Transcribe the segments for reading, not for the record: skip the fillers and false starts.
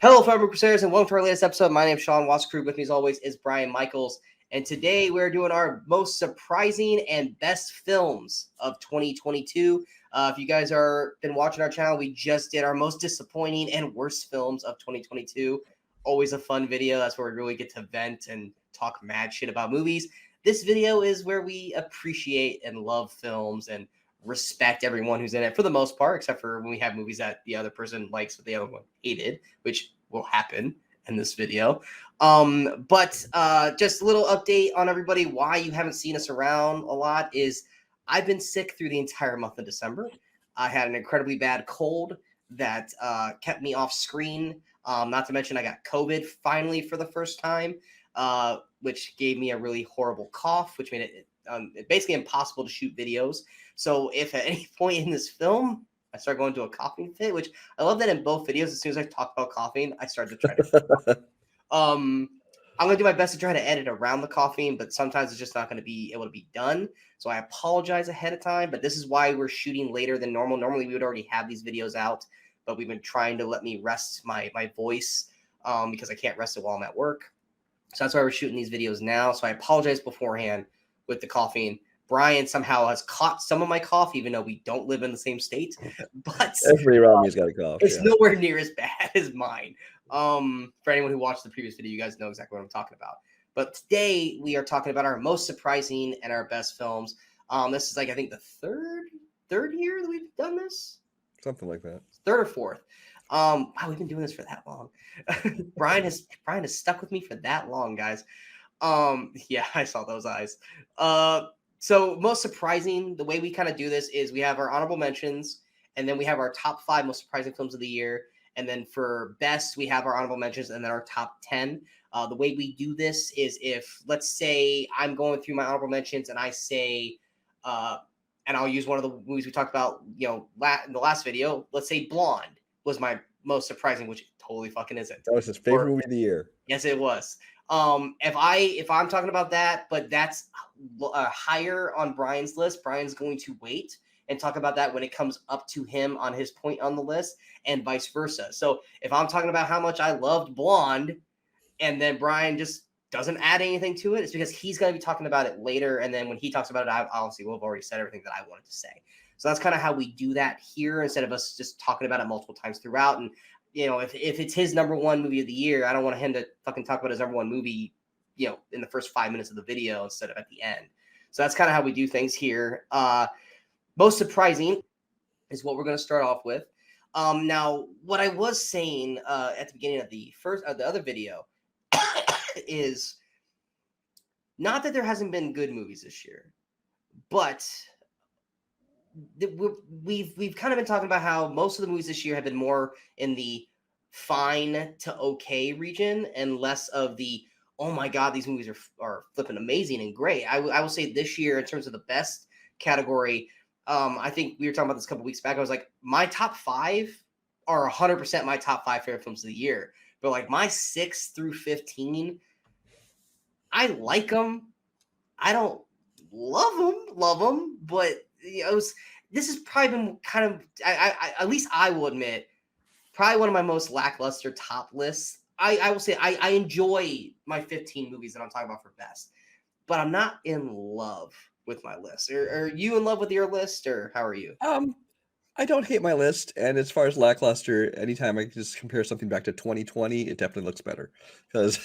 Hello, fellow Crusaders, and welcome to our latest episode. My name is Sean Wasserkrug. With me, as always, is Brian Michaels. And today we're doing our most surprising and best films of 2022. If you guys are been watching our channel, we just did our most disappointing and worst films of 2022. Always a fun video. That's where we really get to vent and talk mad shit about movies. This video is where we appreciate and love films and respect everyone who's in it for the most part, except for when we have movies that the other person likes but the other one hated, which will happen in this video. But just a little update on everybody why you haven't seen us around a lot is I've been sick through the entire month of December. I had an incredibly bad cold that kept me off screen. Not to mention I got COVID finally for the first time, which gave me a really horrible cough, which made it basically impossible to shoot videos. So if at any point in this film I start going to a coughing fit, which I love that in both videos, as soon as I talk about coughing, I start to try to I'm gonna do my best to try to edit around the coughing, but sometimes it's just not going to be able to be done. So I apologize ahead of time, but this is why we're shooting later than normal. Normally we would already have these videos out, but we've been trying to let me rest my voice because I can't rest it while I'm at work. So that's why we're shooting these videos now. So I apologize beforehand with the coughing. Brian somehow has caught some of my cough, even though we don't live in the same state. But everybody around me's got a cough. It's nowhere near as bad as mine. For anyone who watched the previous video, you guys know exactly what I'm talking about. But today we are talking about our most surprising and our best films. This is like I think the third year that we've done this. Something like that. Third or fourth. Wow, we've been doing this for that long. Brian has stuck with me for that long, guys. Yeah, I saw those eyes. So most surprising, the way we kind of do this is we have our honorable mentions, and then we have our top 5 most surprising films of the year. And then for best, we have our honorable mentions and then our top 10. The way we do this is if, let's say, I'm going through my honorable mentions and I say, and I'll use one of the movies we talked about, in the last video. Let's say Blonde was my most surprising, which it totally fucking isn't. That was his favorite movie of the year. Yes, it was. If I'm talking about that, but that's higher on Brian's list, Brian's going to wait and talk about that when it comes up to him on his point on the list, and vice versa. So if I'm talking about how much I loved Blonde, and then Brian just doesn't add anything to it, it's because he's going to be talking about it later, and then when he talks about it, I obviously will have already said everything that I wanted to say. So that's kind of how we do that here, instead of us just talking about it multiple times throughout. And if it's his number one movie of the year, I don't want him to fucking talk about his number one movie, in the first 5 minutes of the video instead of at the end. So that's kind of how we do things here. Most surprising is what we're going to start off with. Now, what I was saying at the beginning of the other video is not that there hasn't been good movies this year, but we've kind of been talking about how most of the movies this year have been more in the fine to okay region and less of the, oh my God, these movies are flipping amazing and great. I will say this year, in terms of the best category, I think we were talking about this a couple weeks back. I was like, my top 5 are 100% my top 5 favorite films of the year. But like my 6 through 15, I like them. I don't love them, but this has probably been kind of, I at least I will admit, probably one of my most lackluster top lists. I will say I enjoy my 15 movies that I'm talking about for best, but I'm not in love with my list. Are you in love with your list, or how are you? I don't hate my list, and as far as lackluster, anytime I just compare something back to 2020, it definitely looks better, because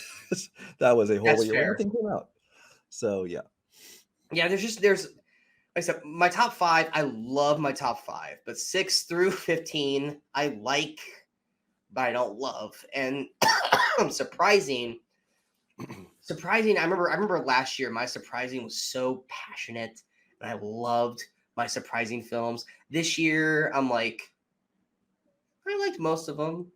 that was a whole year when everything came out. So yeah. There's like I said, my top 5, I love my top 5, but 6 through 15, I like, but I don't love. And surprising. I remember last year, my surprising was so passionate, and I loved my surprising films. This year, I'm like, I liked most of them,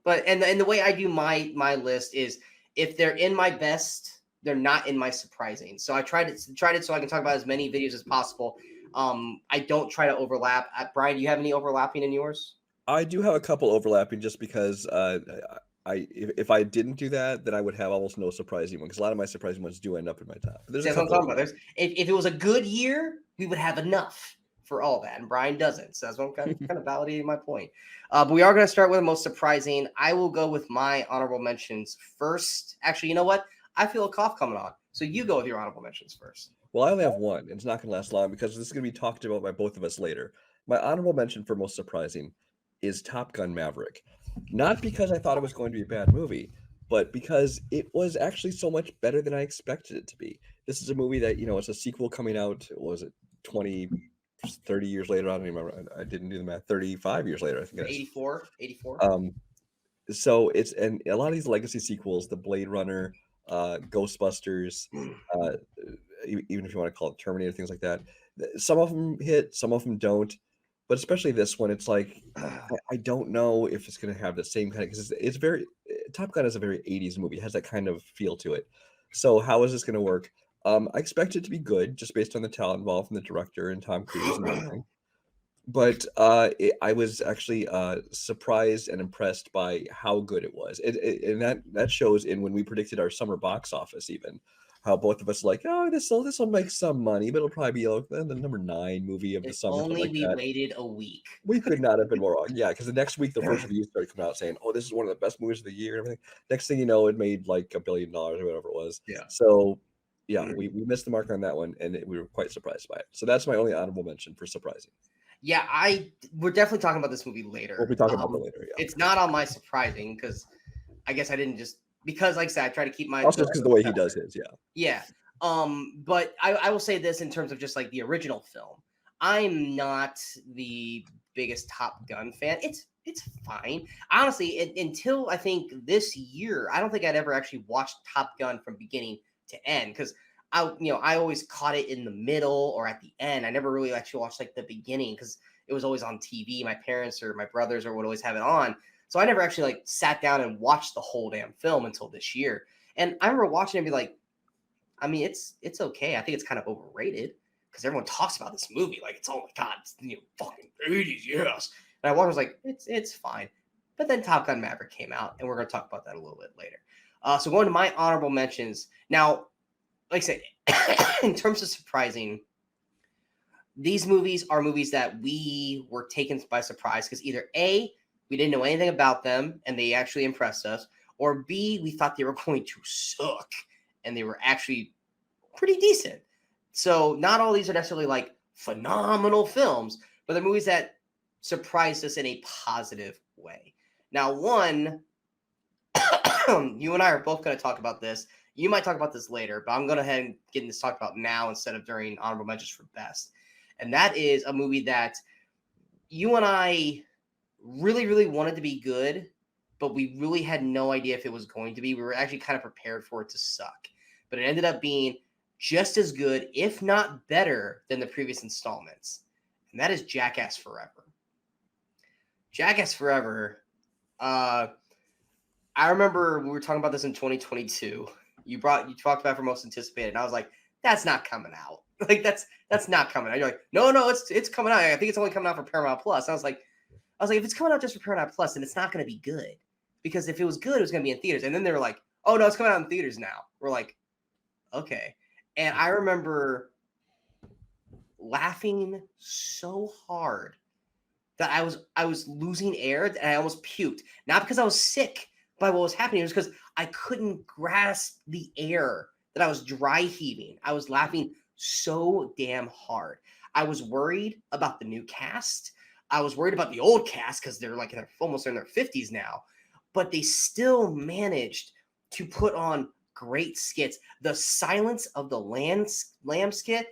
but and the way I do my list is if they're in my best, they're not in my surprising. So I tried it so I can talk about as many videos as possible. I don't try to overlap. Brian, do you have any overlapping in yours? I do have a couple overlapping, just because if I didn't do that, then I would have almost no surprising one, because a lot of my surprising ones do end up in my top. That's what I'm talking about. If it was a good year, we would have enough. for all that, and Brian doesn't. So that's what I'm kind of validating my point. But we are going to start with the most surprising. I will go with my honorable mentions first. Actually, you know what? I feel a cough coming on, so you go with your honorable mentions first. Well, I only have one, and it's not going to last long because this is going to be talked about by both of us later. My honorable mention for most surprising is Top Gun Maverick. Not because I thought it was going to be a bad movie, but because it was actually so much better than I expected it to be. This is a movie that, it's a sequel coming out, was it 20, 30 years later? I don't even remember. I didn't do the math. 35 years later, I think it is. 84. So it's, and a lot of these legacy sequels, the Blade Runner, Ghostbusters, even if you want to call it Terminator, things like that. Some of them hit, some of them don't. But especially this one, it's like I don't know if it's going to have the same kind of, because it's very, Top Gun is a very 80s movie. It has that kind of feel to it. So how is this going to work? I expect it to be good, just based on the talent involved from the director and Tom Cruise and everything. But I was actually surprised and impressed by how good it was. And that shows in when we predicted our summer box office, even how both of us like, oh, this will make some money, but it'll probably be the number 9 movie of the summer. Only we waited a week. We could not have been more wrong. Yeah, because the next week the first reviews started coming out saying, oh, this is one of the best movies of the year and everything. Next thing you know, it made like $1 billion or whatever it was. Yeah. So yeah, we missed the mark on that one, and we were quite surprised by it. So that's my only honorable mention for surprising. Yeah, we're definitely talking about this movie later. We'll be talking about it later. Yeah. It's not on my surprising because I guess I didn't just because, like I said, I try to keep my also just because the way he does his. Yeah. Yeah. But I will say this in terms of just like the original film. I'm not the biggest Top Gun fan. It's fine. Honestly, until I think this year, I don't think I'd ever actually watched Top Gun from beginning to end because I always caught it in the middle or at the end. I never really actually watched like the beginning because it was always on TV. My parents or my brothers would always have it on. So I never actually like sat down and watched the whole damn film until this year. And I remember watching it and be like, I mean, it's okay. I think it's kind of overrated because everyone talks about this movie like it's, oh my God, it's fucking 80s, yes. And I was like, it's fine. But then Top Gun Maverick came out, and we're going to talk about that a little bit later. So going to my honorable mentions. Now, like I said, in terms of surprising, these movies are movies that we were taken by surprise because either A, we didn't know anything about them and they actually impressed us, or B, we thought they were going to suck and they were actually pretty decent. So not all these are necessarily like phenomenal films, but they're movies that surprised us in a positive way. Now, one, you and I are both going to talk about this. You might talk about this later, but I'm going to go ahead and get this talked about now instead of during honorable mentions for best. And that is a movie that you and I really, really wanted to be good, but we really had no idea if it was going to be. We were actually kind of prepared for it to suck. But it ended up being just as good, if not better, than the previous installments. And that is Jackass Forever. Jackass Forever. I remember we were talking about this in 2022. You talked about it for most anticipated, and I was like, that's not coming out. Like that's not coming out. You're like, no, it's coming out. I think it's only coming out for Paramount Plus. I was like, if it's coming out just for Paramount Plus, then it's not going to be good. Because if it was good, it was going to be in theaters. And then they were like, oh no, it's coming out in theaters now. We're like, okay. And I remember laughing so hard that I was losing air and I almost puked. Not because I was sick by what was happening. It was because I couldn't grasp the air that I was dry heaving. I was laughing so damn hard. I was worried about the new cast. I was worried about the old cast because they're like almost in their 50s now. But they still managed to put on great skits. The Silence of the Lamb skit,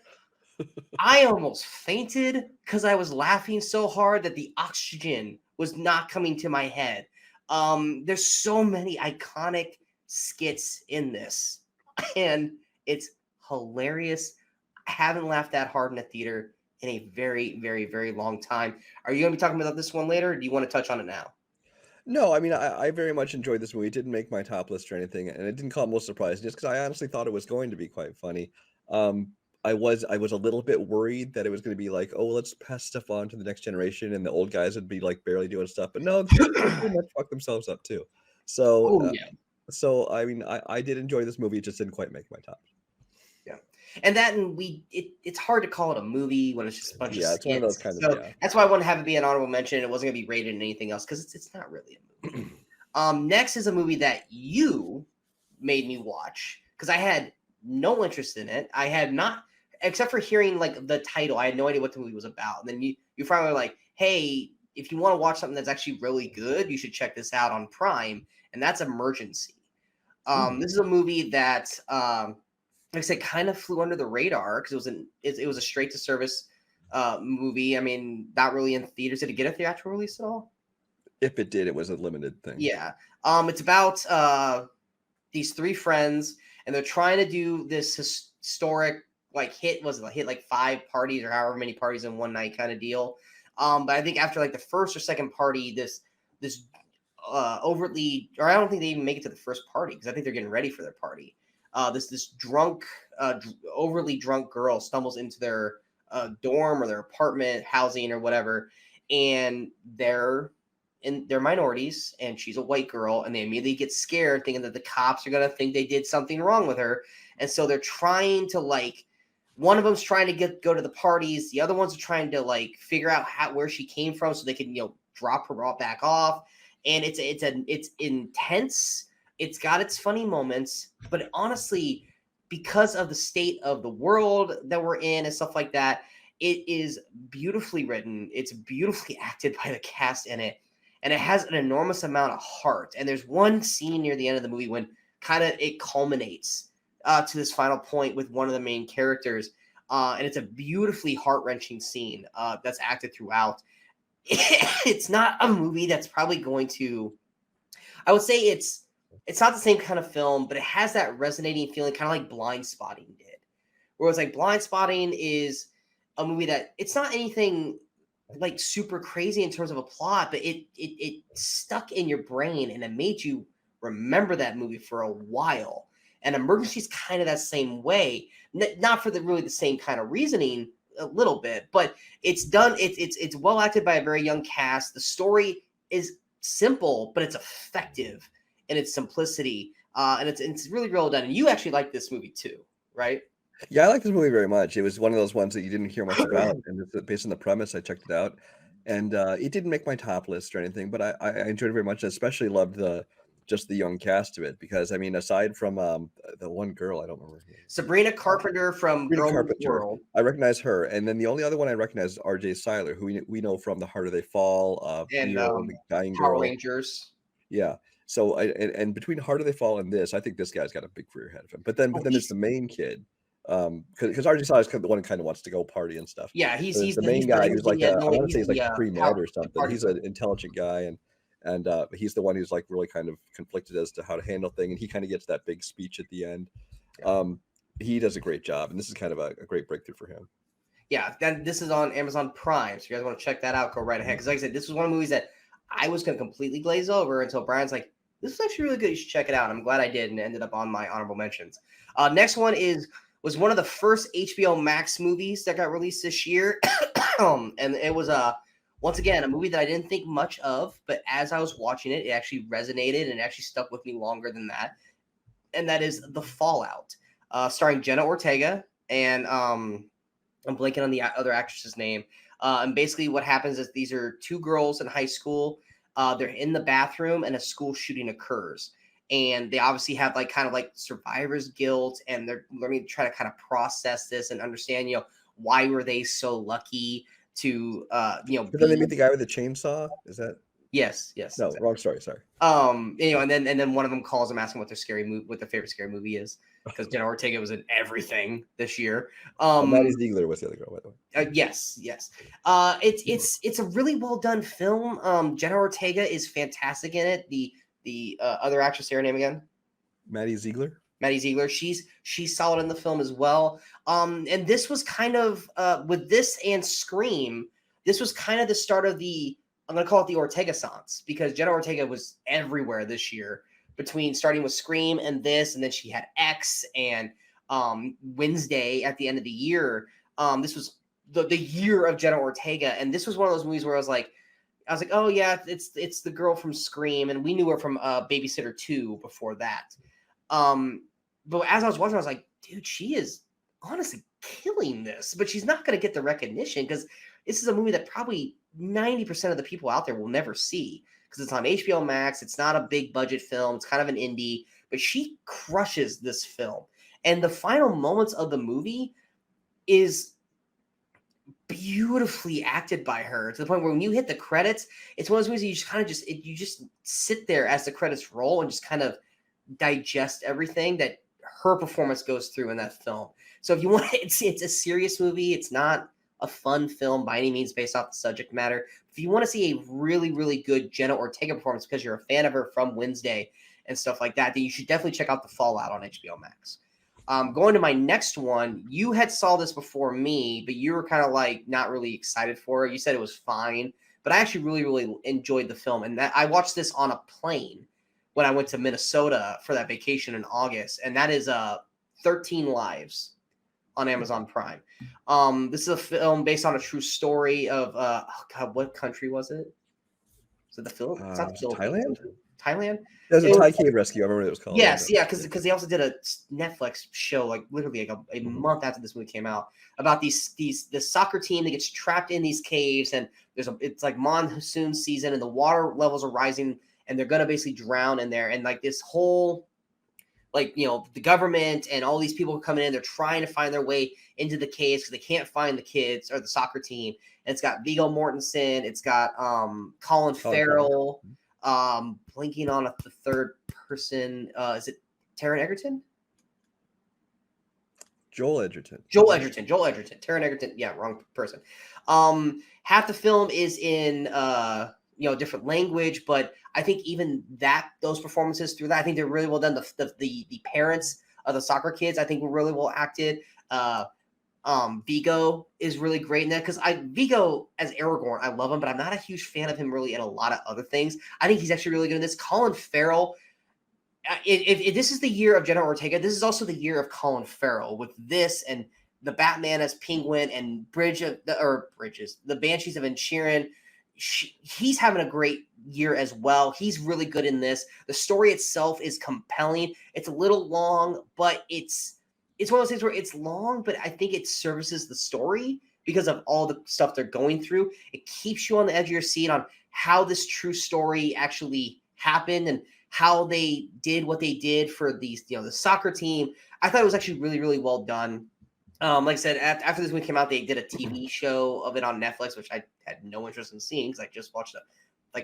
I almost fainted because I was laughing so hard that the oxygen was not coming to my head. There's so many iconic skits in this, and it's hilarious. I haven't laughed that hard in a theater in a very, very, very long time. Are you going to be talking about this one later, or do you want to touch on it now? No, I mean, I very much enjoyed this movie. It didn't make my top list or anything, and it didn't come most surprising, just because I honestly thought it was going to be quite funny. I was a little bit worried that it was going to be like, oh, let's pass stuff on to the next generation, and the old guys would be like barely doing stuff. But no, they pretty much fuck themselves up too. So, yeah. So I mean, I did enjoy this movie. It just didn't quite make my top. Yeah. And it's hard to call it a movie when it's just a bunch of Yeah, it's one of those skits. kind of, So yeah. that's why I wanted to have it be an honorable mention. It wasn't gonna be rated in anything else because it's not really a movie. Next is a movie that you made me watch because I had no interest in it. I had not, except for hearing like the title, I had no idea what the movie was about. And then you finally were like, hey, if you want to watch something that's actually really good, you should check this out on Prime, and that's Emergency. This is a movie that, like I said, kind of flew under the radar because it was a straight to service movie. I mean, not really in theaters. Did it get a theatrical release at all? If it did, it was a limited thing. Yeah. It's about these three friends, and they're trying to do this historic like hit. Was it like hit like 5 parties or however many parties in one night kind of deal? But I think after like the first or second party, this overtly, or I don't think they even make it to the first party because I think they're getting ready for their party. This drunk, overly drunk girl stumbles into their dorm or their apartment housing or whatever, and they're minorities, and she's a white girl, and they immediately get scared thinking that the cops are going to think they did something wrong with her. And so they're trying to like, one of them's trying to go to the parties, the other ones are trying to like figure out where she came from so they can drop her all back off. And it's intense, it's got its funny moments, but honestly, because of the state of the world that we're in and stuff like that, it is beautifully written, it's beautifully acted by the cast in it, and it has an enormous amount of heart. And there's one scene near the end of the movie when kind of it culminates to this final point with one of the main characters, and it's a beautifully heart-wrenching scene that's acted throughout. It's not a movie that's probably going to, I would say it's not the same kind of film, but it has that resonating feeling, kind of like Blind Spotting did. Whereas like Blind Spotting is a movie that it's not anything like super crazy in terms of a plot, but it stuck in your brain and it made you remember that movie for a while. And Emergency is kind of that same way, not for really the same kind of reasoning, a little bit, but it's done. It's well acted by a very young cast. The story is simple, but it's effective in its simplicity, and it's really well done. And you actually like this movie too, right? Yeah, I like this movie very much. It was one of those ones that you didn't hear much about, and based on the premise, I checked it out, and it didn't make my top list or anything, but I enjoyed it very much. I especially loved just the young cast of it because I mean, aside from the one girl, I don't remember her name. Sabrina Carpenter from Sabrina Girl Meets Carpenter. World. I recognize her, and then the only other one I recognize is R.J. Seiler, who we know from The Harder They Fall, And Leo, the Dying Power Girl. Rangers. Yeah. So and between Harder They Fall and this, I think this guy's got a big career ahead of him. But then there's the main kid. Because R.J. Seiler's the one who kind of wants to go party and stuff. Yeah, he's the main guy who's like I want to say he's like pre-med or something. party He's an intelligent guy, and he's the one who's like really kind of conflicted as to how to handle things, and he kind of gets that big speech at the end. He does a great job, and this is kind of a great breakthrough for him. Yeah, this is on Amazon Prime, so if you guys want to check that out, go right ahead. Because like I said, this was one of the movies that I was going to completely glaze over until Brian's like, this is actually really good, you should check it out. And I'm glad I did, and it ended up on my honorable mentions. Next one was one of the first HBO Max movies that got released this year. And it was once again a movie that I didn't think much of, but as I was watching it, it actually resonated and actually stuck with me longer than that. And that is The Fallout, starring Jenna Ortega, and I'm blanking on the other actress's name. And basically what happens is these are two girls in high school. They're in the bathroom and a school shooting occurs. And they obviously have like kind of like survivor's guilt, and they're learning to try to kind of process this and understand, why were they so lucky to, But then they meet the guy with the chainsaw. Is that? Yes. No, exactly. wrong story. Sorry. And then one of them calls them asking what their favorite scary movie is, because Jenna Ortega was in everything this year. Maddie Ziegler was the other girl, by the way. Yes. It's a really well done film. Jenna Ortega is fantastic in it. The other actress, say her name again. Maddie Ziegler. She's solid in the film as well. And this was kind of with this and Scream, this was kind of the start of I'm going to call it the Ortega-sance, because Jenna Ortega was everywhere this year, between starting with Scream and this, and then she had X and Wednesday at the end of the year. This was the year of Jenna Ortega, and this was one of those movies where I was like, oh yeah, it's the girl from Scream, and we knew her from Babysitter 2 before that. But as I was watching, I was like, dude, she is honestly killing this, but she's not going to get the recognition because this is a movie that probably 90% of the people out there will never see because it's on HBO Max. It's not a big budget film. It's kind of an indie, but she crushes this film. And the final moments of the movie is beautifully acted by her to the point where when you hit the credits, it's one of those movies you just kind of you just sit there as the credits roll and just kind of digest everything that her performance goes through in that film. So if you want, it's a serious movie. It's not a fun film by any means based off the subject matter. If you want to see a really, really good Jenna Ortega performance because you're a fan of her from Wednesday and stuff like that, then you should definitely check out The Fallout on HBO Max. Going to my next one, you had saw this before me, but you were kind of like not really excited for it. You said it was fine, but I actually really, really enjoyed the film. And that I watched this on a plane when I went to Minnesota for that vacation in August. And that is 13 Lives on Amazon Prime. This is a film based on a true story of oh God, what country was it? Was it the Philippines? It's not the Philippines. Thailand? There's a Thai cave rescue. I remember what it was called. Yes, yeah, because they also did a Netflix show like literally like a month after this movie came out about this soccer team that gets trapped in these caves and it's like monsoon season and the water levels are rising and they're gonna basically drown in there and like this whole like the government and all these people coming in, they're trying to find their way into the caves because they can't find the kids or the soccer team. And it's got Viggo Mortensen, it's got Colin Farrell. Blinking on the third person. Is it Taron Egerton? Joel Edgerton. Taron Egerton. Yeah, wrong person. Half the film is in different language, but I think even those performances through that, I think they're really well done. The parents of the soccer kids, I think were really well acted. Viggo is really great in that because Viggo as Aragorn, I love him, but I'm not a huge fan of him really in a lot of other things. I think he's actually really good in this. Colin Farrell, if this is the year of Jenna Ortega, this is also the year of Colin Farrell with this and the Batman as Penguin and the Banshees of Inisherin. He's having a great year as well. He's really good in this. The story itself is compelling. It's a little long, but it's one of those things where it's long, but I think it services the story because of all the stuff they're going through. It keeps you on the edge of your seat on how this true story actually happened and how they did what they did for these, the soccer team. I thought it was actually really, really well done. Like I said, after this movie came out, they did a TV show of it on Netflix, which I had no interest in seeing because I just watched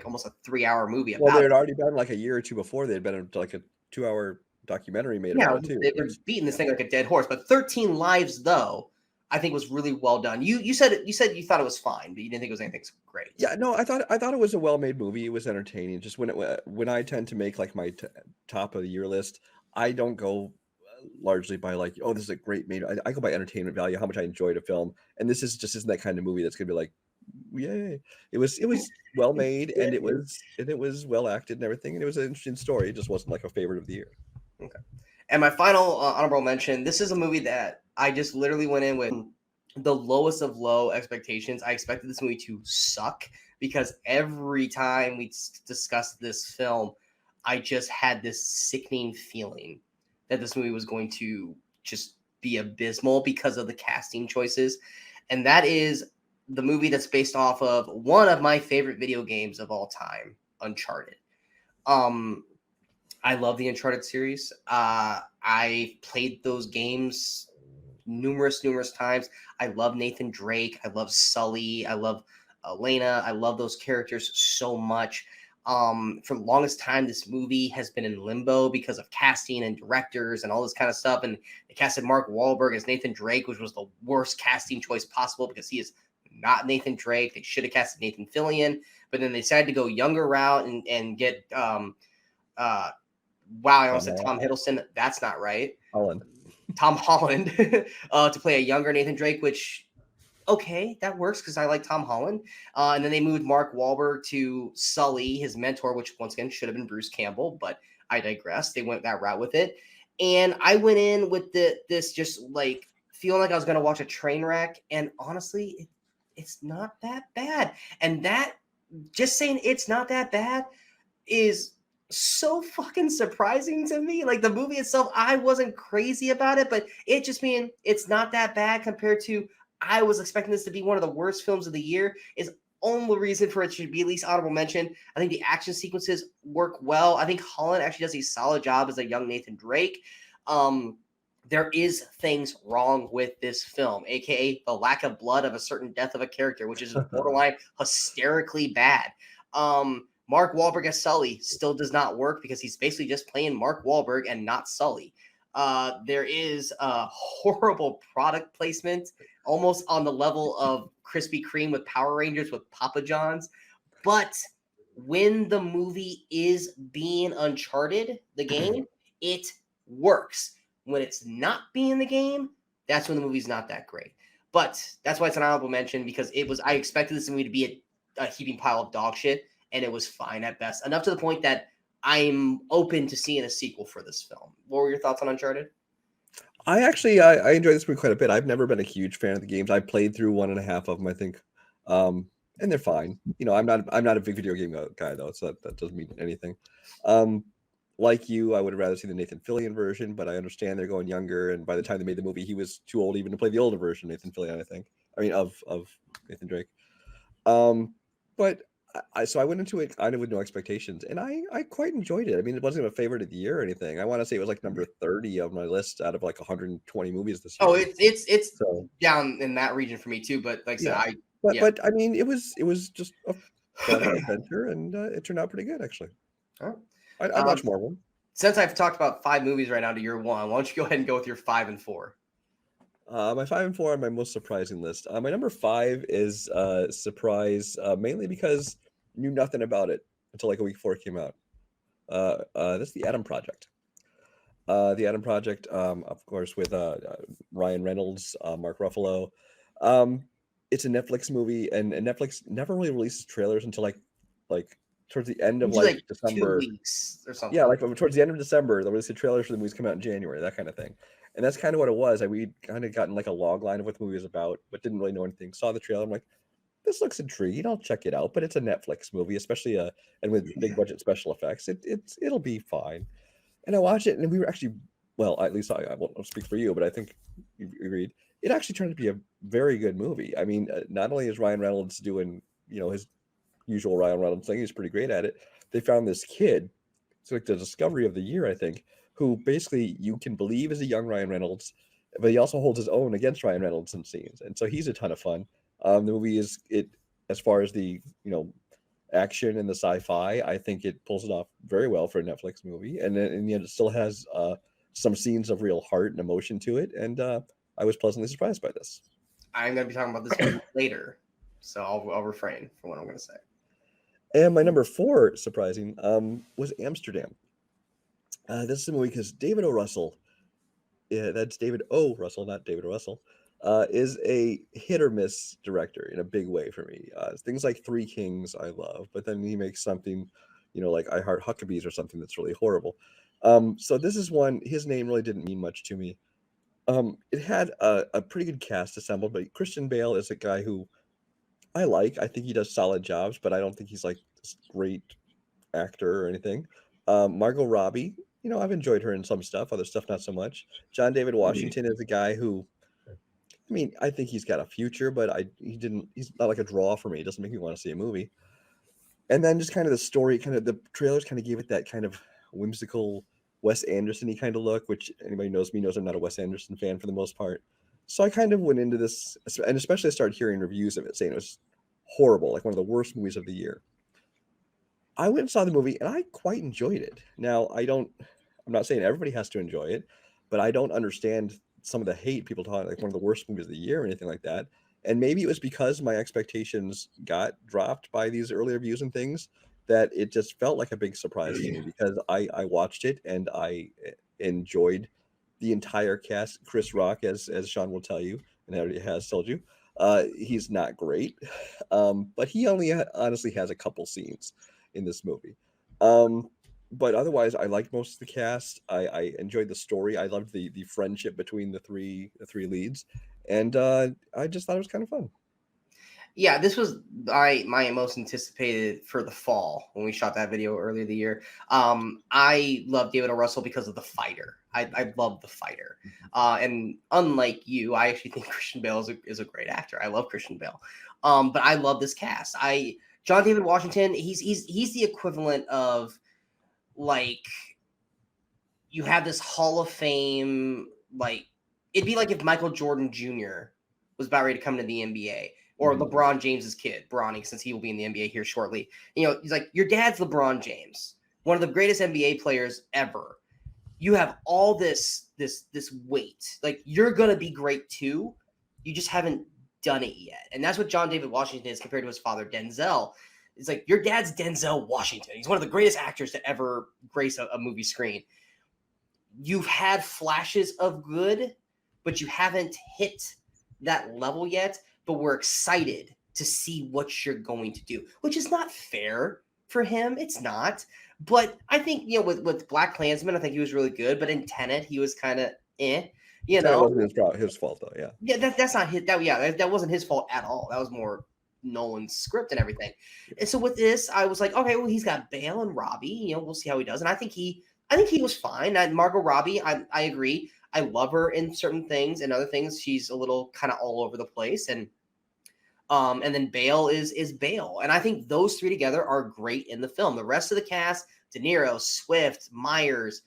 almost a 3-hour movie about Well, they had already been like a year or two before. They had been like a 2-hour documentary made about it too. They were beating this thing like a dead horse. But 13 Lives, though, I think was really well done. You said you thought it was fine, but you didn't think it was anything great. Yeah, no, I thought it was a well-made movie. It was entertaining. Just when I tend to make like my top of the year list, I don't go largely by like, oh, this is a great made. I go by entertainment value, how much I enjoyed a film, and this isn't that kind of movie that's gonna be like, yay. It was well made and it was well acted and everything, and it was an interesting story. It just wasn't like a favorite of the year. Okay. And my final honorable mention, this is a movie that I just literally went in with the lowest of low expectations. I expected this movie to suck because every time we discussed this film, I just had this sickening feeling that this movie was going to just be abysmal because of the casting choices. And that is the movie that's based off of one of my favorite video games of all time, Uncharted. I love the Uncharted series. I played those games numerous times. I love Nathan Drake. I love Sully. I love Elena. I love those characters so much. For the longest time, this movie has been in limbo because of casting and directors and all this kind of stuff. And they casted Mark Wahlberg as Nathan Drake, which was the worst casting choice possible because he is not Nathan Drake. They should have casted Nathan Fillion, but then they decided to go younger route and get I almost said Tom Hiddleston. That's not right. Tom Holland to play a younger Nathan Drake, which, okay, that works because I like Tom Holland. And then they moved Mark Wahlberg to Sully, his mentor, which once again should have been Bruce Campbell, but I digress. They went that route with it. And I went in with this just like feeling like I was going to watch a train wreck. And honestly, it's not that bad. And that, just saying it's not that bad is so fucking surprising to me. Like the movie itself, I wasn't crazy about it, but it just mean it's not that bad compared to I was expecting this to be one of the worst films of the year. Is only reason for it should be at least honorable mention. I think the action sequences work well. I think Holland actually does a solid job as a young Nathan Drake. There is things wrong with this film, aka the lack of blood of a certain death of a character, which is borderline hysterically bad. Mark Wahlberg as Sully still does not work because he's basically just playing Mark Wahlberg and not Sully. There is a horrible product placement, almost on the level of Krispy Kreme with Power Rangers with Papa John's. But when the movie is being Uncharted, the game, it works. When it's not being the game, that's when the movie's not that great. But that's why it's an honorable mention, because I expected this movie to be a heaping pile of dog shit, and it was fine at best. Enough to the point that I'm open to seeing a sequel for this film. What were your thoughts on Uncharted? I actually I enjoy this movie quite a bit. I've never been a huge fan of the games. I played through 1.5 of them, I think, and they're fine. I'm not a big video game guy though, so that doesn't mean anything. Like you, I would have rather seen the Nathan Fillion version, but I understand they're going younger, and by the time they made the movie, he was too old even to play the older version of Nathan Fillion. I think. I mean, of Nathan Drake. But so I went into it kind of with no expectations, and I quite enjoyed it. I mean, it wasn't a favorite of the year or anything. I want to say it was like number 30 of my list out of like 120 movies this year. Oh, it's so down in that region for me too. But like I said, but I mean, it was just a fun adventure, and it turned out pretty good actually. Oh. I'd watch more of them. Since I've talked about 5 movies right now to your 1, why don't you go ahead and go with your 5 and 4? My 5 and 4 are my most surprising list. My number 5 is surprise, mainly because I knew nothing about it until like a week before it came out. That's The Adam Project. The Adam Project, of course, with Ryan Reynolds, Mark Ruffalo. It's a Netflix movie, and Netflix never really releases trailers until like towards the end of like December. 2 weeks or something. Yeah, like towards the end of December, they'll release the trailers for the movies come out in January, that kind of thing. And that's kind of what it was. We kind of gotten like a log line of what the movie was about, but didn't really know anything. Saw the trailer, I'm like, this looks intriguing. I'll check it out. But it's a Netflix movie, especially and with big budget special effects. It'll be fine. And I watched it, and we were actually, well, at least I won't speak for you, but I think you agreed. It actually turned out to be a very good movie. I mean, not only is Ryan Reynolds doing his usual Ryan Reynolds thing, he's pretty great at it. They found this kid, it's like the discovery of the year, I think, who basically you can believe is a young Ryan Reynolds, but he also holds his own against Ryan Reynolds in scenes, and so he's a ton of fun. The movie is as far as the action and the sci-fi, I think it pulls it off very well for a Netflix movie, and yet it still has some scenes of real heart and emotion to it, and I was pleasantly surprised by this. I'm going to be talking about this movie later, so I'll refrain from what I'm going to say. And my number 4, surprising, was Amsterdam. This is a movie because David O. Russell, that's David O. Russell, not David O. Russell, is a hit or miss director in a big way for me. Things like Three Kings I love, but then he makes something, like I Heart Huckabees or something that's really horrible. So this is one, his name really didn't mean much to me. It had a pretty good cast assembled, but Christian Bale is a guy who I like. I think he does solid jobs, but I don't think he's like this great actor or anything. Margot Robbie, I've enjoyed her in some stuff, other stuff not so much. John David Washington is a guy who, I mean, I think he's got a future, but he's not like a draw for me. It doesn't make me want to see a movie. And then just kind of the story, kind of the trailers kind of gave it that kind of whimsical Wes Anderson-y kind of look, which anybody knows me knows I'm not a Wes Anderson fan for the most part. So I kind of went into this, and especially I started hearing reviews of it saying it was horrible, like one of the worst movies of the year. I went and saw the movie, and I quite enjoyed it. Now, I'm not saying everybody has to enjoy it, but I don't understand some of the hate people talk like one of the worst movies of the year or anything like that. And maybe it was because my expectations got dropped by these early reviews and things that it just felt like a big surprise to me, because I watched it and I enjoyed the entire cast. Chris Rock, as Sean will tell you, and already has told you, he's not great, but he only honestly has a couple scenes in this movie. But otherwise, I liked most of the cast. I enjoyed the story. I loved the friendship between the three leads, and I just thought it was kind of fun. Yeah, this was my most anticipated for the fall when we shot that video earlier the year. I love David O. Russell because of the fighter. I love the fighter. And unlike you, I actually think Christian Bale is a great actor. I love Christian Bale. But I love this cast. John David Washington, he's the equivalent of like you have this Hall of Fame, like it'd be like if Michael Jordan Jr. was about ready to come to the NBA, or LeBron James's kid, Bronny, since he will be in the NBA here shortly. He's like, your dad's LeBron James, one of the greatest NBA players ever. You have all this weight. Like, you're gonna be great too. You just haven't done it yet. And that's what John David Washington is compared to his father, Denzel. It's like, your dad's Denzel Washington. He's one of the greatest actors to ever grace a movie screen. You've had flashes of good, but you haven't hit that level yet. But we're excited to see what you're going to do, which is not fair for him. It's not. But I think, with Black Klansman, I think he was really good. But in Tenet, he was kind of That wasn't his fault, though, yeah. Yeah, that's not his. That wasn't his fault at all. That was more Nolan's script and everything. And so with this, I was like, okay, well, he's got Bale and Robbie. We'll see how he does. And I think he was fine. Margot Robbie, I agree. I love her in certain things, and other things she's a little kind of all over the place. And then Bale is Bale. And I think those three together are great in the film. The rest of the cast, De Niro, Swift, Myers,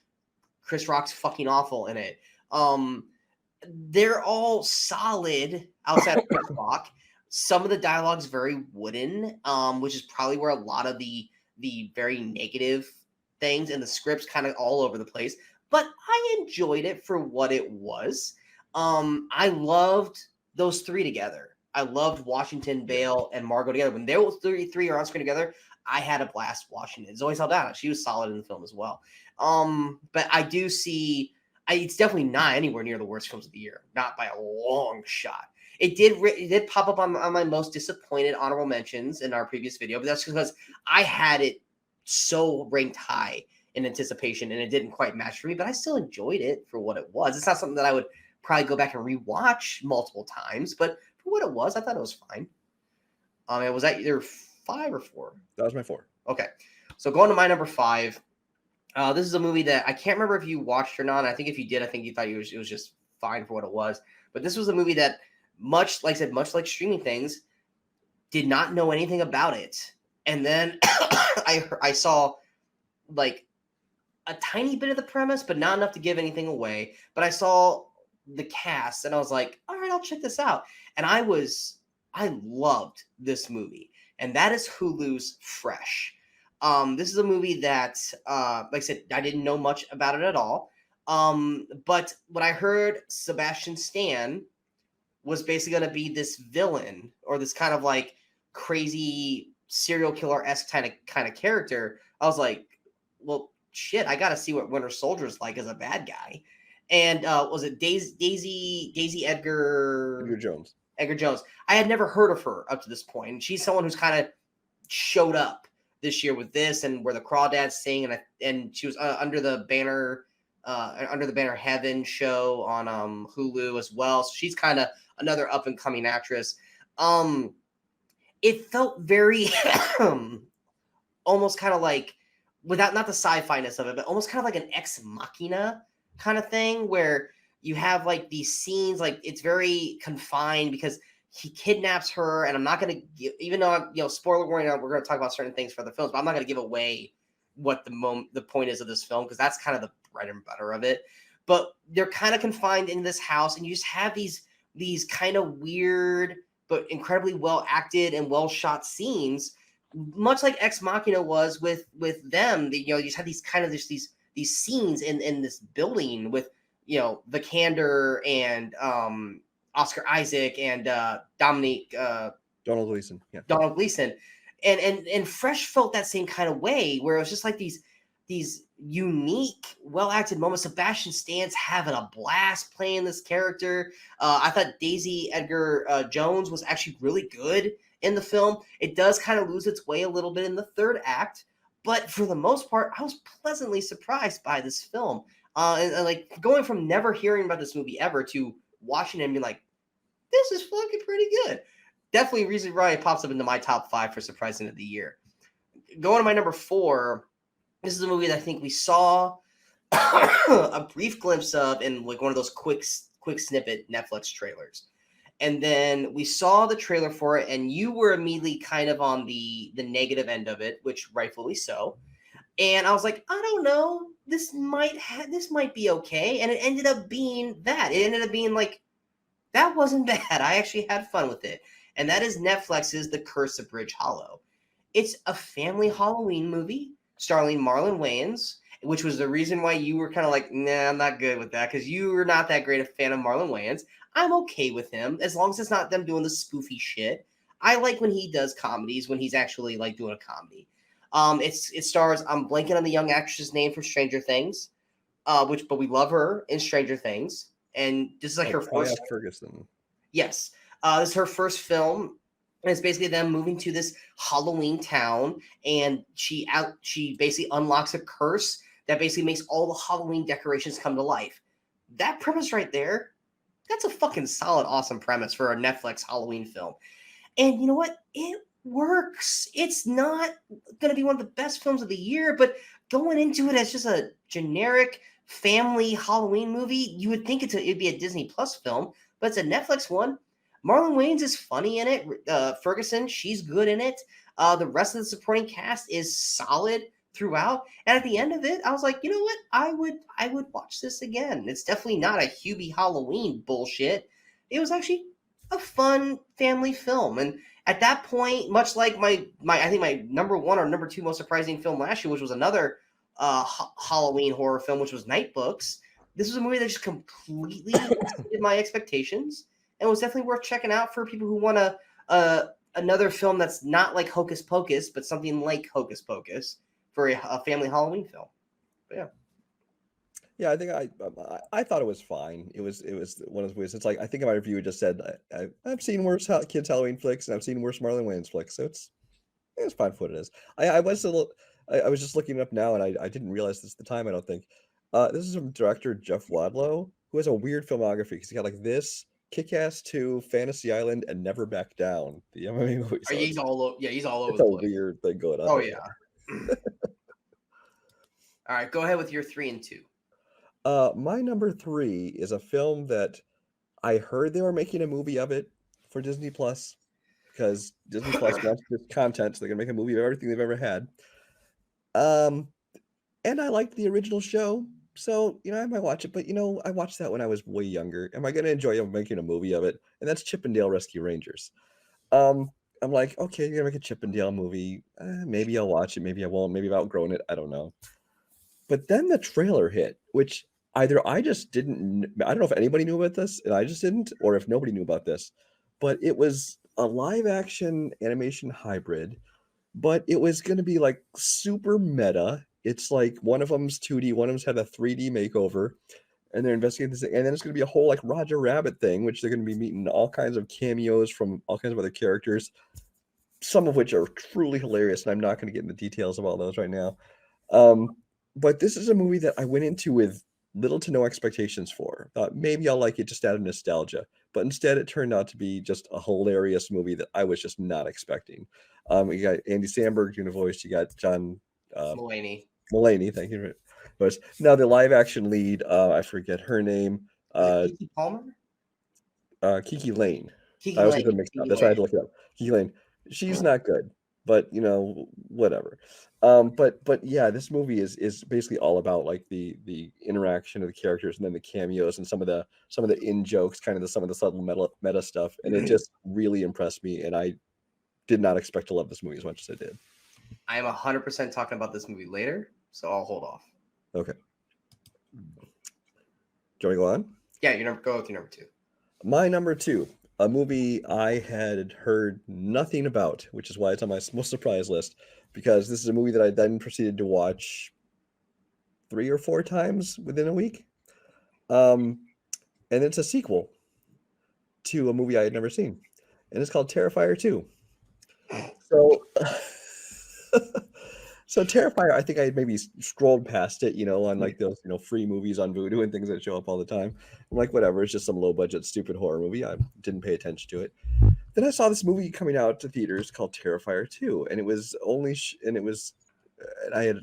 Chris Rock's fucking awful in it. They're all solid outside of Chris Rock. Some of the dialogue's very wooden, which is probably where a lot of the very negative things and the script's kind of all over the place. But I enjoyed it for what it was. I loved those three together. I loved Washington, Bale, and Margot together. When those three are on screen together, I had a blast watching it. Zoe Saldana, she was solid in the film as well. But I do see, it's definitely not anywhere near the worst films of the year, not by a long shot. It did pop up on my most disappointed honorable mentions in our previous video, but that's because I had it so ranked high in anticipation, and it didn't quite match for me, but I still enjoyed it for what it was. It's not something that I would probably go back and rewatch multiple times, but for what it was, I thought it was fine. Was that either 5 or 4? That was my 4. Okay, so going to my number 5. This is a movie that I can't remember if you watched or not. I think if you did, I think you thought it was just fine for what it was. But this was a movie that, much like streaming things, did not know anything about it. And then I saw like a tiny bit of the premise, but not enough to give anything away. But I saw the cast and I was like, all right, I'll check this out. And I loved this movie. And that is Hulu's Fresh. This is a movie that, like I said, I didn't know much about it at all. But when I heard Sebastian Stan was basically going to be this villain, or this kind of like crazy serial killer-esque kind of character, I was like, well, shit, I got to see what Winter Soldier's like as a bad guy. And was it Daisy Edgar Jones? Edgar Jones. I had never heard of her up to this point. And she's someone who's kind of showed up this year with this, and where the Crawdads sing, and she was under the banner Heaven show on Hulu as well. So she's kind of another up and coming actress. It felt very almost kind of like, without not the sci-fi-ness of it, but almost kind of like an Ex Machina kind of thing, where you have like these scenes, like it's very confined because he kidnaps her, and I'm not going to give, even though I'm, spoiler warning, we're going to talk about certain things for the films, but I'm not going to give away what the point is of this film, because that's kind of the bread and butter of it. But they're kind of confined in this house, and you just have these kind of weird but incredibly well acted and well shot scenes, much like Ex Machina was with them. You just have these kind of these scenes in this building with Vikander and Oscar Isaac and Donald Gleason. Yeah. Donald Gleason. And Fresh felt that same kind of way, where it was just like these unique, well-acted moments. Sebastian Stan's having a blast playing this character. I thought Daisy Edgar Jones was actually really good in the film. It does kind of lose its way a little bit in the third act, but for the most part, I was pleasantly surprised by this film. And like going from never hearing about this movie ever to watching it and being like, this is fucking pretty good. definitely reason why it pops up into my top 5 for surprising of the year. Going to my number 4, this is a movie that I think we saw a brief glimpse of in like one of those quick snippet Netflix trailers. And then we saw the trailer for it, and you were immediately kind of on the negative end of it, which rightfully so. And I was like, I don't know, this might be okay. And it ended up being that. It ended up being like, that wasn't bad. I actually had fun with it. And that is Netflix's The Curse of Bridge Hollow. It's a family Halloween movie starring Marlon Wayans, which was the reason why you were kind of like, nah, I'm not good with that, because you were not that great a fan of Marlon Wayans. I'm okay with him as long as it's not them doing the spoofy shit. I like when he does comedies, when he's actually like doing a comedy. It stars, I'm blanking on the young actress's name from Stranger Things, but we love her in Stranger Things, and this is like her first. Ferguson. Yes, this is her first film. And it's basically them moving to this Halloween town, and she basically unlocks a curse that basically makes all the Halloween decorations come to life. That premise right there, that's a fucking solid, awesome premise for a Netflix Halloween film. And you know what? It works. It's not going to be one of the best films of the year, but going into it as just a generic family Halloween movie, you would think it'd be a Disney Plus film, but it's a Netflix one. Marlon Wayans is funny in it. Ferguson, she's good in it. The rest of the supporting cast is solid throughout. And at the end of it, I was like, you know what? I would watch this again. It's definitely not a Hubie Halloween bullshit. It was actually a fun family film. And at that point, much like my I think my number 1 or number 2 most surprising film last year, which was another Halloween horror film, which was Night Books. This was a movie that just completely exceeded my expectations. And was definitely worth checking out for people who want another film that's not like Hocus Pocus, but something like Hocus Pocus for a family Halloween film. But yeah. Yeah, I think I thought it was fine. It was one of those movies. It's like, I think in my review it just said I've seen worse kids Halloween flicks, and I've seen worse Marlon Wayans flicks, so it's fine for what it is. I was just looking it up now, and I didn't realize this at the time. I don't think this is from director Jeff Wadlow, who has a weird filmography because he got like this, Kick-Ass 2, Fantasy Island, and Never Back Down. The MMA movie. So he's all over. Yeah, he's all over it's the a place. weird thing going on. Oh yeah. All right, go ahead with your 3 and 2. My number 3 is a film that I heard they were making a movie of it for Disney Plus, because Disney Plus wants this content, so they're gonna make a movie of everything they've ever had. And I liked the original show, so I might watch it. But I watched that when I was way younger. Am I gonna enjoy making a movie of it? And that's Chippendale Rescue Rangers. I'm like, okay, you're gonna make a Chippendale movie. Maybe I'll watch it. Maybe I won't. Maybe I've outgrown it. I don't know. But then the trailer hit, which either I just didn't. I don't know if anybody knew about this, and I just didn't, or if nobody knew about this. But it was a live action animation hybrid, but it was going to be like super meta. It's like one of them's 2D, one of them's had a 3D makeover, and they're investigating this thing. And then it's going to be a whole like Roger Rabbit thing, which they're going to be meeting all kinds of cameos from all kinds of other characters, some of which are truly hilarious. And I'm not going to get into details of all those right now. But this is a movie that I went into with little to no expectations for. Thought maybe I'll like it just out of nostalgia. But instead, it turned out to be just a hilarious movie that I was just not expecting. You got Andy Samberg doing a voice. You got John Mulaney, thank you. But now the live action lead, I forget her name. Kiki Palmer? Kiki Lane. Kiki I was Lane. going to mix up. That's why I had to look it up. Kiki Lane. She's not good, but whatever. But yeah, this movie is basically all about like the interaction of the characters, and then the cameos and some of the in jokes, kind of some of the subtle meta stuff, and it just really impressed me. And I did not expect to love this movie as much as I did. I am 100% talking about this movie later, so I'll hold off. Okay. Do you want to go on? Yeah, go with your number 2. My number 2, a movie I had heard nothing about, which is why it's on my most surprise list, because this is a movie that I then proceeded to watch 3 or 4 times within a week. And it's a sequel to a movie I had never seen, and it's called Terrifier 2. So Terrifier, I think I had maybe scrolled past it, on like those, free movies on Vudu and things that show up all the time. I'm like, whatever, it's just some low budget, stupid horror movie. I didn't pay attention to it. Then I saw this movie coming out to theaters called Terrifier 2, and it was only and I had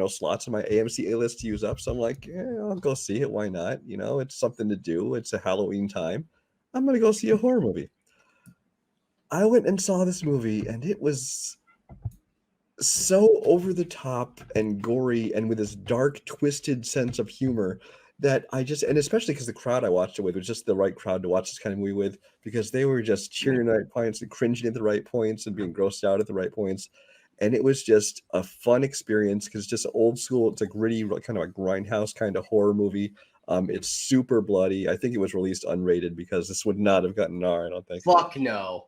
slots in my AMC A list to use up, so I'm like, I'll go see it. Why not? It's something to do. It's a Halloween time. I'm gonna go see a horror movie. I went and saw this movie, and it was so over the top and gory and with this dark, twisted sense of humor that and especially because the crowd I watched it with was just the right crowd to watch this kind of movie with, because they were just cheering at the right points and cringing at the right points and being grossed out at the right points. And it was just a fun experience because it's just old school. It's a gritty, kind of a grindhouse kind of horror movie. It's super bloody. I think it was released unrated because this would not have gotten an R, I don't think. Fuck no.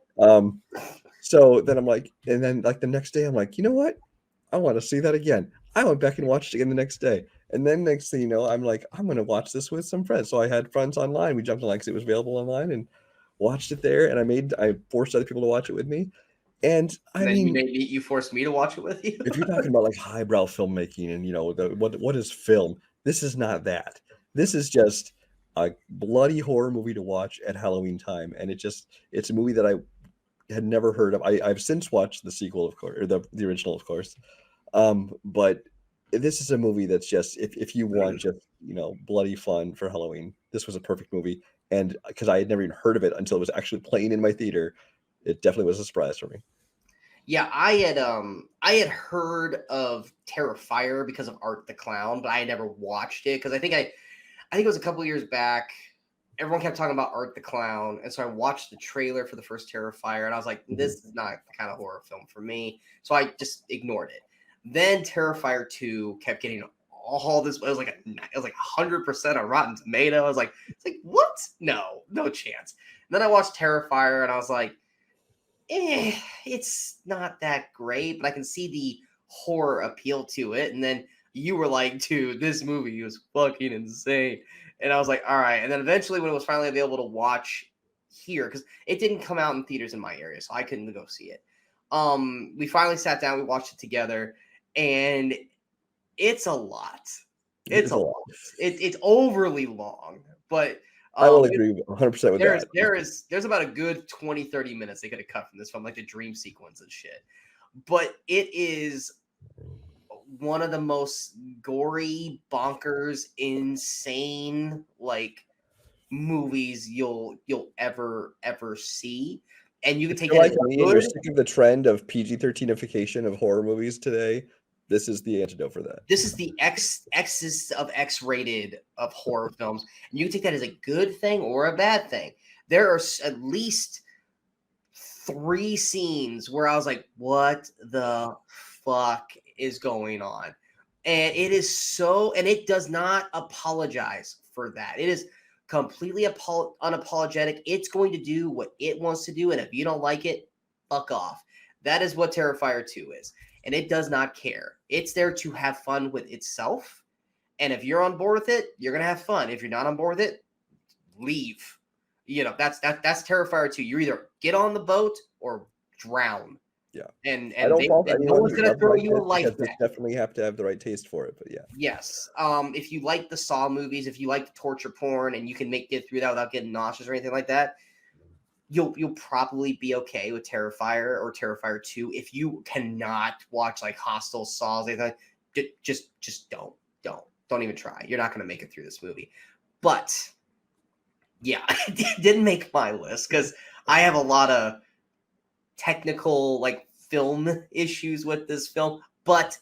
So then I'm like, and then like the next day, I'm like, you know what? I want to see that again. I went back and watched it again the next day. And then next thing you know, I'm like, I'm going to watch this with some friends. So I had friends online. We jumped online because it was available online and watched it there. And I forced other people to watch it with me. And I mean, you forced me to watch it with you. If you're talking about like highbrow filmmaking and what is film, this is not that. This is just a bloody horror movie to watch at Halloween time. And it's a movie that I had never heard of. I've since watched the sequel, of course, or the original, of course. But this is a movie that's just if you want just bloody fun for Halloween, this was a perfect movie. And because I had never even heard of it until it was actually playing in my theater, it definitely was a surprise for me. Yeah, I had heard of Terrifier because of Art the Clown, but I had never watched it because I think it was a couple years back. Everyone kept talking about Art the Clown, and so I watched the trailer for the first Terrifier, and I was like, this is not the kind of horror film for me. So I just ignored it. Then Terrifier 2 kept getting all this. It was like 100% on Rotten Tomato. I was like, it's like, what? No chance. And then I watched Terrifier, and I was like, it's not that great, but I can see the horror appeal to it. And then you were like, dude, this movie was fucking insane. And I was like, all right. And then eventually when it was finally available to watch here, because it didn't come out in theaters in my area, so I couldn't go see it. We finally sat down, we watched it together, and it's a lot. It's a lot. It's overly long, but I will agree 100% with that. There's about a good 20, 30 minutes they could have cut from this film, like the dream sequence and shit. But it is one of the most gory, bonkers, insane like movies you'll ever see. And you can take it like me and you're sick of the trend of PG-13ification of horror movies today. This is the antidote for that. This is the X's of X-rated of horror films. And you can take that as a good thing or a bad thing. There are at least 3 scenes where I was like, what the fuck is going on? And it is and it does not apologize for that. It is completely unapologetic. It's going to do what it wants to do. And if you don't like it, fuck off. That is what Terrifier 2 is. And it does not care. It's there to have fun with itself. And if you're on board with it, you're going to have fun. If you're not on board with it, leave. That's Terrifier 2. You either get on the boat or drown. Yeah. And no one's going to throw you a life jacket. Definitely have to have the right taste for it, but yeah. Yes. If you like the Saw movies, if you like the torture porn and you can get through that without getting nauseous or anything like that, you'll probably be okay with Terrifier or Terrifier 2. If you cannot watch like Hostel, Saws, just don't even try. You're not going to make it through this movie. But yeah, it didn't make my list because I have a lot of technical like film issues with this film, but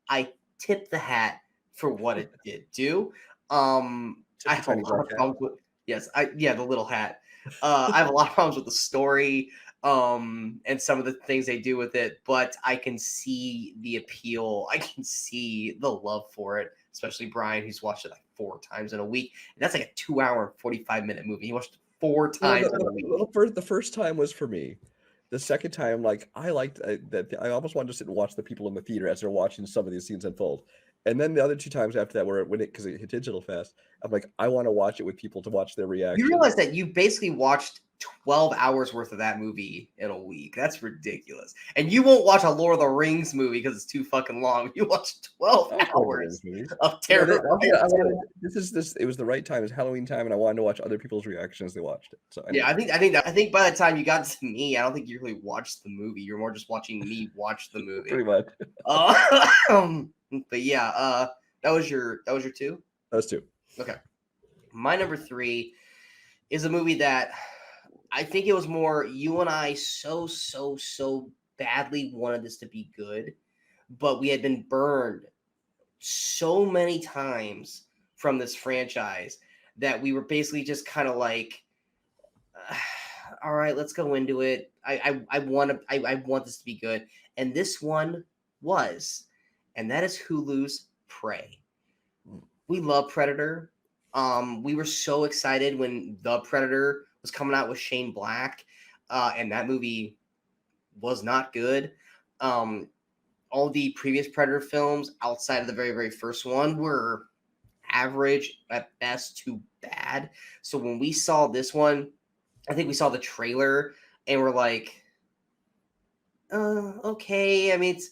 I tip the hat for what it did do. I have a lot of problems with the little hat. I have a lot of problems with the story and some of the things they do with it, but I can see the appeal. I can see the love for it, especially Brian, who's watched it like 4 times in a week. And that's like a 2-hour, 45-minute movie. He watched it 4 times in a week. The first time was for me. The second time, like I liked that. I almost wanted to sit and watch the people in the theater as they're watching some of these scenes unfold. And then the other 2 times after that were when it because it hit digital fast. I'm like, I want to watch it with people to watch their You reaction. realize that you basically watched 12 hours worth of that movie in a week. That's ridiculous. And you won't watch a Lord of the Rings movie because it's too fucking long. You watch 12 I like Lord of the Rings hours movies. of Yeah, Terrifier I 2. wanted this. It was the right time. It was Halloween time, and I wanted to watch other people's reactions as they watched it. So Yeah, anyway, I think by the time you got to me, I don't think you really watched the movie. You're more just watching me watch the movie. pretty much. But yeah, that was your two? Those two. Okay. My number 3 is a movie that I think it was more you and I so badly wanted this to be good, but we had been burned so many times from this franchise that we were basically just kind of like, all right, let's go into it. I want this to be good, and this one was, and that is Hulu's Prey. We love Predator. We were so excited when The Predator was coming out with Shane Black, and that movie was not good. All the previous Predator films outside of the very first one were average at best to bad. So when we saw this one, I think we saw the trailer and we're like, okay. I mean, it's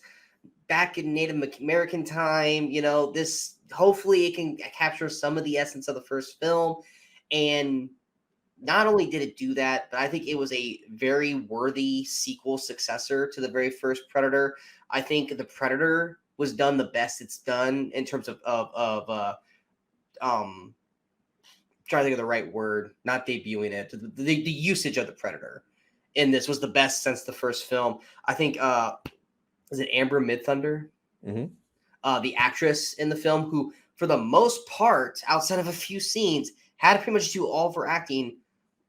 back in Native American time, this hopefully it can capture some of the essence of the first film. And not only did it do that, but I think it was a very worthy sequel successor to the very first Predator. I think the Predator was done the best it's done in terms of trying to think of the right word, not debuting it. The usage of the Predator in this was the best since the first film. I think is it Amber Midthunder? Mm-hmm. The actress in the film, who for the most part, outside of a few scenes, had to pretty much do all of her acting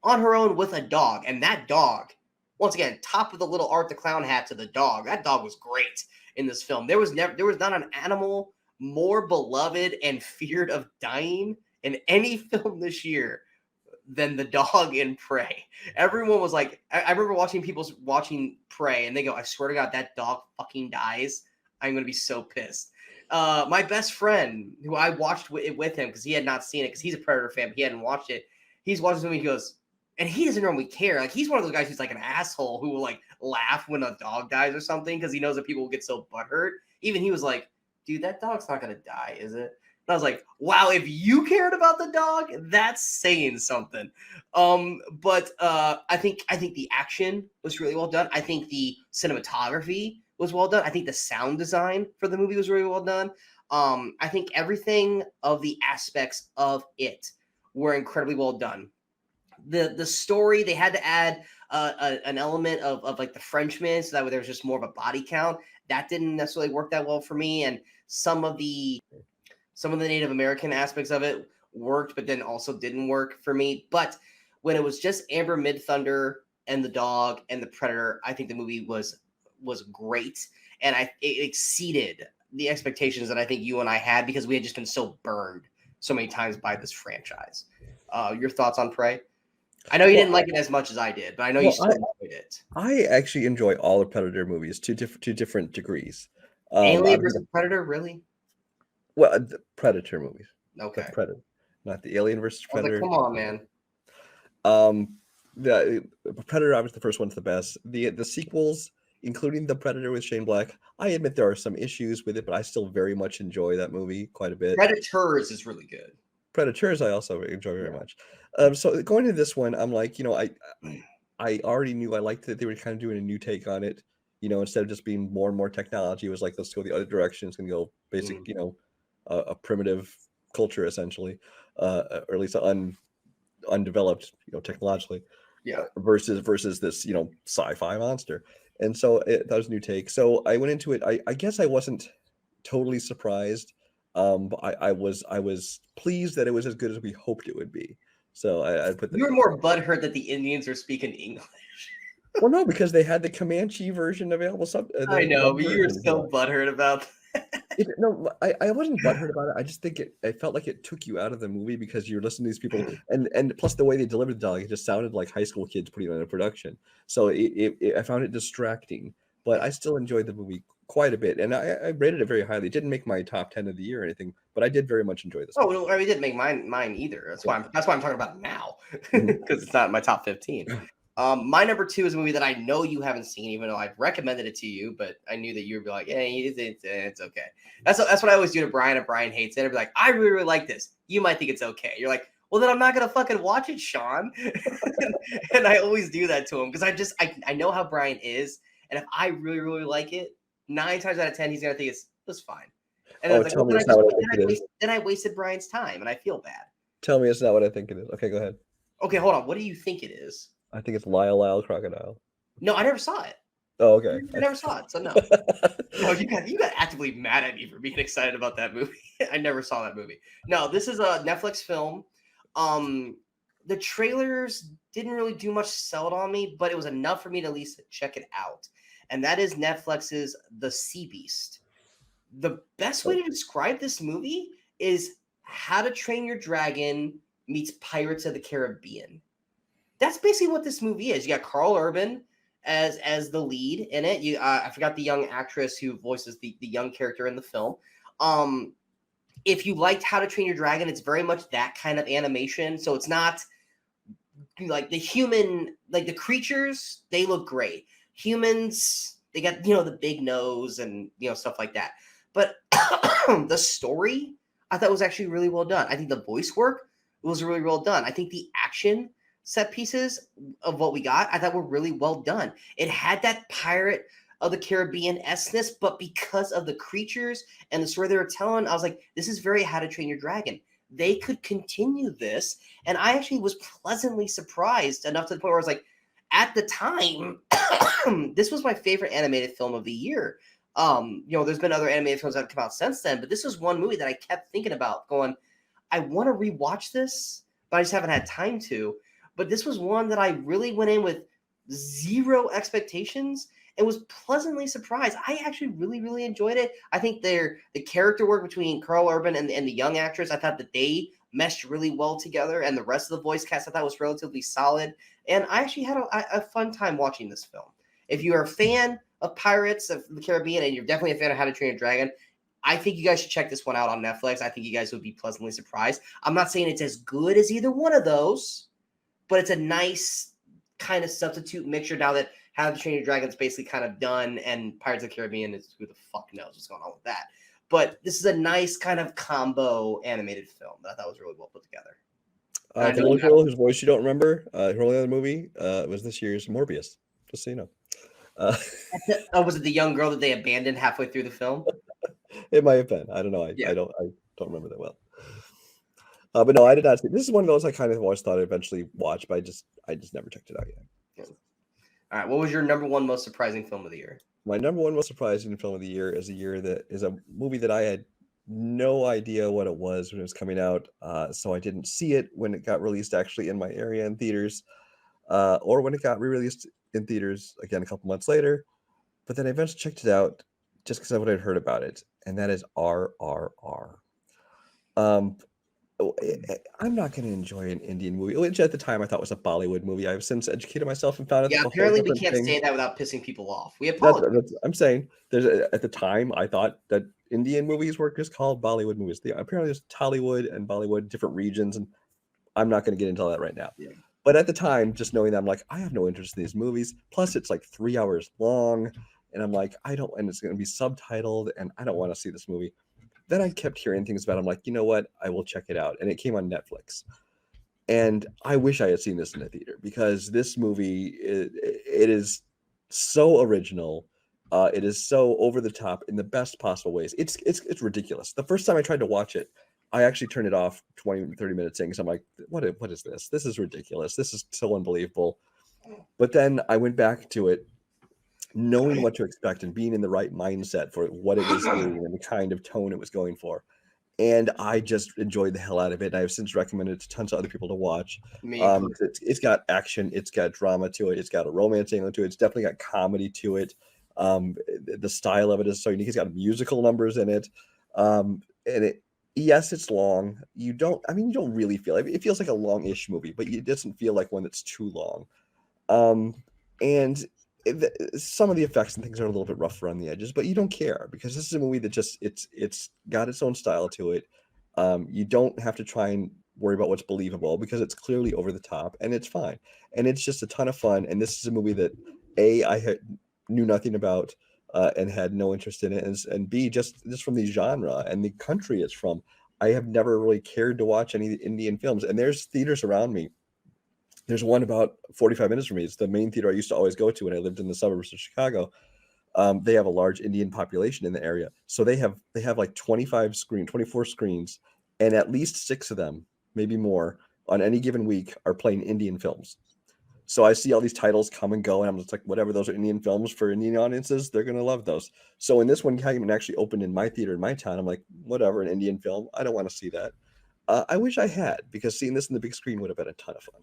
on her own with a dog. And that dog, once again, top of the little Art the Clown hat to the dog. That dog was great in this film. There was not an animal more beloved and feared of dying in any film this year than the dog in Prey. Everyone was like, I remember watching Prey, and they go, I swear to God, that dog fucking dies. I'm going to be so pissed. My best friend, who I watched it with him because he had not seen it, because he's a Predator fan, but he hadn't watched it. He's watching the movie, he goes, and he doesn't normally care. Like, he's one of those guys who's like an asshole who will like laugh when a dog dies or something because he knows that people will get so butthurt. Even he was like, dude, that dog's not going to die, is it? And I was like, wow, if you cared about the dog, that's saying something. But I think the action was really well done. I think the cinematography was well done. I think the sound design for the movie was really well done. I think everything of the aspects of it were incredibly well done. The story, they had to add an element of like the Frenchman, so that way there was just more of a body count. That didn't necessarily work that well for me, and some of the Native American aspects of it worked, but then also didn't work for me. But when it was just Amber Midthunder and the dog and the Predator, I think the movie was great, and it exceeded the expectations that I think you and I had, because we had just been so burned so many times by this franchise. Your thoughts on Prey? I know you didn't like it as much as I did, but I know you still enjoyed it. I actually enjoy all the Predator movies to different degrees. Alien versus Predator, really? Well, the Predator movies. Okay. The Predator, not the Alien versus Predator. Come on, man. The Predator, obviously, the first one's the best. The sequels, including the Predator with Shane Black, I admit there are some issues with it, but I still very much enjoy that movie quite a bit. Predators is really good. Predators, I also enjoy very much. So going to this one, I'm like, I already knew I liked that they were kind of doing a new take on it. Instead of just being more and more technology, it was like, let's go the other direction. It's going to go basic, a primitive culture essentially, or at least undeveloped, technologically. Yeah. Versus this, sci-fi monster. And so that was a new take. So I went into it. I guess I wasn't totally surprised. But I was pleased that it was as good as we hoped it would be. So I put You were more butthurt that the Indians are speaking English. Well, no, because they had the Comanche version available. I know, but you were so butthurt about that. No, I wasn't butthurt about it. I just think it felt like it took you out of the movie because you're listening to these people, and plus the way they delivered the dialogue, it just sounded like high school kids putting on a production. So I found it distracting, but I still enjoyed the movie quite a bit, and I rated it very highly. It didn't make my top 10 of the year or anything, but I did very much enjoy this Oh, movie. well, I didn't make mine either. Yeah. That's why I'm talking about it now, Mhm. because it's not in my top 15. My number two is a movie that I know you haven't seen, even though I've recommended it to you, but I knew that you would be like, "Yeah, it's okay." That's what I always do to Brian. If Brian hates it, I'd be like, "I really, really like this. You might think it's okay." You're like, "Well, then I'm not gonna fucking watch it, Sean." And I always do that to him because I know how Brian is, and if I really, really like it, 9 times out of 10, he's gonna think it's fine. And I Oh, was like, tell "Well, me it's not what I think it is. then I wasted Brian's time, and I feel bad." Tell me it's not what I think it is. Okay, go ahead. Okay, hold on. What do you think it is? I think it's Lyle Crocodile. No, I never saw it. Oh, okay. I never saw it, so no. No, you got actively mad at me for being excited about that movie. I never saw that movie. No, this is a Netflix film. The trailers didn't really do much sell it on me, but it was enough for me to at least check it out. And that is Netflix's The Sea Beast. The best way to describe this movie is How to Train Your Dragon meets Pirates of the Caribbean. That's basically what this movie is. You got Carl Urban as the lead in it. You I forgot the young actress who voices the young character in the film. If you liked How to Train Your Dragon, it's very much that kind of animation. So it's not like the human, like the creatures, they look great. Humans, they got the big nose and stuff like that. But the story, I thought was actually really well done. I think the voice work was really well done. I think the action set pieces of what we got, I thought were really well done. It had that Pirate of the Caribbean esseness, but because of the creatures and the story they were telling, I was like, this is very How to Train Your Dragon. They could continue this, and I actually was pleasantly surprised enough to the point where I was like, at the time, this was my favorite animated film of the year. There's been other animated films that have come out since then, but this was one movie that I kept thinking about, going, I want to rewatch this, but I just haven't had time to. But this was one that I really went in with zero expectations and was pleasantly surprised. I actually really, really enjoyed it. I think the character work between Carl Urban and the young actress, I thought that they meshed really well together, and the rest of the voice cast I thought was relatively solid. And I actually had a fun time watching this film. If you are a fan of Pirates of the Caribbean and you're definitely a fan of How to Train a Dragon, I think you guys should check this one out on Netflix. I think you guys would be pleasantly surprised. I'm not saying it's as good as either one of those, but it's a nice kind of substitute mixture now that How to Train Your Dragon is basically kind of done, and Pirates of the Caribbean is who the fuck knows what's going on with that. But this is a nice kind of combo animated film that I thought was really well put together. For the little girl whose voice you don't remember, her only other movie was this year's Morbius, just so you know. Oh, was it the young girl that they abandoned halfway through the film? It might have been. I don't know. I Yeah. don't remember that well. But no, I did not see. This is one of those I kind of always thought I'd eventually watch, but I just never checked it out yet. All right. What was your number one most surprising film of the year? My number one most surprising film of the year is a movie that I had no idea what it was when it was coming out. So I didn't see it when it got released actually in my area in theaters, or when it got re-released in theaters again a couple months later. But then I eventually checked it out just because of what I'd heard about it, and that is RRR. I'm not going to enjoy an Indian movie, which at the time I thought was a Bollywood movie. I've since educated myself and found out Yeah, that's a whole apparently we different can't thing. say that without pissing people off. We apologize. I'm saying at the time I thought that Indian movies were just called Bollywood movies. Apparently there's Tollywood and Bollywood, different regions, and I'm not going to get into all that right now. Yeah. But at the time, just knowing that, I'm like, I have no interest in these movies. Plus, it's like 3 hours long, and I'm like, and it's going to be subtitled, and I don't want to see this movie. Then I kept hearing things about it. I'm like, you know what? I will check it out. And it came on Netflix. And I wish I had seen this in the theater because this movie, it is so original. It is so over the top in the best possible ways. It's ridiculous. The first time I tried to watch it, I actually turned it off 20, 30 minutes in because I'm like, what is this? This is ridiculous. This is so unbelievable. But then I went back to it knowing what to expect and being in the right mindset for what it was doing and the kind of tone it was going for. And I just enjoyed the hell out of it. And I've since recommended it to tons of other people to watch. It's got action, it's got drama to it, it's got a romance angle to it, it's definitely got comedy to it. The style of it is so unique. It's got musical numbers in it. Yes, it's long. You don't really feel it. It feels like a long-ish movie, but it doesn't feel like one that's too long. And some of the effects and things are a little bit rough around the edges, but you don't care because this is a movie that just it's got its own style to it. You don't have to try and worry about what's believable because it's clearly over the top and it's fine. And it's just a ton of fun. And this is a movie that knew nothing about and had no interest in it, and B, just from the genre and the country it's from, I have never really cared to watch any Indian films. And there's theaters around me. There's one about 45 minutes from me. It's the main theater I used to always go to when I lived in the suburbs of Chicago. They have a large Indian population in the area, so they have like 24 screens, and at least 6 of them, maybe more, on any given week are playing Indian films. So I see all these titles come and go, and I'm just like, whatever, those are Indian films for Indian audiences. They're gonna love those. So when this one came and actually opened in my theater in my town, I'm like, whatever, an Indian film. I don't want to see that. I wish I had, because seeing this in the big screen would have been a ton of fun.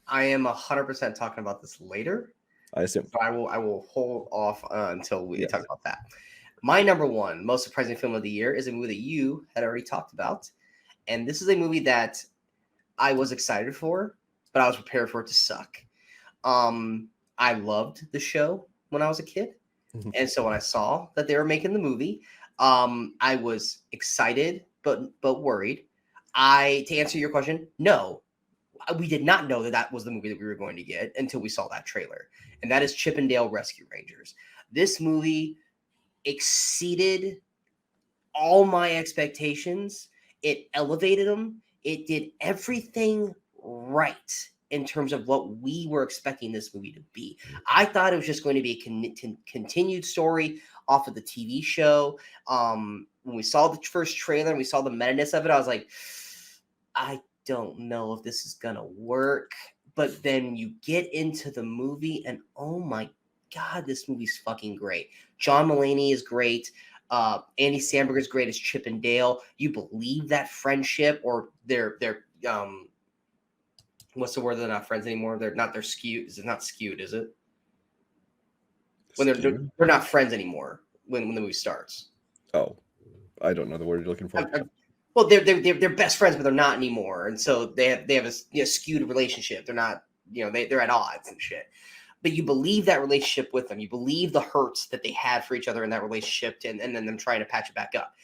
I am 100% talking about this later. I assume. So I will hold off until we talk about that. My number one most surprising film of the year is a movie that you had already talked about. And this is a movie that I was excited for, but I was prepared for it to suck. I loved the show when I was a kid. Mm-hmm. And so when I saw that they were making the movie, I was excited, but worried. To answer your question, no. We did not know that was the movie that we were going to get until we saw that trailer. And that is Chip 'n Dale Rescue Rangers. This movie exceeded all my expectations. It elevated them. It did everything right in terms of what we were expecting this movie to be. I thought it was just going to be a continued story off of the TV show. When we saw the first trailer and we saw the meta-ness of it, I was like, I don't know if this is gonna work. But then you get into the movie and oh my god, this movie's fucking great. John Mulaney is great. Andy Samberg is great as Chip and Dale. You believe that friendship, or they're what's the word? They're not friends anymore. They're skewed. Is it not skewed? Is it when they're not friends anymore when the movie starts? Oh, I don't know the word you're looking for. Well, they're best friends, but they're not anymore, and so they have a skewed relationship. They're not, they're at odds and shit. But you believe that relationship with them. You believe the hurts that they had for each other in that relationship, and then them trying to patch it back up.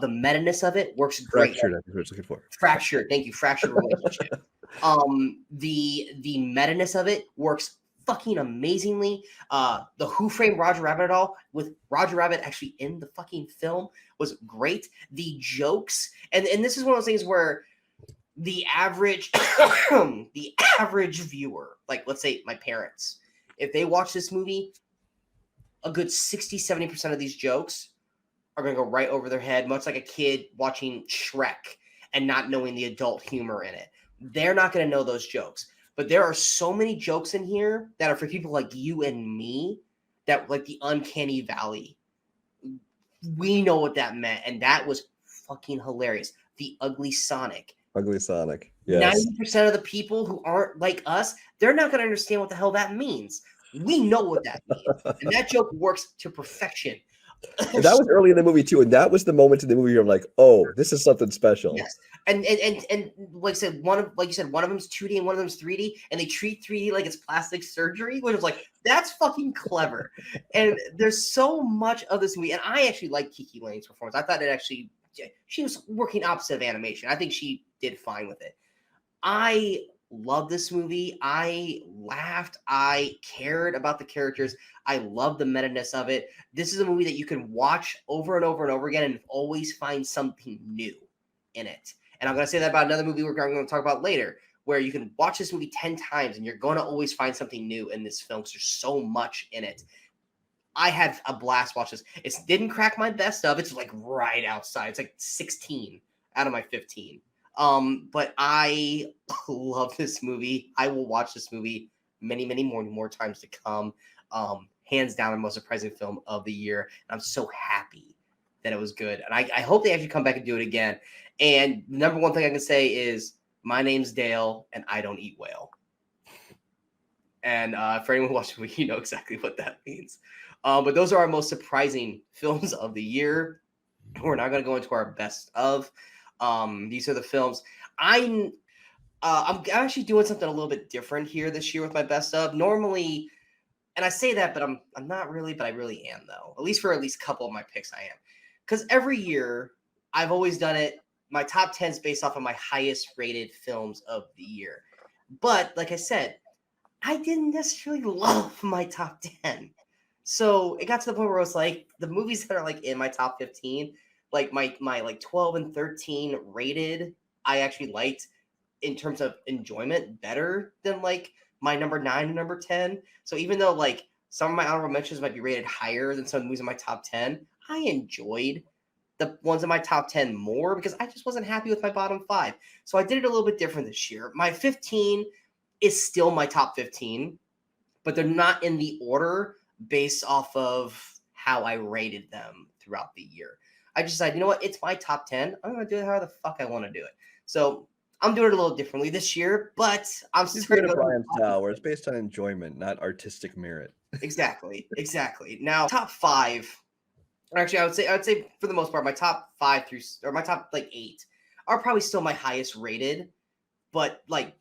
The meta-ness of it works great. Fractured, I think I was looking for. Fractured, thank you. Fractured relationship. The meta-ness of it works fucking amazingly. The Who Framed Roger Rabbit at all, with Roger Rabbit actually in the fucking film, was great. The jokes, and this is one of those things where the average viewer, like let's say my parents, if they watch this movie, a good 60-70% of these jokes are going to go right over their head, much like a kid watching Shrek and not knowing the adult humor in it. They're not going to know those jokes. But there are so many jokes in here that are for people like you and me, that like the uncanny valley. We know what that meant, and that was fucking hilarious. The Ugly Sonic. Ugly Sonic. Yes. 90% of the people who aren't like us, they're not going to understand what the hell that means. We know what that means. And that joke works to perfection. And that was early in the movie too, and that was the moment in the movie where I'm like, "Oh, this is something special." Yes, and like I said, one of them's 2D and one of them's 3D, and they treat 3D like it's plastic surgery, which is like, that's fucking clever. And there's so much of this movie, and I actually like Kiki Lane's performance. I thought she was working opposite of animation. I think she did fine with it. I love this movie. I laughed. I cared about the characters. I love the meta-ness of it. This is a movie that you can watch over and over and over again and always find something new in it. And I'm going to say that about another movie we're going to talk about later, where you can watch this movie 10 times and you're going to always find something new in this film because there's so much in it. I had a blast watching this. It didn't crack my best of. It's like right outside. It's like 16 out of my 15. But I love this movie. I will watch this movie many, many more times to come. Hands down, the most surprising film of the year. And I'm so happy that it was good. And I hope they actually come back and do it again. And the number one thing I can say is, my name's Dale, and I don't eat whale. And for anyone who watched the movie, you know exactly what that means. But those are our most surprising films of the year. We're now going to go into our best of. These are the films. I'm actually doing something a little bit different here this year with my best of. Normally, And I say that, but I'm not really, but I really am though. At least for at least a couple of my picks, I am. Because every year I've always done it. My top 10 is based off of my highest rated films of the year. But like I said, I didn't necessarily love my top 10. So it got to the point where I was like, the movies that are like in my top 15, like my like 12 and 13 rated, I actually liked in terms of enjoyment better than like my number 9 and number 10. So even though like some of my honorable mentions might be rated higher than some movies in my top 10, I enjoyed the ones in my top 10 more because I just wasn't happy with my bottom 5. So I did it a little bit different this year. My 15 is still my top 15, but they're not in the order based off of how I rated them throughout the year. I just decided, you know what? It's my top 10. I'm going to do it how the fuck I want to do it. So I'm doing it a little differently this year, but I'm He's starting doing a to Brian style where it's based on enjoyment, not artistic merit. Exactly. Now, top 5. Actually, I would say for the most part, my top 5 through or my top like 8 are probably still my highest rated, but like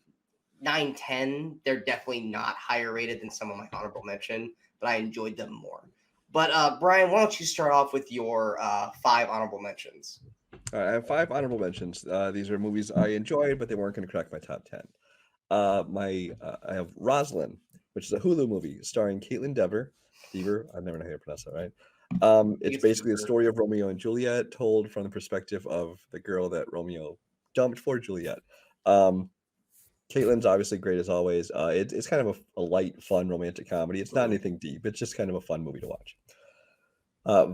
9, 10, they're definitely not higher rated than some of my honorable mention, but I enjoyed them more. But Brian, why don't you start off with your 5 honorable mentions? All right, I have 5 honorable mentions. These are movies I enjoyed, but they weren't going to crack my top 10. I have Roslyn, which is a Hulu movie starring Caitlin Dever. I never know how to pronounce that right. It's basically the story of Romeo and Juliet told from the perspective of the girl that Romeo dumped for Juliet. Caitlin's obviously great as always. It's kind of a light, fun romantic comedy. It's not anything deep. It's just kind of a fun movie to watch.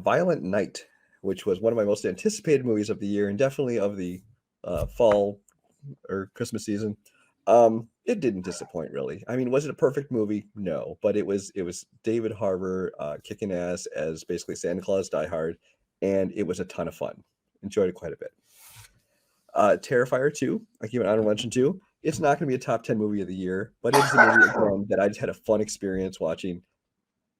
Violent Night, which was one of my most anticipated movies of the year and definitely of the fall or Christmas season. It didn't disappoint really. I mean, was it a perfect movie? No, but it was David Harbour kicking ass as basically Santa Claus Die Hard, and it was a ton of fun. Enjoyed it quite a bit. Terrifier 2, I give an honorable mention to. It's not going to be a top 10 movie of the year, but it's a movie again that I just had a fun experience watching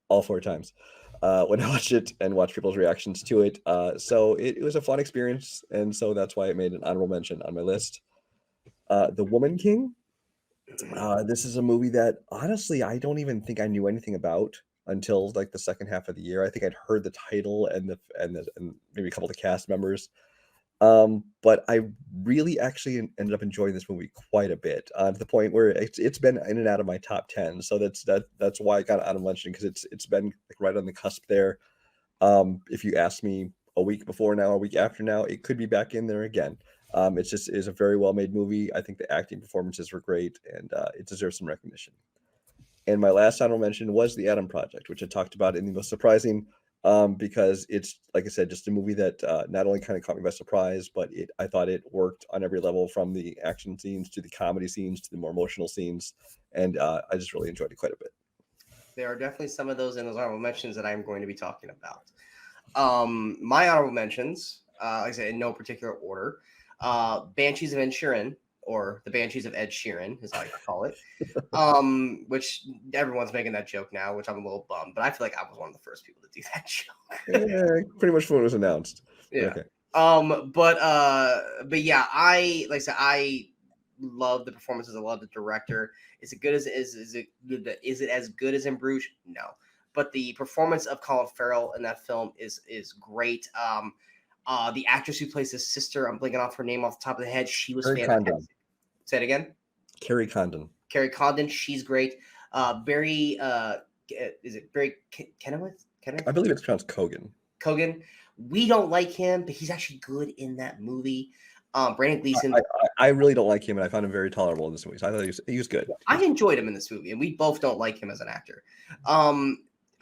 all 4 times when I watched it and watched people's reactions to it. So it was a fun experience, and so that's why it made an honorable mention on my list. The Woman King. This is a movie that honestly I don't even think I knew anything about until like the second half of the year. I think I'd heard the title and maybe a couple of the cast members. But I really actually ended up enjoying this movie quite a bit, to the point where it's been in and out of my top 10. So that's why I got it out of mention, because it's been like right on the cusp there. If you ask me a week before now, a week after now, it could be back in there again. It's a very well made movie. I think the acting performances were great, and it deserves some recognition. And my last honorable mention was The Adam Project, which I talked about in the most surprising, because it's, like I said, just a movie that not only kind of caught me by surprise, but I thought it worked on every level, from the action scenes to the comedy scenes to the more emotional scenes, and I just really enjoyed it quite a bit. There are definitely some of those in those honorable mentions that I'm going to be talking about. My honorable mentions, like I said, in no particular order. Banshees of Inisherin, or the Banshees of Ed Sheeran, as I like to call it. Which everyone's making that joke now, which I'm a little bummed, but I feel like I was one of the first people to do that joke. Yeah, pretty much when it was announced. Yeah. Okay. But yeah, like I said, I love the performances. I love the director. Is it good as is it as good as in Bruges? No. But the performance of Colin Farrell in that film is great. The actress who plays his sister, I'm blanking off her name off the top of the head. She was Carrie fantastic. Condon. Say it again. Carrie Condon. Carrie Condon, she's great. Barry, is it Barry Kennewick? I believe it's pronounced Kogan. We don't like him, but he's actually good in that movie. Brandon Gleeson. I really don't like him, and I found him very tolerable in this movie. So I thought he was good. I enjoyed him in this movie, and we both don't like him as an actor.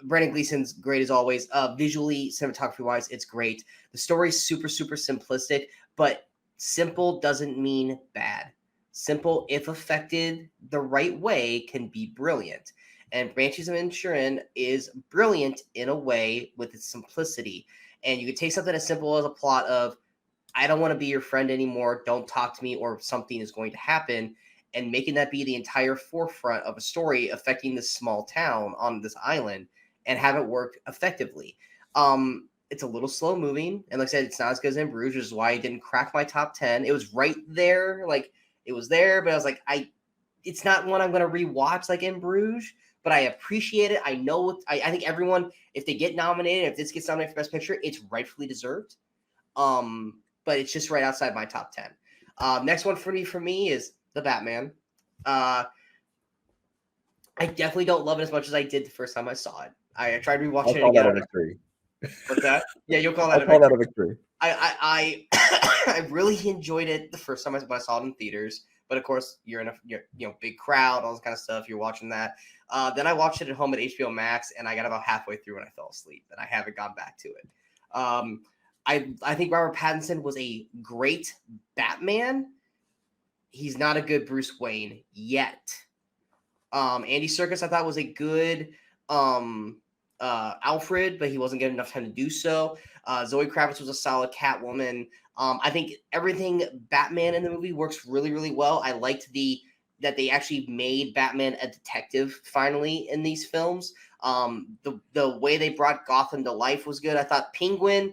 Brandon Gleeson's great as always. Visually, cinematography wise, it's great. The story's super, super simplistic, but simple doesn't mean bad. Simple, if affected the right way, can be brilliant. And Banshees of Inisherin is brilliant in a way with its simplicity. And you could take something as simple as a plot of, I don't want to be your friend anymore, don't talk to me, or something is going to happen, and making that be the entire forefront of a story affecting this small town on this island, and have it work effectively. It's a little slow moving, and like I said, it's not as good as in Bruges, which is why it didn't crack my top 10. It was right there, like it was there, but I was like, it's not one I'm going to rewatch like in Bruges, but I appreciate it. I know I think everyone, if they get nominated, if this gets nominated for Best Picture, it's rightfully deserved. But it's just right outside my top 10. Next one for me is The Batman. I definitely don't love it as much as I did the first time I saw it. I tried rewatching it I'll call again. that a victory. What's that? Yeah, you'll call I'll that call that a victory. I I really enjoyed it the first time I saw it in theaters, but of course you're in a big crowd, all this kind of stuff. You're watching that. Then I watched it at home at HBO Max, and I got about halfway through and I fell asleep, and I haven't gone back to it. I think Robert Pattinson was a great Batman. He's not a good Bruce Wayne yet. Andy Serkis I thought was a good Alfred, but he wasn't getting enough time to do so. Zoe Kravitz was a solid Catwoman. I think everything Batman in the movie works really, really well. I liked that they actually made Batman a detective finally in these films. The way they brought Gotham to life was good. I thought Colin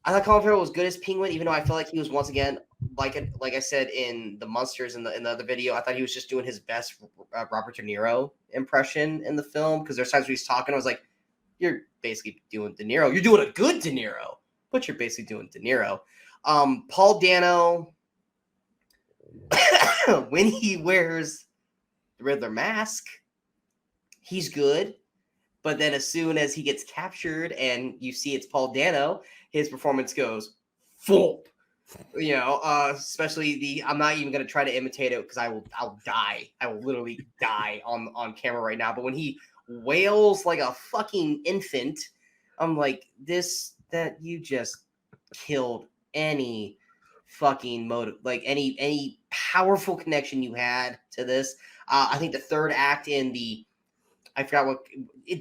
Farrell was good as Penguin, even though I feel like he was once again, like I said in the Monsters in the other video, I thought he was just doing his best Robert De Niro impression in the film, because there's times when he's talking, I was like, you're basically doing De Niro. You're doing a good De Niro, but you're basically doing De Niro. Paul Dano, when he wears the Riddler mask, he's good. But then as soon as he gets captured and you see it's Paul Dano, his performance goes full. Especially I'm not even going to try to imitate it because I'll die. I will literally die on camera right now. But when he wails like a fucking infant, I'm like, that you just killed any fucking motive, like any powerful connection you had to this. I think the third act in I forgot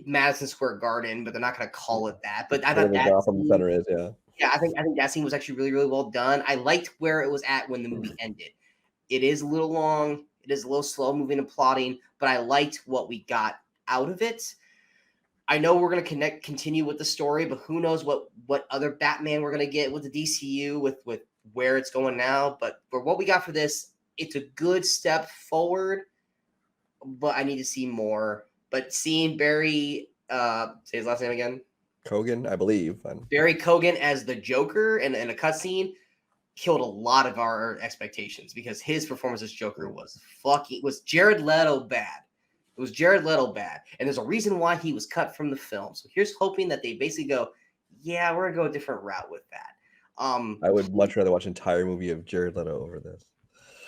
Madison Square Garden, but they're not going to call it that. But I thought that Gotham Center is, yeah. Yeah, I think that scene was actually really, really well done. I liked where it was at when the movie ended. It is a little long. It is a little slow moving and plotting, but I liked what we got out of it. I know we're going to continue with the story, but who knows what other Batman we're going to get with the DCU with where it's going now. But for what we got for this, it's a good step forward, but I need to see more. But seeing Barry, say his last name again. Kogan, I believe. Barry Kogan as the Joker in a cutscene killed a lot of our expectations, because his performance as Joker was Jared Leto bad. It was Jared Leto bad. And there's a reason why he was cut from the film. So here's hoping that they basically go, yeah, we're going to go a different route with that. I would much rather watch an entire movie of Jared Leto over this.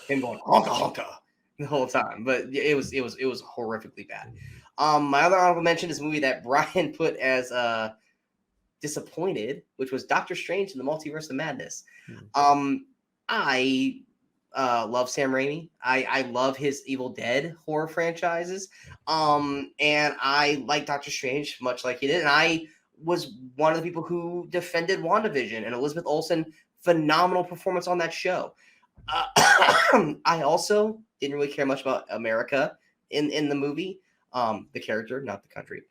Him going honka honka the whole time. But it was horrifically bad. My other honorable mention is a movie that Brian put as disappointed, which was Doctor Strange in the Multiverse of Madness. I love Sam Raimi. I love his Evil Dead horror franchises. And I like Doctor Strange much like he did. And I was one of the people who defended WandaVision, and Elizabeth Olsen, phenomenal performance on that show. I also didn't really care much about America in the movie. The character, not the country.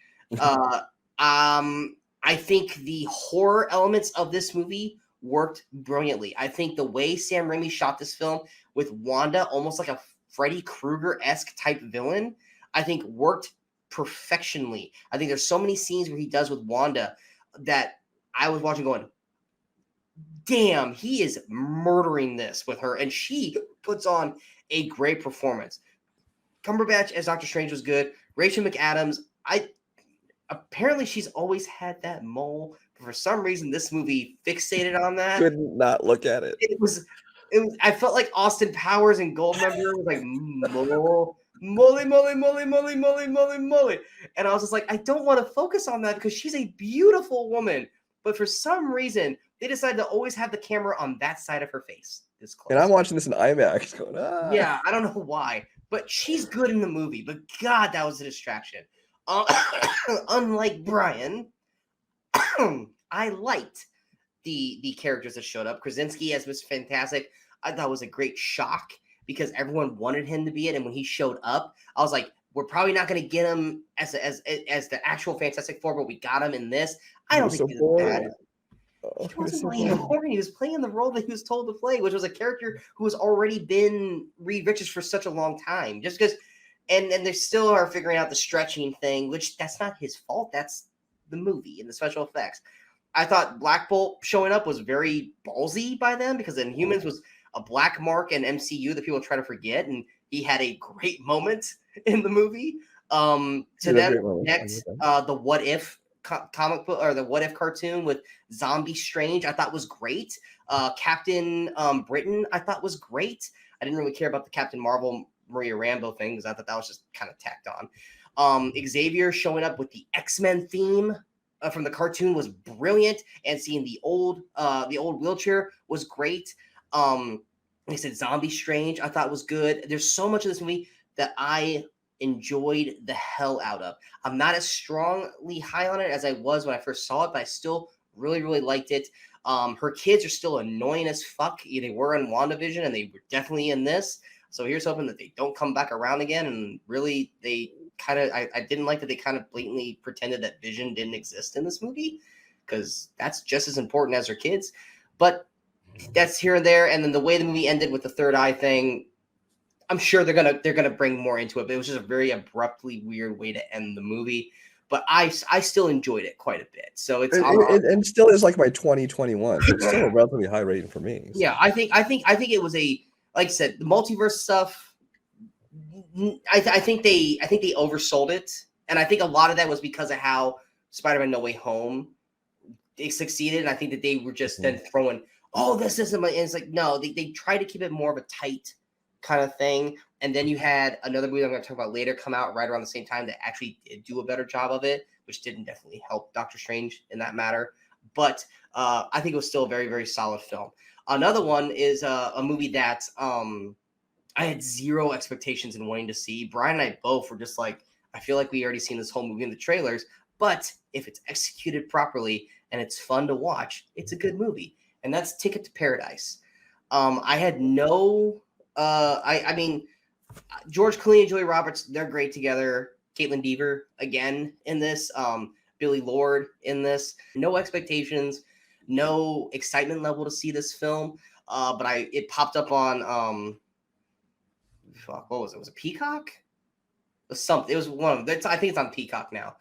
I think the horror elements of this movie worked brilliantly. I think the way Sam Raimi shot this film with Wanda, almost like a Freddy Krueger-esque type villain, I think worked perfectionly. I think there's so many scenes where he does with Wanda that I was watching going, damn, he is murdering this with her, and she puts on a great performance. Cumberbatch as Doctor Strange was good. Rachel McAdams, apparently she's always had that mole, but for some reason this movie fixated on that. Could not look at it. It was I felt like Austin Powers and Goldmember was like mole, moly, moly, moly, moly, moly, moly, moly. And I was just like, I don't want to focus on that because she's a beautiful woman. But for some reason, they decided to always have the camera on that side of her face. This close. And I'm watching this in IMAX going, ah. Yeah, I don't know why. But she's good in the movie. But God, that was a distraction. Unlike Brian, I liked the characters that showed up. Krasinski as was fantastic. I thought it was a great shock because everyone wanted him to be it. And when he showed up, I was like, we're probably not going to get him as the actual Fantastic Four, but we got him in this. I don't think he was bad. He wasn't playing boring. He was playing the role that he was told to play, which was a character who has already been Reed Richards for such a long time. Just because and they still are figuring out the stretching thing, which that's not his fault. That's the movie and the special effects. I thought Black Bolt showing up was very ballsy by them, because Inhumans was a black mark in MCU that people try to forget, and he had a great moment in the movie. To then next, the What If comic book, or the What If cartoon with Zombie Strange, I thought was great. Captain Britain, I thought was great. I didn't really care about the Captain Marvel Maria Rambeau thing, because I thought that was just kind of tacked on. Xavier showing up with the X-Men theme from the cartoon was brilliant, and seeing the old wheelchair was great. Like I said, Zombie Strange I thought was good. There's so much of this movie that I enjoyed the hell out of. I'm not as strongly high on it as I was when I first saw it, but I still really, really liked it. Her kids are still annoying as fuck. They were in WandaVision, and they were definitely in this. So here's hoping that they don't come back around again. And really, they kind of, I didn't like that they kind of blatantly pretended that Vision didn't exist in this movie, because that's just as important as her kids. But that's here and there. And then the way the movie ended with the third eye thing, I'm sure they're gonna bring more into it, but it was just a very abruptly weird way to end the movie. But I still enjoyed it quite a bit. So it's and still is like my 2021. It's still a relatively high rating for me. So. Yeah, I think it was a, like I said, the multiverse stuff. I think they oversold it, and I think a lot of that was because of how Spider-Man No Way Home they succeeded, and I think that they were just then throwing, oh, this isn't my, and it's like, no, they try to keep it more of a tight kind of thing. And then you had another movie I'm going to talk about later come out right around the same time that actually did do a better job of it, which didn't definitely help Doctor Strange in that matter. But I think it was still a very, very solid film. Another one is a movie that I had zero expectations in wanting to see. Brian and I both were just like, I feel like we already seen this whole movie in the trailers, but if it's executed properly and it's fun to watch, it's a good movie. And that's Ticket to Paradise. I had no... I mean, George Clooney and Julia Roberts, they're great together. Caitlin Dever, again, in this. Billy Lord in this. No expectations, no excitement level to see this film. But it popped up on, what was it? Was it Peacock? It was something. It was one of them. I think it's on Peacock now.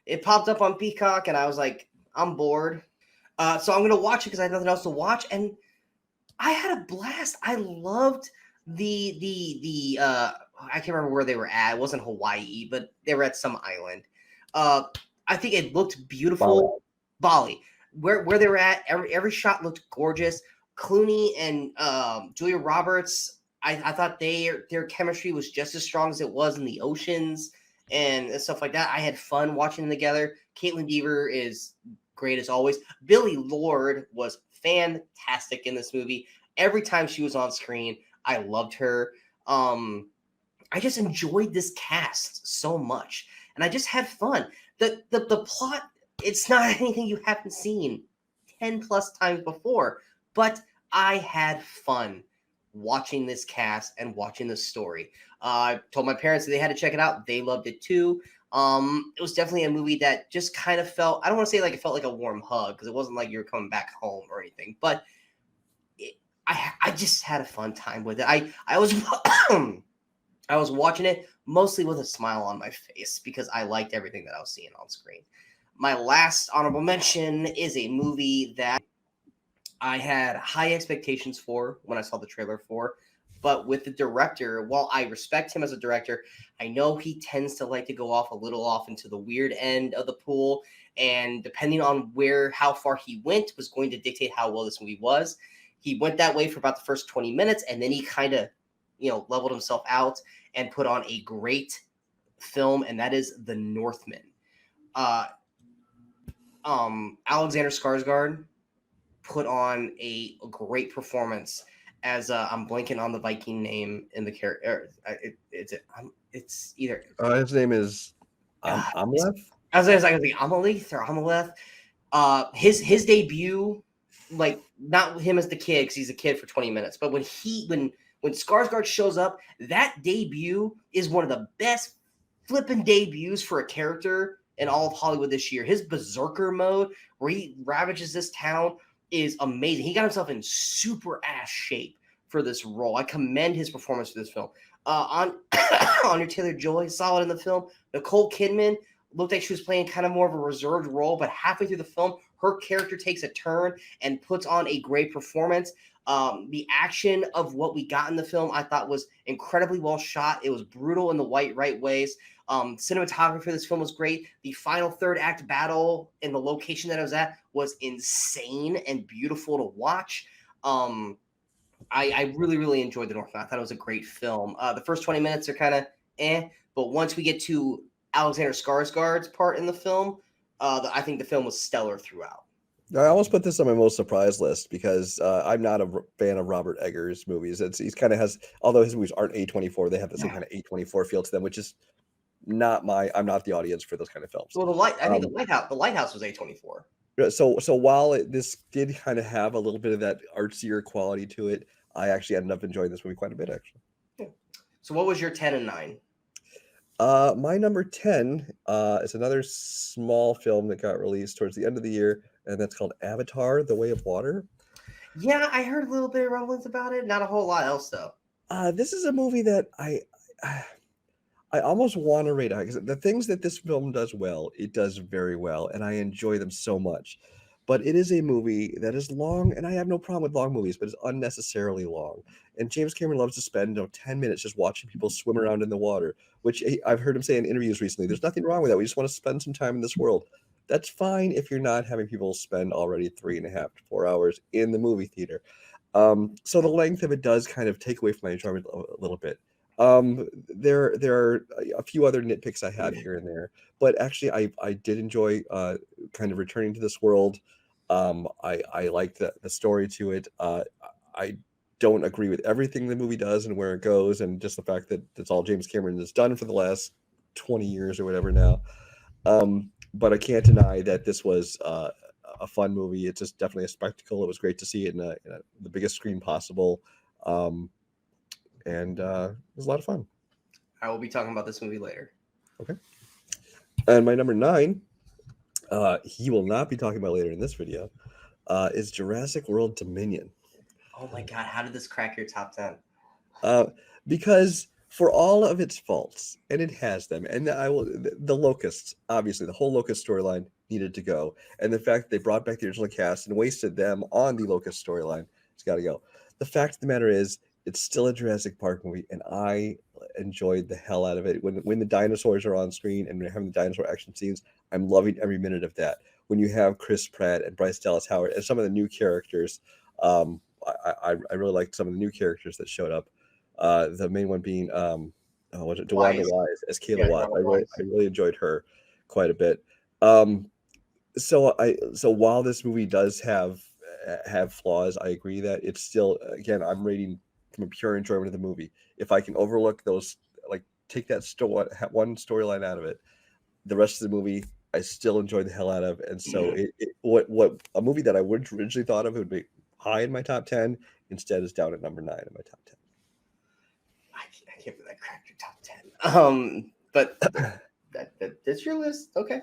It popped up on Peacock, and I was like, I'm bored. So I'm going to watch it because I have nothing else to watch. And I had a blast. I loved the I can't remember where they were at. It wasn't Hawaii, but they were at some island. I think it looked beautiful. Bali. Where they were at, every shot looked gorgeous. Clooney and Julia Roberts, I thought their chemistry was just as strong as it was in the oceans and stuff like that. I had fun watching them together. Caitlin Dever is great as always. Billy Lord was fantastic in this movie. Every time she was on screen, I loved her. I just enjoyed this cast so much, and I just had fun. The plot, it's not anything you haven't seen 10 plus times before, but I had fun watching this cast and watching this story. I told my parents that they had to check it out. They loved it too. It was definitely a movie that just kind of felt, I don't want to say like it felt like a warm hug, because it wasn't like you were coming back home or anything, but I just had a fun time with it. I was I was watching it mostly with a smile on my face because I liked everything that I was seeing on screen. My last honorable mention is a movie that I had high expectations for when I saw the trailer for, but with the director, while I respect him as a director, I know he tends to like to go off a little off into the weird end of the pool, and depending on how far he went was going to dictate how well this movie was. He went that way for about the first 20 minutes, and then he kind of, leveled himself out and put on a great film, and that is The Northman. Alexander Skarsgård put on a great performance as I'm blanking on the Viking name in the character. It's either his name is Amaleth. I was going to say Amaleth or Amaleth. His debut, like not him as the kid because he's a kid for 20 minutes, but when Skarsgård shows up, that debut is one of the best flipping debuts for a character in all of Hollywood this year. His berserker mode where he ravages this town is amazing. He got himself in super ass shape for this role. I commend his performance for this film. On Anya Taylor-Joy, solid in the film. Nicole Kidman looked like she was playing kind of more of a reserved role, but halfway through the film, her character takes a turn and puts on a great performance. The action of what we got in the film, I thought was incredibly well shot. It was brutal in the right ways. Cinematography for this film was great. The final third act battle in the location that I was at was insane and beautiful to watch. I really, really enjoyed The Northman. I thought it was a great film. The first 20 minutes are kind of but once we get to Alexander Skarsgård's part in the film, I think the film was stellar throughout. I almost put this on my most surprised list because I'm not a fan of Robert Eggers' movies. He's kind of has, although his movies aren't A24, they have the same kind of A24 feel to them, which is not I'm not the audience for those kind of films. Well, I think the Lighthouse was A24. So while this did kind of have a little bit of that artsier quality to it, I actually ended up enjoying this movie quite a bit, actually. Yeah. So what was your 10 and 9? My number 10 is another small film that got released towards the end of the year, and that's called Avatar: The Way of Water. Yeah, I heard a little bit of rumblings about it. Not a whole lot else, though. This is a movie that I almost want to rate out because the things that this film does well, it does very well, and I enjoy them so much. But it is a movie that is long, and I have no problem with long movies, but it's unnecessarily long. And James Cameron loves to spend 10 minutes just watching people swim around in the water, which I've heard him say in interviews recently. There's nothing wrong with that. We just want to spend some time in this world. That's fine if you're not having people spend already 3.5 to 4 hours in the movie theater. So the length of it does kind of take away from my enjoyment a little bit. There are a few other nitpicks I have here and there, but actually I did enjoy kind of returning to this world. I liked the story to it. I don't agree with everything the movie does and where it goes, and just the fact that it's all James Cameron has done for the last 20 years or whatever now. But I can't deny that this was a fun movie. It's just definitely a spectacle. It was great to see it in the biggest screen possible. And it was a lot of fun. I will be talking about this movie later. Okay. And my number 9, he will not be talking about later in this video, is Jurassic World Dominion. Oh my God, how did this crack your top 10? Because for all of its faults, and it has them, and the Locusts, obviously, the whole Locust storyline needed to go. And the fact that they brought back the original cast and wasted them on the Locust storyline, it's got to go. The fact of the matter is, it's still a Jurassic Park movie, and I enjoyed the hell out of it. When the dinosaurs are on screen and we're having the dinosaur action scenes, I'm loving every minute of that. When you have Chris Pratt and Bryce Dallas Howard and some of the new characters, I really liked some of the new characters that showed up. The main one being was it DeWanda Wise as Kayla Wise. I really enjoyed her quite a bit. So while this movie does have flaws, I agree that it's still, again, I'm rating from a pure enjoyment of the movie. If I can overlook those, like take that one storyline out of it, the rest of the movie I still enjoyed the hell out of. And so what a movie that I would originally thought of, it would be high in my top 10, instead is down at number 9 in my top 10. I can't believe that cracked your top 10. But that's your list. Okay.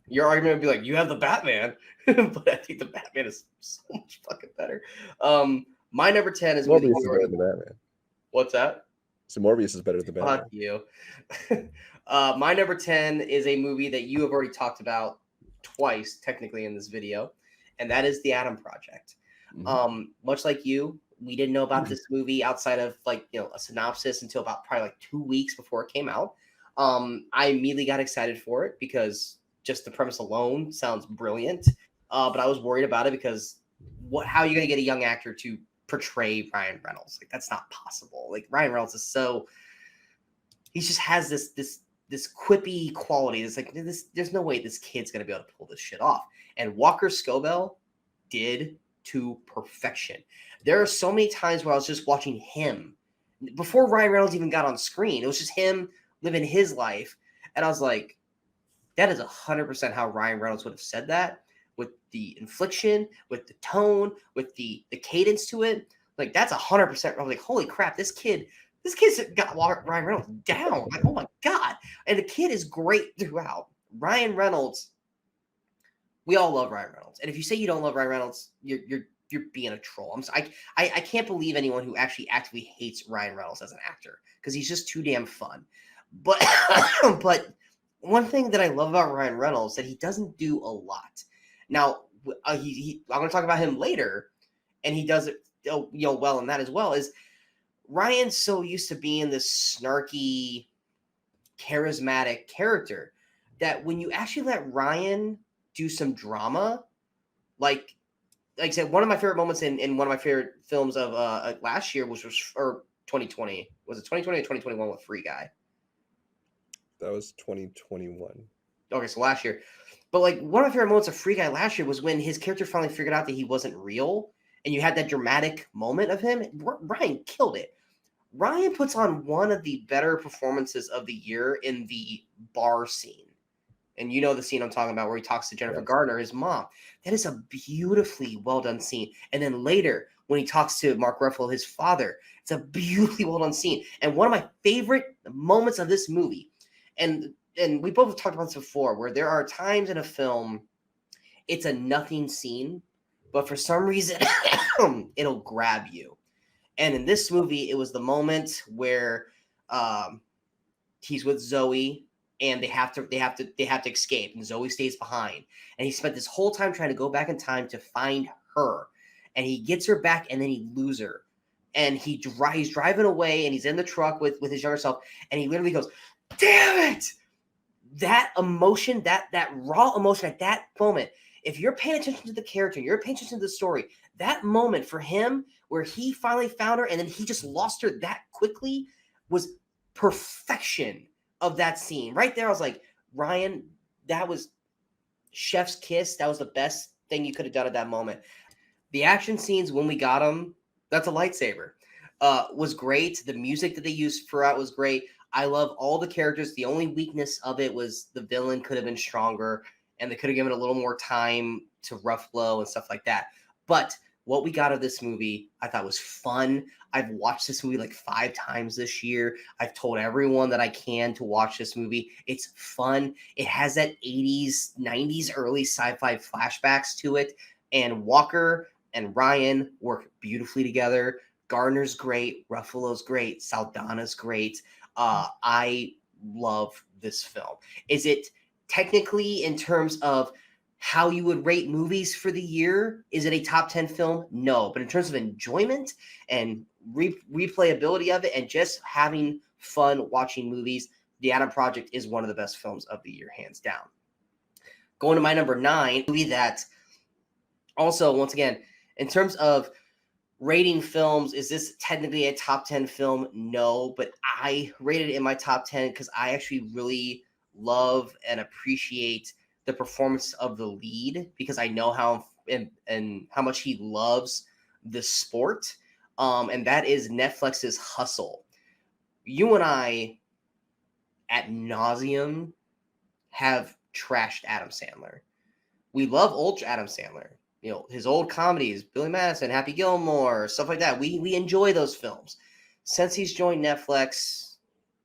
Your argument would be like, you have the Batman, but I think the Batman is so much fucking better. My number 10 is Morbius is better than Batman. What's that? So Morbius is better than Batman. Fuck you. My number 10 is a movie that you have already talked about twice, technically, in this video, and that is The Adam Project. Mm-hmm. Much like you, we didn't know about this movie outside of a synopsis until about probably 2 weeks before it came out. I immediately got excited for it because just the premise alone sounds brilliant. But I was worried about it because how are you going to get a young actor to portray Ryan Reynolds? Like, that's not possible. Like, Ryan Reynolds is he just has this quippy quality. It's like, there's no way this kid's going to be able to pull this shit off. And Walker Scobell did to perfection. There are so many times where I was just watching him before Ryan Reynolds even got on screen. It was just him living his life. And I was like, that is 100% how Ryan Reynolds would have said that, with the inflection, with the tone, with the cadence to it. Like, that's 100%. I'm like, holy crap, this kid's got Ryan Reynolds down. Like, oh my God. And the kid is great throughout. Ryan Reynolds, we all love Ryan Reynolds. And if you say you don't love Ryan Reynolds, you're you're being a troll. I can't believe anyone who actually actively hates Ryan Reynolds as an actor because he's just too damn fun. But but one thing that I love about Ryan Reynolds that he doesn't do a lot. Now I'm going to talk about him later, and he does it well in that as well. Is Ryan's so used to being this snarky, charismatic character that when you actually let Ryan do some drama, like I said, one of my favorite moments in one of my favorite films of last year, which was or 2020, was it 2020 or 2021 with Free Guy? That was 2021. Okay, so last year. But like one of my favorite moments of Free Guy last year was when his character finally figured out that he wasn't real, and you had that dramatic moment of him. Ryan killed it. Ryan puts on one of the better performances of the year in the bar scene. And you know the scene I'm talking about where he talks to Jennifer Garner, his mom. That is a beautifully well done scene. And then later, when he talks to Mark Ruffalo, his father, it's a beautifully well done scene. And one of my favorite moments of this movie, and we both talked about this before, where there are times in a film, it's a nothing scene, but for some reason, it'll grab you. And in this movie, it was the moment where he's with Zoe, and they have to escape, and Zoe stays behind. And he spent this whole time trying to go back in time to find her, and he gets her back, and then he loses her. And he's driving away, and he's in the truck with his younger self, and he literally goes, "Damn it!" That emotion, that raw emotion at that moment. If you're paying attention to the character, you're paying attention to the story, that moment for him where he finally found her and then he just lost her that quickly was perfection of that scene. Right there, I was like, Ryan, that was chef's kiss. That was the best thing you could have done at that moment. The action scenes when we got them, that's a lightsaber, was great. The music that they used throughout was great. I love all the characters. The only weakness of it was the villain could have been stronger, and they could have given a little more time to Ruffalo and stuff like that. But what we got of this movie, I thought was fun. I've watched this movie like 5 times this year. I've told everyone that I can to watch this movie. It's fun. It has that 80s, 90s, early sci-fi flashbacks to it. And Walker and Ryan work beautifully together. Gardner's great. Ruffalo's great. Saldana's great. I love this film. Is it technically, in terms of how you would rate movies for the year, is it a top 10 film? No. But in terms of enjoyment and replayability of it and just having fun watching movies, The Adam Project is one of the best films of the year, hands down. Going to my number 9, movie that also, once again, in terms of rating films, is this technically a top 10 film? No, but I rated it in my top 10 because I actually really love and appreciate the performance of the lead, because I know how and how much he loves the sport. And that is Netflix's Hustle. You and I, ad nauseum, have trashed Adam Sandler. We love old Adam Sandler. You know, his old comedies, Billy Madison, Happy Gilmore, stuff like that. We enjoy those films. Since he's joined Netflix,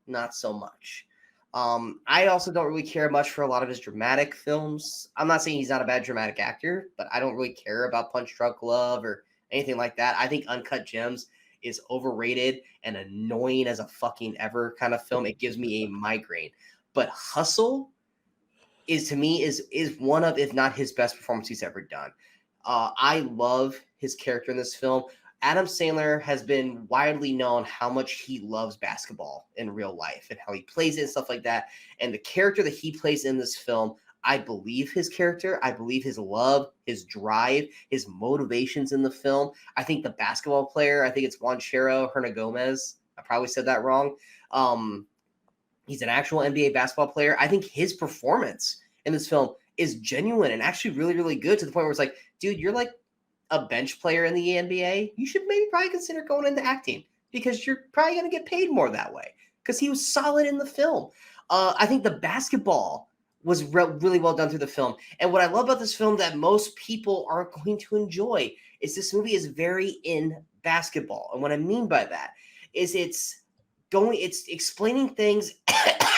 not so much. I also don't really care much for a lot of his dramatic films. I'm not saying he's not a bad dramatic actor, but I don't really care about Punch Drunk Love or anything like that. I think Uncut Gems is overrated and annoying as a fucking ever kind of film. It gives me a migraine. But Hustle is, to me, is one of, if not his best performance he's ever done. I love his character in this film. Adam Sandler has been widely known how much he loves basketball in real life and how he plays it and stuff like that. And the character that he plays in this film, I believe his character. I believe his love, his drive, his motivations in the film. I think the basketball player, I think it's Juanchero Hernagomez. I probably said that wrong. He's an actual NBA basketball player. I think his performance in this film is genuine and actually really, really good, to the point where it's like, dude, you're like a bench player in the NBA. You should maybe probably consider going into acting, because you're probably going to get paid more that way, because he was solid in the film. I think the basketball was really well done through the film. And what I love about this film that most people aren't going to enjoy is this movie is very in basketball. And what I mean by that is it's explaining things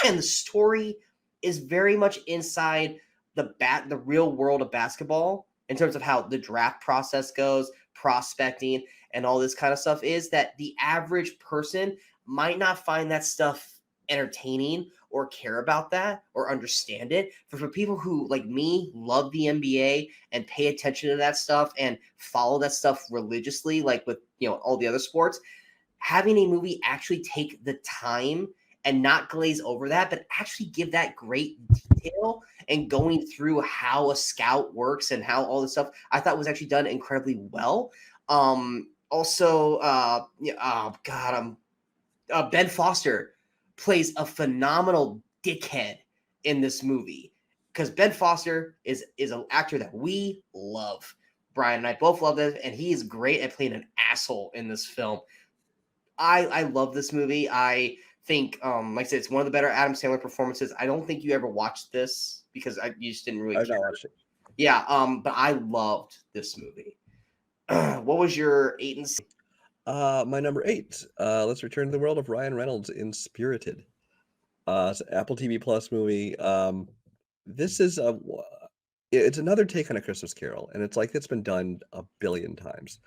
and the story is very much inside the real world of basketball, in terms of how the draft process goes, prospecting and all this kind of stuff is that the average person might not find that stuff entertaining or care about that or understand it. But for people who, like me, love the NBA and pay attention to that stuff and follow that stuff religiously, like with, you know, all the other sports, having a movie actually take the time and not glaze over that, but actually give that great detail and going through how a scout works and how all this stuff, I thought was actually done incredibly well. Also, yeah, oh God, Ben Foster plays a phenomenal dickhead in this movie because Ben Foster is an actor that we love. Brian and I both love this, and he is great at playing an asshole in this film. I love this movie. I think, like I said, it's one of the better Adam Sandler performances. I don't think you ever watched this because you just didn't really I've care. not watched it. Yeah, but I loved this movie. What was your 8 and 6? My number 8. Let's return to the world of Ryan Reynolds in Spirited. It's an Apple TV Plus movie. This is it's another take on A Christmas Carol, and it's like it's been done a billion times.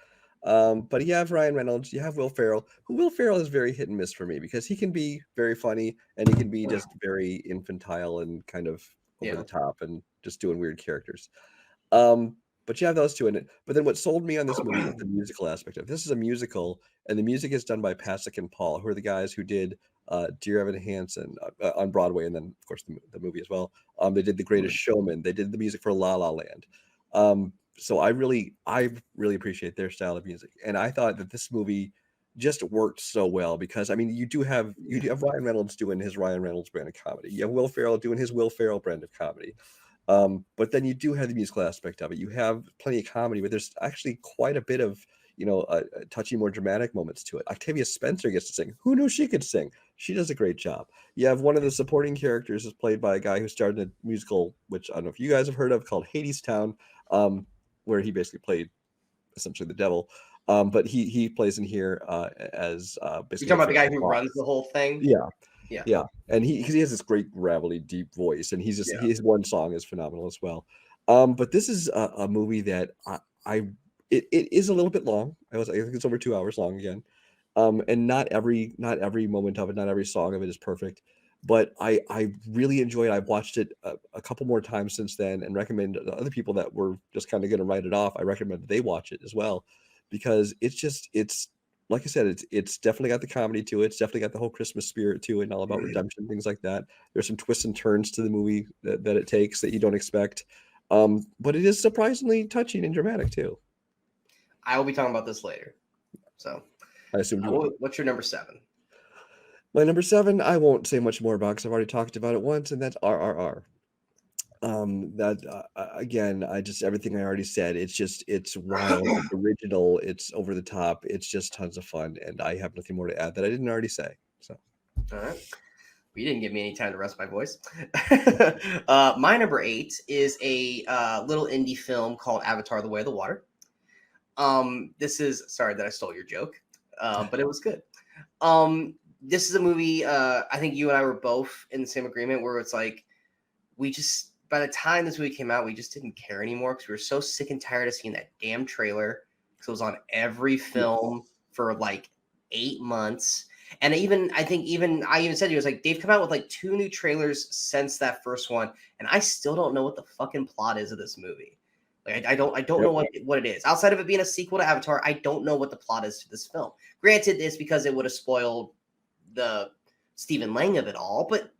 But you have Ryan Reynolds, you have Will Ferrell. Will Ferrell is very hit and miss for me because he can be very funny and he can be just very infantile and kind of over the top and just doing weird characters. But you have those two in it. But then what sold me on this movie is the musical aspect of it. This is a musical, and the music is done by Pasek and Paul, who are the guys who did Dear Evan Hansen on Broadway, and then of course the movie as well. They did The Greatest Showman. They did the music for La La Land. So I really appreciate their style of music, and I thought that this movie just worked so well because I mean you do have Ryan Reynolds doing his Ryan Reynolds brand of comedy. You have Will Ferrell doing his Will Ferrell brand of comedy. But then you do have the musical aspect of it. You have plenty of comedy, but there's actually quite a bit of, touchy, more dramatic moments to it. Octavia Spencer gets to sing. Who knew she could sing? She does a great job. You have one of the supporting characters is played by a guy who starred in a musical, which I don't know if you guys have heard of, called Hadestown, where he basically played essentially the devil. But he plays in here as basically. You're talking about the guy who runs the whole thing? Yeah, and because he has this great gravelly, deep voice, and his one song is phenomenal as well. But this is a movie that it is a little bit long. I think it's over 2 hours long again, and not every moment of it, not every song of it is perfect. But I really enjoy it. I've watched it a couple more times since then, and recommend to other people that were just kind of going to write it off. I recommend that they watch it as well, because it's like I said, it's definitely got the comedy to it. It's definitely got the whole Christmas spirit to it and all about redemption, things like that. There's some twists and turns to the movie that it takes that you don't expect. But it is surprisingly touching and dramatic too. I will be talking about this later. So I assume what's your number 7? My number 7, I won't say much more about because I've already talked about it once, and that's RRR. Again, everything I already said, it's wild, it's original, it's over the top, it's just tons of fun, and I have nothing more to add that I didn't already say. So all right, well, you didn't give me any time to rest my voice. My number 8 is a little indie film called Avatar: The Way of the Water. This is, sorry that I stole your joke, but it was good. This is a movie, I think you and I were both in the same agreement where it's like by the time this movie came out, we just didn't care anymore because we were so sick and tired of seeing that damn trailer because it was on every film for like 8 months. And I even said to you, I was like, they've come out with like 2 new trailers since that first one, and I still don't know what the fucking plot is of this movie. Like I don't know what it is. Outside of it being a sequel to Avatar, I don't know what the plot is to this film. Granted, it's because it would have spoiled the Stephen Lang of it all, but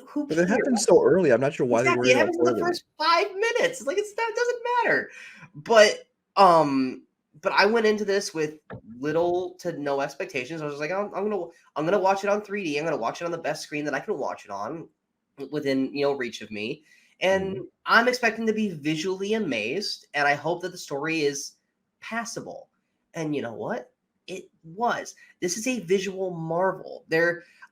who cares? But it happened so early. I'm not sure why they were. It happens in the first 5 minutes. Like it doesn't matter. But I went into this with little to no expectations. I was like, I'm gonna watch it on 3D. I'm gonna watch it on the best screen that I can watch it on, within reach of me. And I'm expecting to be visually amazed, and I hope that the story is passable. And you know what? It was. This is a visual marvel.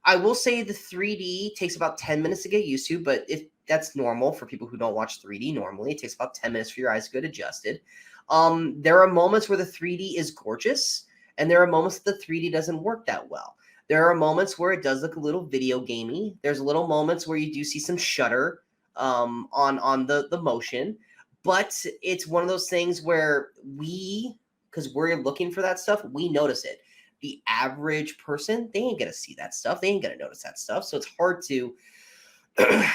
I will say the 3D takes about 10 minutes to get used to, but if that's normal for people who don't watch 3D normally, it takes about 10 minutes for your eyes to get adjusted. There are moments where the 3D is gorgeous, and there are moments that the 3D doesn't work that well. There are moments where it does look a little video gamey. There's little moments where you do see some shutter on the motion, but it's one of those things where because because we're looking for that stuff. We notice it. The average person, they ain't gonna see that stuff. They ain't gonna notice that stuff. So it's hard to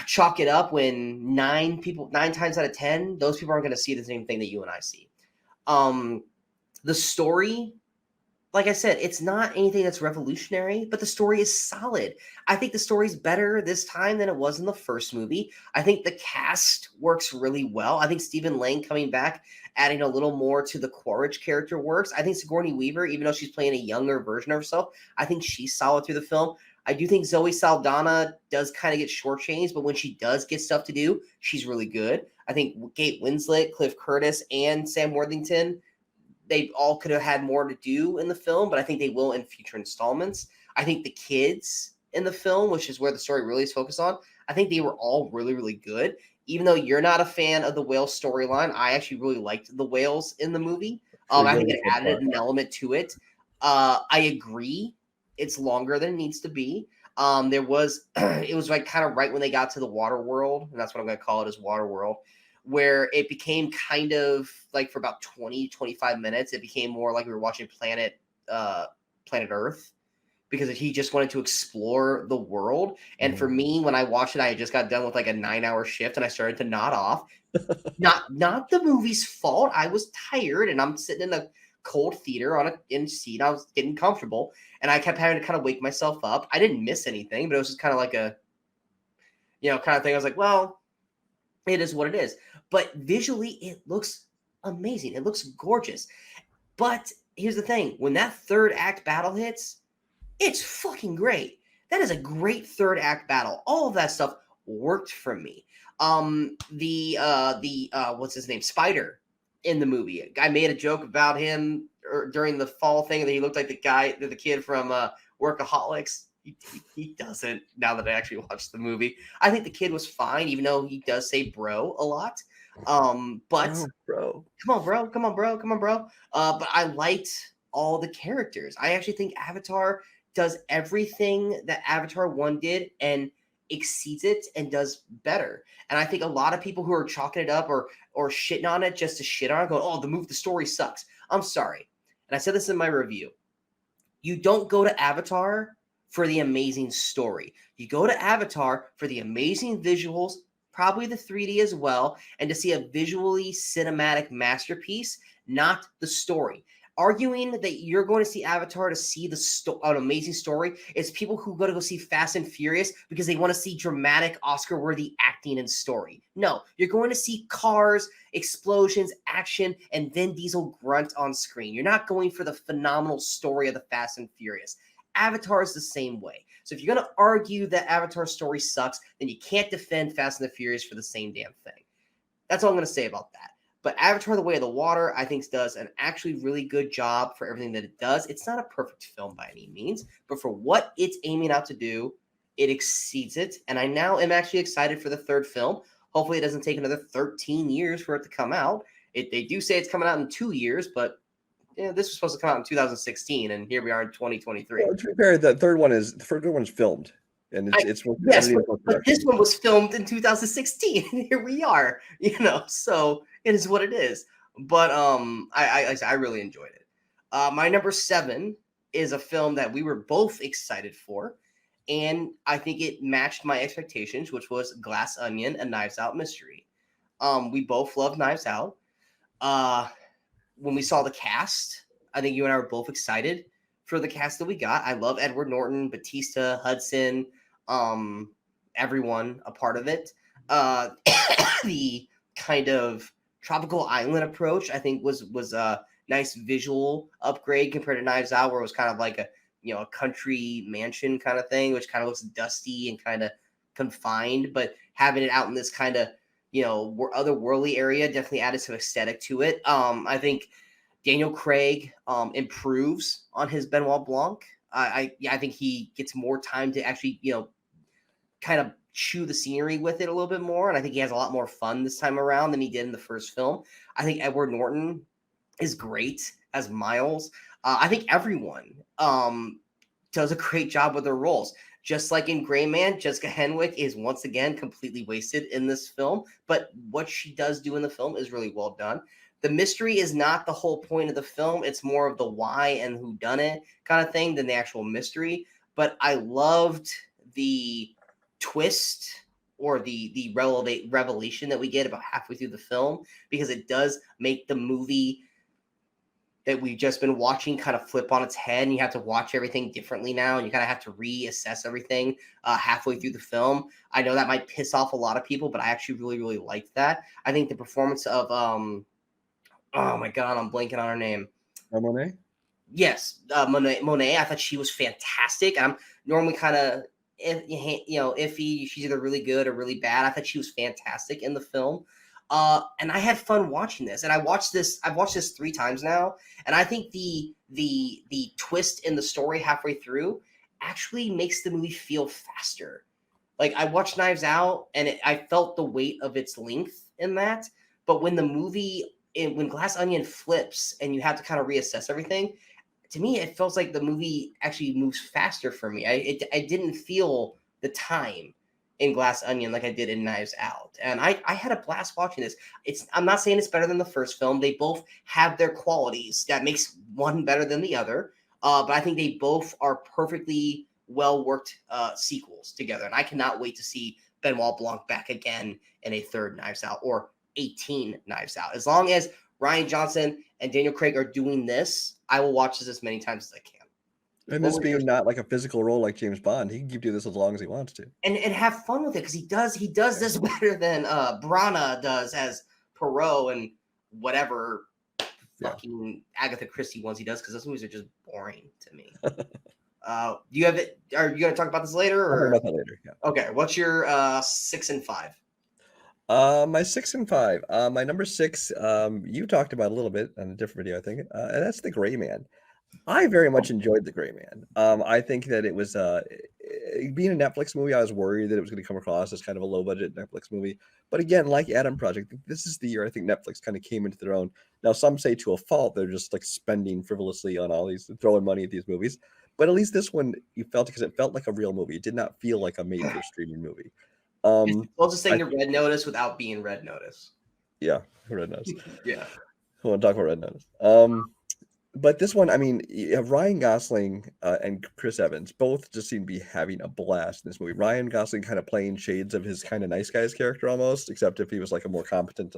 chalk it up when 9 times out of 10, those people aren't gonna see the same thing that you and I see. The story, like I said, it's not anything that's revolutionary, but the story is solid. I think the story's better this time than it was in the first movie. I think the cast works really well. I think Stephen Lang coming back, adding a little more to the Quaritch character works. I think Sigourney Weaver, even though she's playing a younger version of herself, I think she's solid through the film. I do think Zoe Saldana does kind of get shortchanged, but when she does get stuff to do, she's really good. I think Kate Winslet, Cliff Curtis, and Sam Worthington, they all could have had more to do in the film, but I think they will in future installments. I think the kids in the film, which is where the story really is focused on, I think they were all really, really good. Even though you're not a fan of the whale storyline, I actually really liked the whales in the movie. I think it added an element to it. I agree. It's longer than it needs to be. It was like kind of right when they got to the water world, and that's what I'm going to call it, is water world, where it became kind of like for about 20-25 minutes, it became more like we were watching Planet Earth, because he just wanted to explore the world. And for me, when I watched it, I just got done with like a 9-hour shift and I started to nod off. Not the movie's fault. I was tired and I'm sitting in a cold theater in a seat. I was getting comfortable and I kept having to kind of wake myself up. I didn't miss anything, but it was just kind of like a, kind of thing. I was like, well, it is what it is. But visually, it looks amazing. It looks gorgeous. But here's the thing. When that third act battle hits, it's fucking great. That is a great third act battle. All of that stuff worked for me. What's his name? Spider in the movie. I made a joke about him during the fall thing that he looked like the kid from Workaholics. He doesn't, now that I actually watched the movie. I think the kid was fine, even though he does say bro a lot. But bro. Come on, bro. But I liked all the characters. I actually think Avatar does everything that Avatar 1 did and exceeds it and does better. And I think a lot of people who are chalking it up or shitting on it just to shit on it, going, oh, the story sucks. I'm sorry. And I said this in my review. You don't go to Avatar for the amazing story. You go to Avatar for the amazing visuals, probably the 3D as well, and to see a visually cinematic masterpiece, not the story. Arguing that you're going to see Avatar to see an amazing story is people who go to go see Fast and Furious because they want to see dramatic Oscar-worthy acting and story. No, you're going to see cars, explosions, action, and Vin Diesel grunt on screen. You're not going for the phenomenal story of the Fast and Furious. Avatar is the same way. So if you're going to argue that Avatar's story sucks, then you can't defend Fast and the Furious for the same damn thing. That's all I'm going to say about that. But Avatar: The Way of the Water, I think, does an actually really good job for everything that it does. It's not a perfect film by any means, but for what it's aiming out to do, it exceeds it. And I now am actually excited for the third film. Hopefully it doesn't take another 13 years for it to come out. They do say it's coming out in 2 years, but this was supposed to come out in 2016, and here we are in 2023. Well, to be fair, the third one's filmed. And it's yes, but this one was filmed in 2016, and here we are, so it is what it is. But I really enjoyed it. My number 7 is a film that we were both excited for, and I think it matched my expectations, which was Glass Onion: A Knives Out Mystery. We both love Knives Out. When we saw the cast, I think you and I were both excited for the cast that we got. I love Edward Norton, Batista, Hudson, everyone a part of it. The kind of tropical island approach, I think, was a nice visual upgrade compared to Knives Out, where it was kind of like a country mansion kind of thing, which kind of looks dusty and kind of confined, but having it out in this kind of otherworldly area definitely added some aesthetic to it. I think Daniel Craig improves on his Benoit Blanc. I think he gets more time to actually kind of chew the scenery with it a little bit more, and I think he has a lot more fun this time around than he did in the first film. I think Edward Norton is great as Miles. I think everyone does a great job with their roles. Just like in Gray Man, Jessica Henwick is once again completely wasted in this film, but what she does do in the film is really well done. the mystery is not the whole point of the film. It's more of the why and who done it kind of thing than the actual mystery. But I loved the twist or the revelation that we get about halfway through the film, because it does make the movie that we've just been watching kind of flip on its head, and you have to watch everything differently now, and you kind of have to reassess everything halfway through the film. I know that might piss off a lot of people, but I actually really, really liked that. I think the performance of oh my god, I'm blanking on her name. Monet? Yes, Monet. I thought she was fantastic. I'm normally kind of iffy. She's either really good or really bad. I thought she was fantastic in the film. And I had fun watching this. And I've watched this 3 times now. And I think the twist in the story halfway through actually makes the movie feel faster. Like, I watched Knives Out, and I felt the weight of its length in that. But when when Glass Onion flips and you have to kind of reassess everything, to me, it feels like the movie actually moves faster for me. I didn't feel the time in Glass Onion like I did in Knives Out. And I had a blast watching this. I'm not saying it's better than the first film. They both have their qualities that makes one better than the other. But I think they both are perfectly well-worked sequels together. And I cannot wait to see Benoit Blanc back again in a third Knives Out or 18 Knives Out. As long as Rian Johnson and Daniel Craig are doing this, I will watch this as many times as I can. And this being not like a physical role like James Bond, he can keep doing this as long as he wants to. And have fun with it, because he does this better than Brana does as Poirot and whatever fucking Agatha Christie ones he does, because those movies are just boring to me. Do you have it? Are you going to talk about this later? Or? I'll talk about that later, yeah. Okay, what's your 6 and 5? My 6 and 5. My number 6, you talked about a little bit on a different video, I think, and that's The Gray Man. I very much enjoyed The Gray Man. I think that it was being a Netflix movie. I was worried that it was going to come across as kind of a low budget Netflix movie, but again, like Adam Project, this is the year I think Netflix kind of came into their own. Now, some say to a fault they're just like spending frivolously on all these, throwing money at these movies, but at least this one you felt, because it felt like a real movie. It did not feel like a made for streaming movie. Closest thing to Red Notice without being Red Notice. Yeah, Red Notice. Yeah, I want to talk about Red Notice. But this one, I mean, you have Ryan Gosling and Chris Evans both just seem to be having a blast in this movie. Ryan Gosling kind of playing shades of his kind of nice guy's character almost, except if he was like a more competent,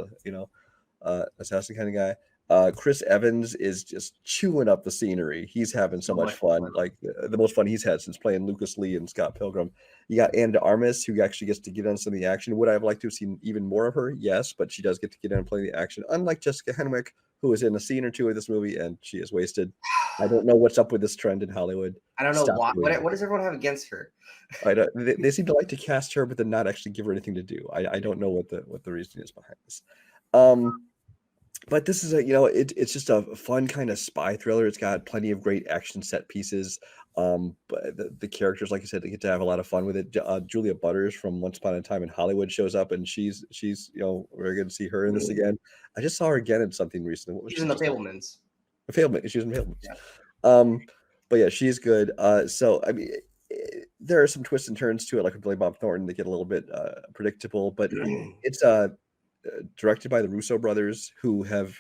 assassin kind of guy. Chris Evans is just chewing up the scenery. He's having so much fun, like the most fun he's had since playing Lucas Lee and Scott Pilgrim. You got Anna de Armas, who actually gets to get on some of the action. Would I have liked to have seen even more of her? Yes, but she does get to get in and play the action, unlike Jessica Henwick, who is in a scene or two of this movie, and she is wasted. I don't know what's up with this trend in Hollywood. I don't know why. What does everyone have against her? They seem to like to cast her, but then not actually give her anything to do. I don't know what the reason is behind this. But this is it's just a fun kind of spy thriller. It's got plenty of great action set pieces. But the characters, like I said, they get to have a lot of fun with it. Julia Butters from Once Upon a Time in Hollywood shows up, and she's very good to see her in this again. I just saw her again in something recently. What was she's in The Fabelmans. She was in Fabelmans. Yeah. But yeah, she's good. So I mean, there are some twists and turns to it, like with Billy Bob Thornton, that get a little bit predictable. But it's directed by the Russo brothers, who have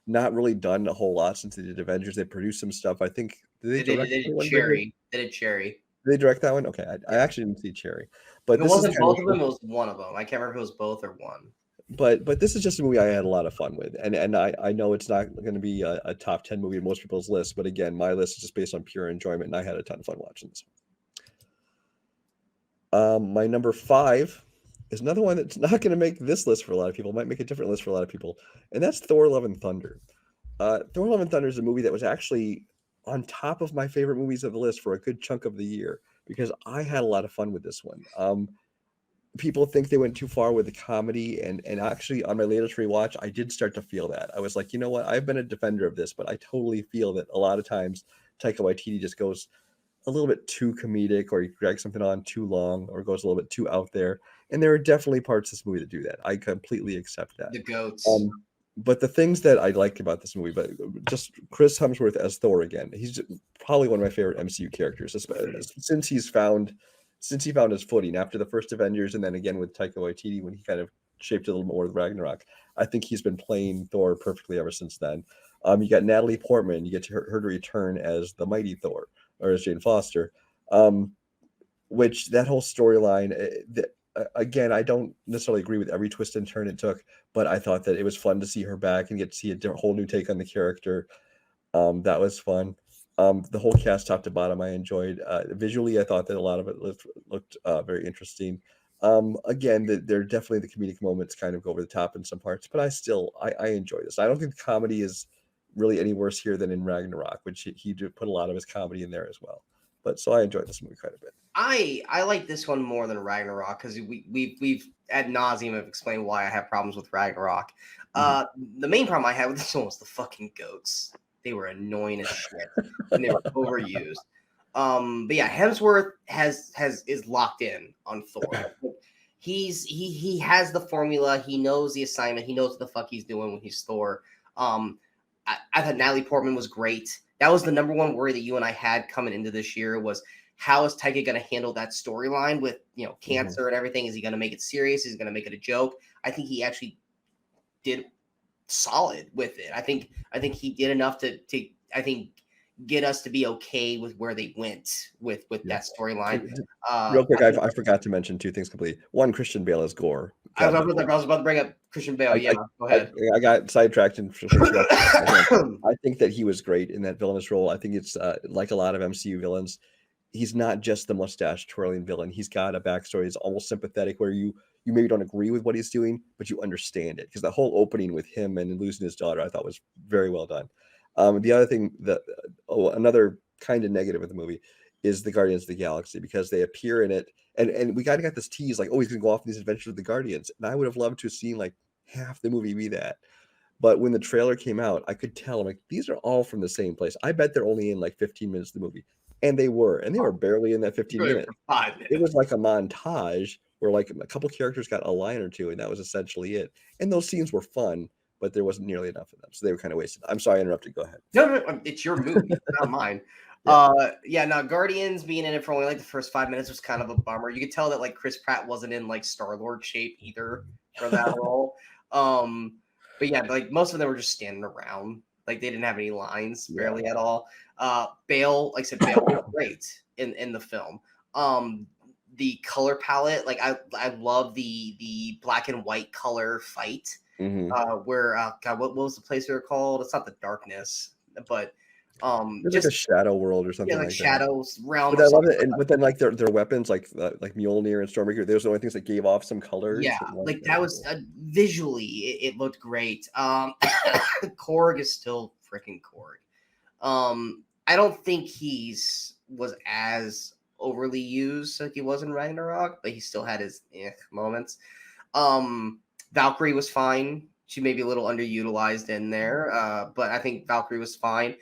not really done a whole lot since they did Avengers. They produced some stuff. I think they did Cherry. They did Cherry. Did they direct that one? Okay, I actually didn't see Cherry, but it wasn't both of them. It was one of them. I can't remember if it was both or one. But this is just a movie I had a lot of fun with, and I know it's not going to be a top 10 movie in most people's lists, but again, my list is just based on pure enjoyment, and I had a ton of fun watching this. My number 5 is another one that's not going to make this list for a lot of people. It might make a different list for a lot of people, and that's Thor: Love and Thunder. Thor: Love and Thunder is a movie that was actually on top of my favorite movies of the list for a good chunk of the year, because I had a lot of fun with this one. People think they went too far with the comedy, and actually on my latest rewatch, I did start to feel that. I was like, you know what? I've been a defender of this, but I totally feel that a lot of times Taika Waititi just goes a little bit too comedic, or he drags something on too long, or goes a little bit too out there. And there are definitely parts of this movie that do that. I completely accept that. The goats. But the things that I like about this movie, but just Chris Hemsworth as Thor again, he's probably one of my favorite MCU characters, since he found his footing after the first Avengers, and then again with Taika Waititi when he kind of shaped it a little more with Ragnarok. I think he's been playing Thor perfectly ever since then. You got Natalie Portman. You get her to return as the mighty Thor, or as Jane Foster. Which that whole storyline, again, I don't necessarily agree with every twist and turn it took, but I thought that it was fun to see her back and get to see a whole new take on the character. That was fun. The whole cast, top to bottom, I enjoyed. Visually, I thought that a lot of it looked very interesting. Again, they're definitely the comedic moments kind of go over the top in some parts, but I enjoy this. I don't think the comedy is really any worse here than in Ragnarok, which he did put a lot of his comedy in there as well. But so I enjoyed this movie quite a bit. I like this one more than Ragnarok because we've ad nauseum have explained why I have problems with Ragnarok. The main problem I had with this one was the fucking goats. They were annoying as shit and they were overused. But yeah, Hemsworth is locked in on Thor. He has the formula. He knows the assignment. He knows what the fuck he's doing when he's Thor. I thought Natalie Portman was great. That was the number one worry that you and I had coming into this year was how is Taika going to handle that storyline with cancer and everything? Is he going to make it serious? Is he going to make it a joke? I think he actually did solid with it. I think he did enough to I think get us to be okay with where they went with that storyline. Real quick, I forgot to mention two things completely. One, Christian Bale is Gore. I was about to bring up Christian Bale. Go ahead. I got sidetracked and I think that he was great in that villainous role. I think it's like a lot of MCU villains. He's not just the mustache twirling villain. He's got a backstory. He's almost sympathetic where you maybe don't agree with what he's doing, but you understand it. Because the whole opening with him and losing his daughter, I thought was very well done. The other thing another kind of negative of the movie is the Guardians of the Galaxy, because they appear in it and we got this tease like, oh, he's gonna go off on these adventures with the Guardians. And I would have loved to have seen like half the movie be that. But when the trailer came out, I could tell, I'm like, these are all from the same place. I bet they're only in like 15 minutes of the movie. And they were barely in that 15 minutes. 5 minutes. It was like a montage where like a couple characters got a line or two, and that was essentially it. And those scenes were fun, but there wasn't nearly enough of them, so they were kind of wasted. I'm sorry I interrupted. Go ahead. No, it's your movie, not mine. Guardians being in it for only like the first 5 minutes was kind of a bummer. You could tell that like Chris Pratt wasn't in like Star-Lord shape either for that role. But yeah, like most of them were just standing around. Like they didn't have any lines barely at all. Bale, like I said, Bale was great in the film. The color palette, like I love the black and white color fight. Where God, what was the place we were called? It's not the darkness, but it's just like a shadow world or something. Yeah, like shadows realm. But I love it, but then like their weapons, like Mjolnir and Stormbreaker, those are the only things that gave off some colors. Yeah, like that was visually it looked great. Korg is still freaking Korg. I don't think was as overly used like he was in Ragnarok, but he still had his moments. Valkyrie was fine. She may be a little underutilized in there, but I think Valkyrie was fine.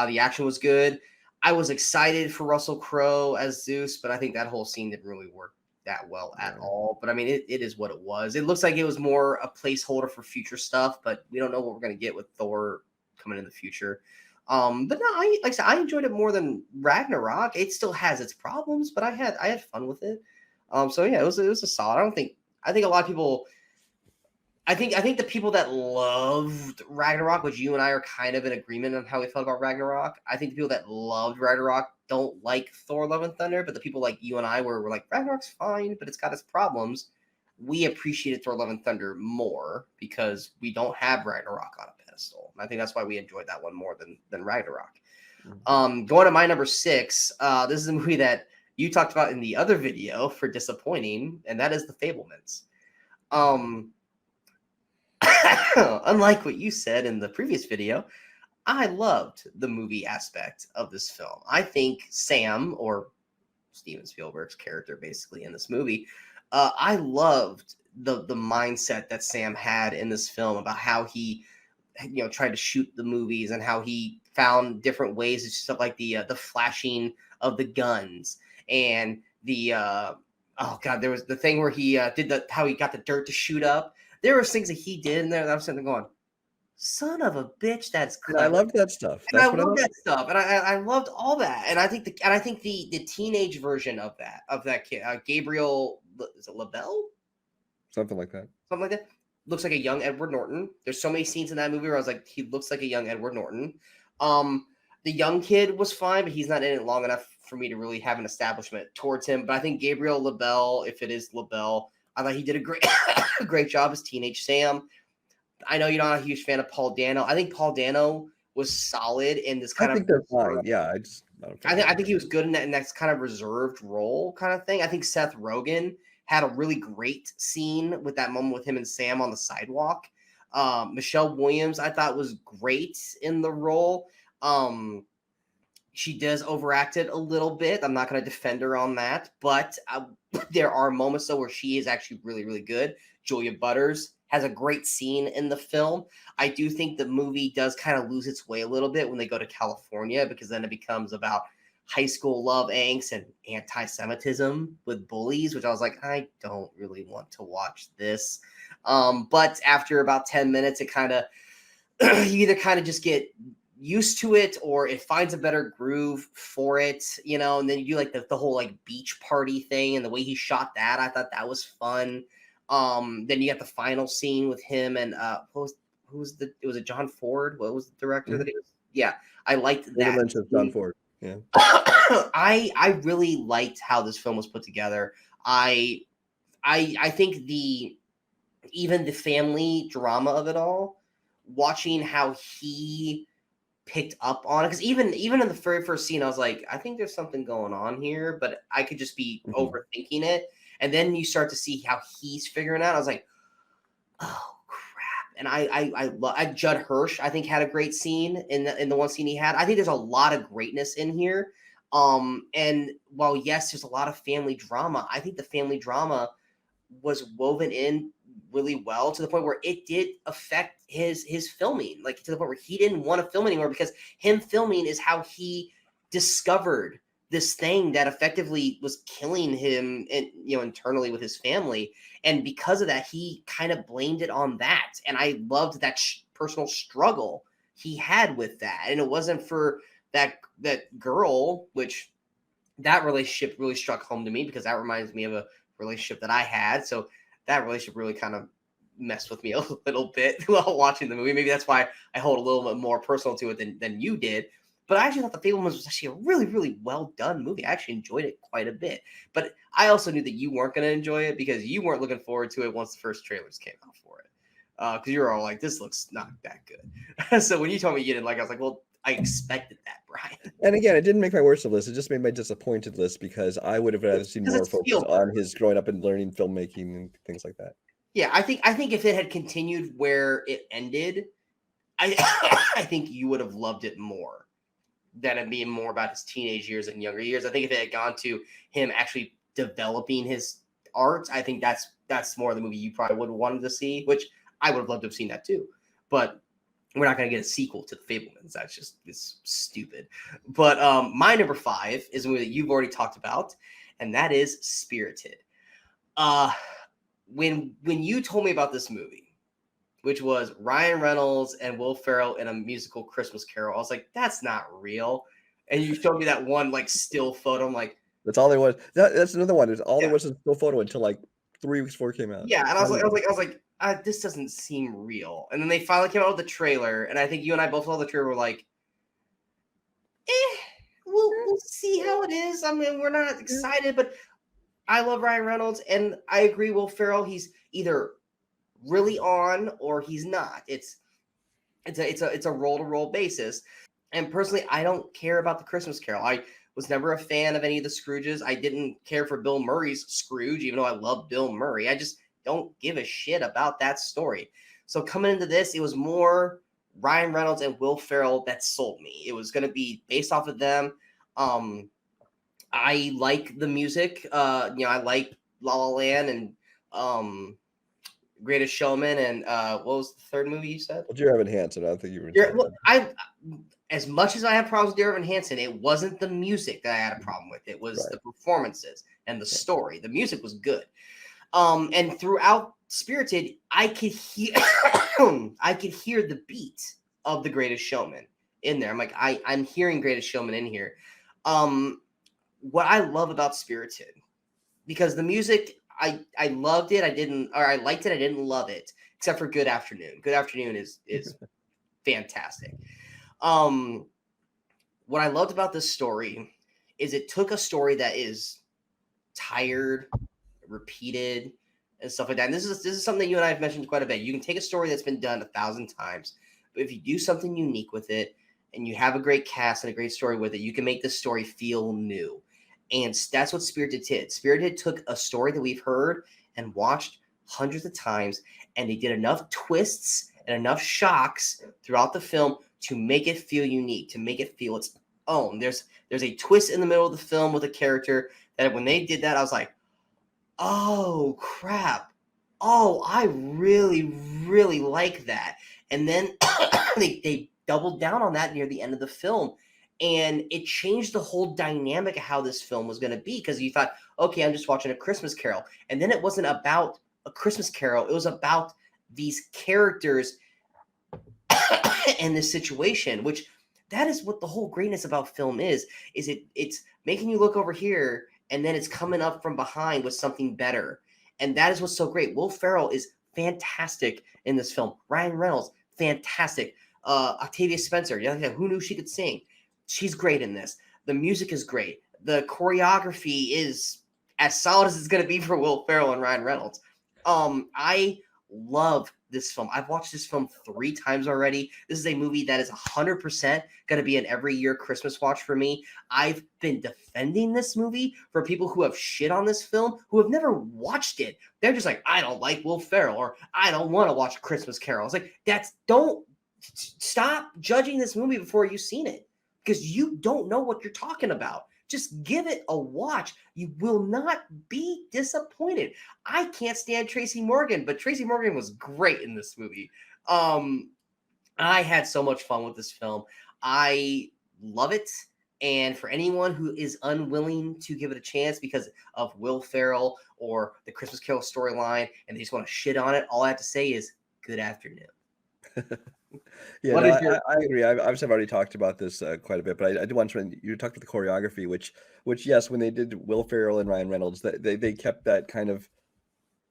The action was good. I was excited for Russell Crowe as Zeus, but I think that whole scene didn't really work that well at all. But I mean, it is what it was. It looks like it was more a placeholder for future stuff, but we don't know what we're going to get with Thor coming in the future. But no, like I said, I enjoyed it more than Ragnarok. It still has its problems, but I had fun with it. So yeah, it was a solid. I think a lot of people. I think the people that loved Ragnarok, which you and I are kind of in agreement on how we felt about Ragnarok. I think the people that loved Ragnarok don't like Thor: Love and Thunder, but the people like you and I were like, Ragnarok's fine, but it's got its problems. We appreciated Thor: Love and Thunder more because we don't have Ragnarok on a pedestal. And I think that's why we enjoyed that one more than Ragnarok. Going to my number 6, this is a movie that you talked about in the other video for disappointing, and that is The Fabelmans. Unlike what you said in the previous video, I loved the movie aspect of this film. I think Sam, or Steven Spielberg's character basically in this movie, I loved the mindset that Sam had in this film about how he tried to shoot the movies and how he found different ways to stuff like the flashing of the guns and the there was the thing where he did how he got the dirt to shoot up. There were things that he did in there that I was sitting there going, son of a bitch, that's clever. I loved that stuff. And I love that stuff. And I loved all that. And I think the teenage version of that kid, Gabriel, is it LaBelle? Something like that. looks like a young Edward Norton. There's so many scenes in that movie where I was like, he looks like a young Edward Norton. The young kid was fine, but he's not in it long enough for me to really have an establishment towards him. But I think Gabriel LaBelle, if it is LaBelle, I thought he did a great job as Teenage Sam. I know you're not a huge fan of Paul Dano. I think Paul Dano was solid in this kind I of. think they're fine. Yeah, I think he was good in that kind of reserved role kind of thing. I think Seth Rogen had a really great scene with that moment with him and Sam on the sidewalk. Michelle Williams, I thought, was great in the role. She does overact it a little bit. I'm not going to defend her on that, but there are moments though where she is actually really, really good. Julia Butters has a great scene in the film. I do think the movie does kind of lose its way a little bit when they go to California, because then it becomes about high school love angst and anti-Semitism with bullies, which I was like, I don't really want to watch this. But after about 10 minutes, it kind of, you either kind of just get used to it or it finds a better groove for it, and then you do like the whole like beach party thing, and the way he shot that, I thought that was fun. Then you got the final scene with him and it was a John Ford. What was the director that he was? Yeah, I liked that. John Ford. Yeah. I really liked how this film was put together. I think even the family drama of it all, watching how he picked up on it, because even in the very first scene, I was like, I think there's something going on here, but I could just be overthinking it. And then you start to see how he's figuring out. I was like, oh crap! And I Judd Hirsch, I think, had a great scene in the one scene he had. I think there's a lot of greatness in here. And while yes, there's a lot of family drama, I think the family drama was woven in really well to the point where it did affect his filming, like to the point where he didn't want to film anymore, because him filming is how he discovered this thing that effectively was killing him and internally with his family. And because of that, he kind of blamed it on that. And I loved that personal struggle he had with that. And it wasn't for that girl, which that relationship really struck home to me, because that reminds me of a relationship that I had. So that relationship really kind of messed with me a little bit while watching the movie. Maybe that's why I hold a little bit more personal to it than you did. But I actually thought The Fabelmans was actually a really, really well done movie. I actually enjoyed it quite a bit. But I also knew that you weren't going to enjoy it because you weren't looking forward to it once the first trailers came out for it. Because you were all like, this looks not that good. So when you told me you didn't like it, I was like, well, I expected that, Brian. And again, it didn't make my worst list. It just made my disappointed list, because I would have rather seen more focus on his growing up and learning filmmaking and things like that. Yeah, I think if it had continued where it ended, I think you would have loved it more than it being more about his teenage years and younger years. I think if it had gone to him actually developing his art, I think that's more the movie you probably would have wanted to see, which I would have loved to have seen that too. But we're not going to get a sequel to The Fabelmans. It's stupid. But my number 5 is a movie that you've already talked about, and that is Spirited. When you told me about this movie, which was Ryan Reynolds and Will Ferrell in a musical Christmas Carol, I was like, that's not real. And you showed me that one like still photo. I'm like, that's all there was. That's another one. All there was a still photo until like 3 weeks before it came out. Yeah, and I was like, this doesn't seem real. And then they finally came out with the trailer, and I think you and I both saw the trailer. Were like, we'll see how it is. I mean, we're not excited, but I love Ryan Reynolds, and I agree. Will Ferrell, he's either really on or he's not. It's a roll-to-roll basis. And personally, I don't care about the Christmas Carol. I was never a fan of any of the Scrooges. I didn't care for Bill Murray's Scrooge, even though I love Bill Murray. I just don't give a shit about that story. So coming into this, it was more Ryan Reynolds and Will Ferrell that sold me. It was going to be based off of them. I like the music. I like La La Land and Greatest Showman, and what was the third movie you said? Well, Dear Evan Hansen. I don't think you were. As much as I have problems with Dear Evan Hansen, it wasn't the music that I had a problem with. It was the performances and the story. The music was good. And throughout Spirited, I could hear the beat of The Greatest Showman in there. I'm like, I'm hearing Greatest Showman in here. What I love about Spirited, because the music, I loved it. I liked it. I didn't love it. except for Good Afternoon. Good Afternoon is fantastic. What I loved about this story is it took a story that is tired, repeated, and stuff like that. And this is something that you and I have mentioned quite a bit. You can take a story that's been done 1,000 times, but if you do something unique with it and you have a great cast and a great story with it, you can make this story feel new. And that's what Spirited did. Spirited took a story that we've heard and watched hundreds of times, and they did enough twists and enough shocks throughout the film to make it feel unique, to make it feel its own. There's a twist in the middle of the film with a character that when they did that, I was like, oh crap. Oh, I really, really like that. And then they doubled down on that near the end of the film. And it changed the whole dynamic of how this film was going to be, because you thought, okay, I'm just watching A Christmas Carol. And then it wasn't about A Christmas Carol. It was about these characters and this situation, which that is what the whole greatness about film is it's making you look over here and then it's coming up from behind with something better. And that is what's so great. Will Ferrell is fantastic in this film. Ryan Reynolds, fantastic. Octavia Spencer, who knew she could sing? She's great in this. The music is great. The choreography is as solid as it's going to be for Will Ferrell and Ryan Reynolds. I love this film. I've watched this film 3 times already. This is a movie that is 100% going to be an every year Christmas watch for me. I've been defending this movie for people who have shit on this film, who have never watched it. They're just like, I don't like Will Ferrell, or I don't want to watch A Christmas Carol. It's like, don't stop judging this movie before you've seen it, because you don't know what you're talking about. Just give it a watch. You will not be disappointed. I can't stand Tracy Morgan, but Tracy Morgan was great in this movie. I had so much fun with this film. I love it. And for anyone who is unwilling to give it a chance because of Will Ferrell or the Christmas Carol storyline, and they just want to shit on it, all I have to say is good afternoon. Yeah, no, I agree. I've already talked about this quite a bit, but I do want to. You talked about the choreography, which yes, when they did Will Ferrell and Ryan Reynolds, they kept that kind of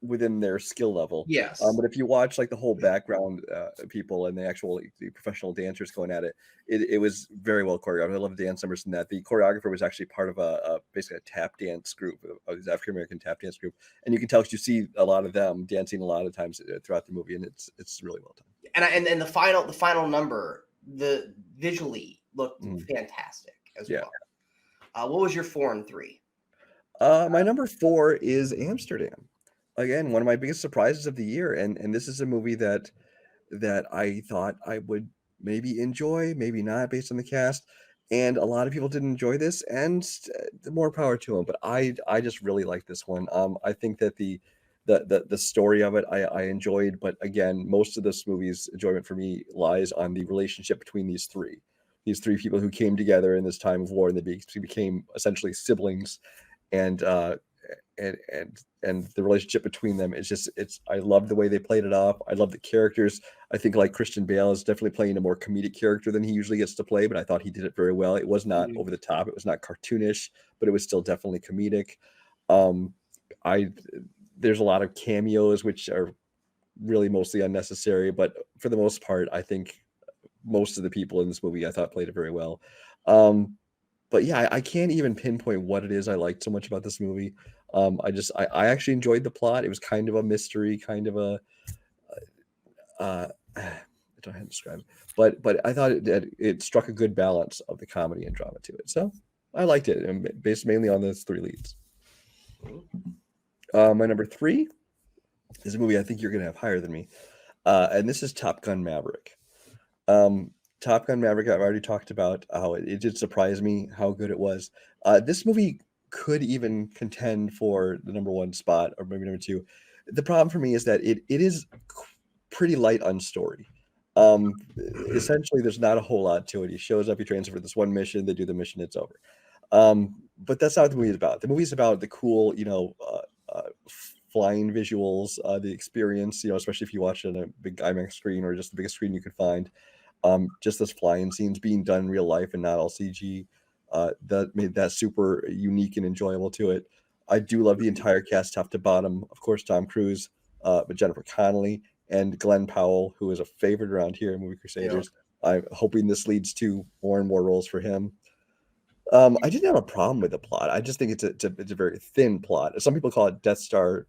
within their skill level. Yes. But if you watch like the whole background people and the actual the professional dancers going at it, it was very well choreographed. I love the dance numbers in that. The choreographer was actually part of a basically a tap dance group, of African American tap dance group, and you can tell, because you see a lot of them dancing a lot of times throughout the movie, and it's really well done. And the final number, the visually looked fantastic as well. What was your 4 and 3? My number 4 is Amsterdam. Again, one of my biggest surprises of the year, and this is a movie that I thought I would maybe enjoy, maybe not, based on the cast. And a lot of people didn't enjoy this, and more power to them. But I just really like this one. I think that the story of it I enjoyed, but again, most of this movie's enjoyment for me lies on the relationship between these three people who came together in this time of war, and they became essentially siblings, and the relationship between them is just, I love the way they played it off. I love the characters. I think like Christian Bale is definitely playing a more comedic character than he usually gets to play, but I thought he did it very well. It was not over the top, it was not cartoonish, but it was still definitely comedic. There's a lot of cameos which are really mostly unnecessary, but for the most part, I think most of the people in this movie I thought played it very well. But yeah, I can't even pinpoint what it is I liked so much about this movie. I actually enjoyed the plot. It was kind of a mystery, kind of a I don't know how to describe it, but I thought it struck a good balance of the comedy and drama to it. So I liked it, and based mainly on those 3 leads. My number 3 is a movie I think you're going to have higher than me, and this is Top Gun Maverick. Top Gun Maverick, I've already talked about how it did surprise me how good it was. This movie could even contend for the number 1 spot, or maybe number 2. The problem for me is that it is pretty light on story. Essentially, there's not a whole lot to it. He shows up, he trains for this one mission, they do the mission, it's over. But that's not what the movie is about. The movie is about the cool, flying visuals, the experience, especially if you watch it on a big IMAX screen or just the biggest screen you could find. Just those flying scenes being done in real life and not all CG, that made that super unique and enjoyable to it. I do love the entire cast top to bottom. Of course, Tom Cruise, but Jennifer Connelly, and Glenn Powell, who is a favorite around here in Movie Crusaders. I'm hoping this leads to more and more roles for him. I didn't have a problem with the plot. I just think it's a very thin plot. Some people call it Death Star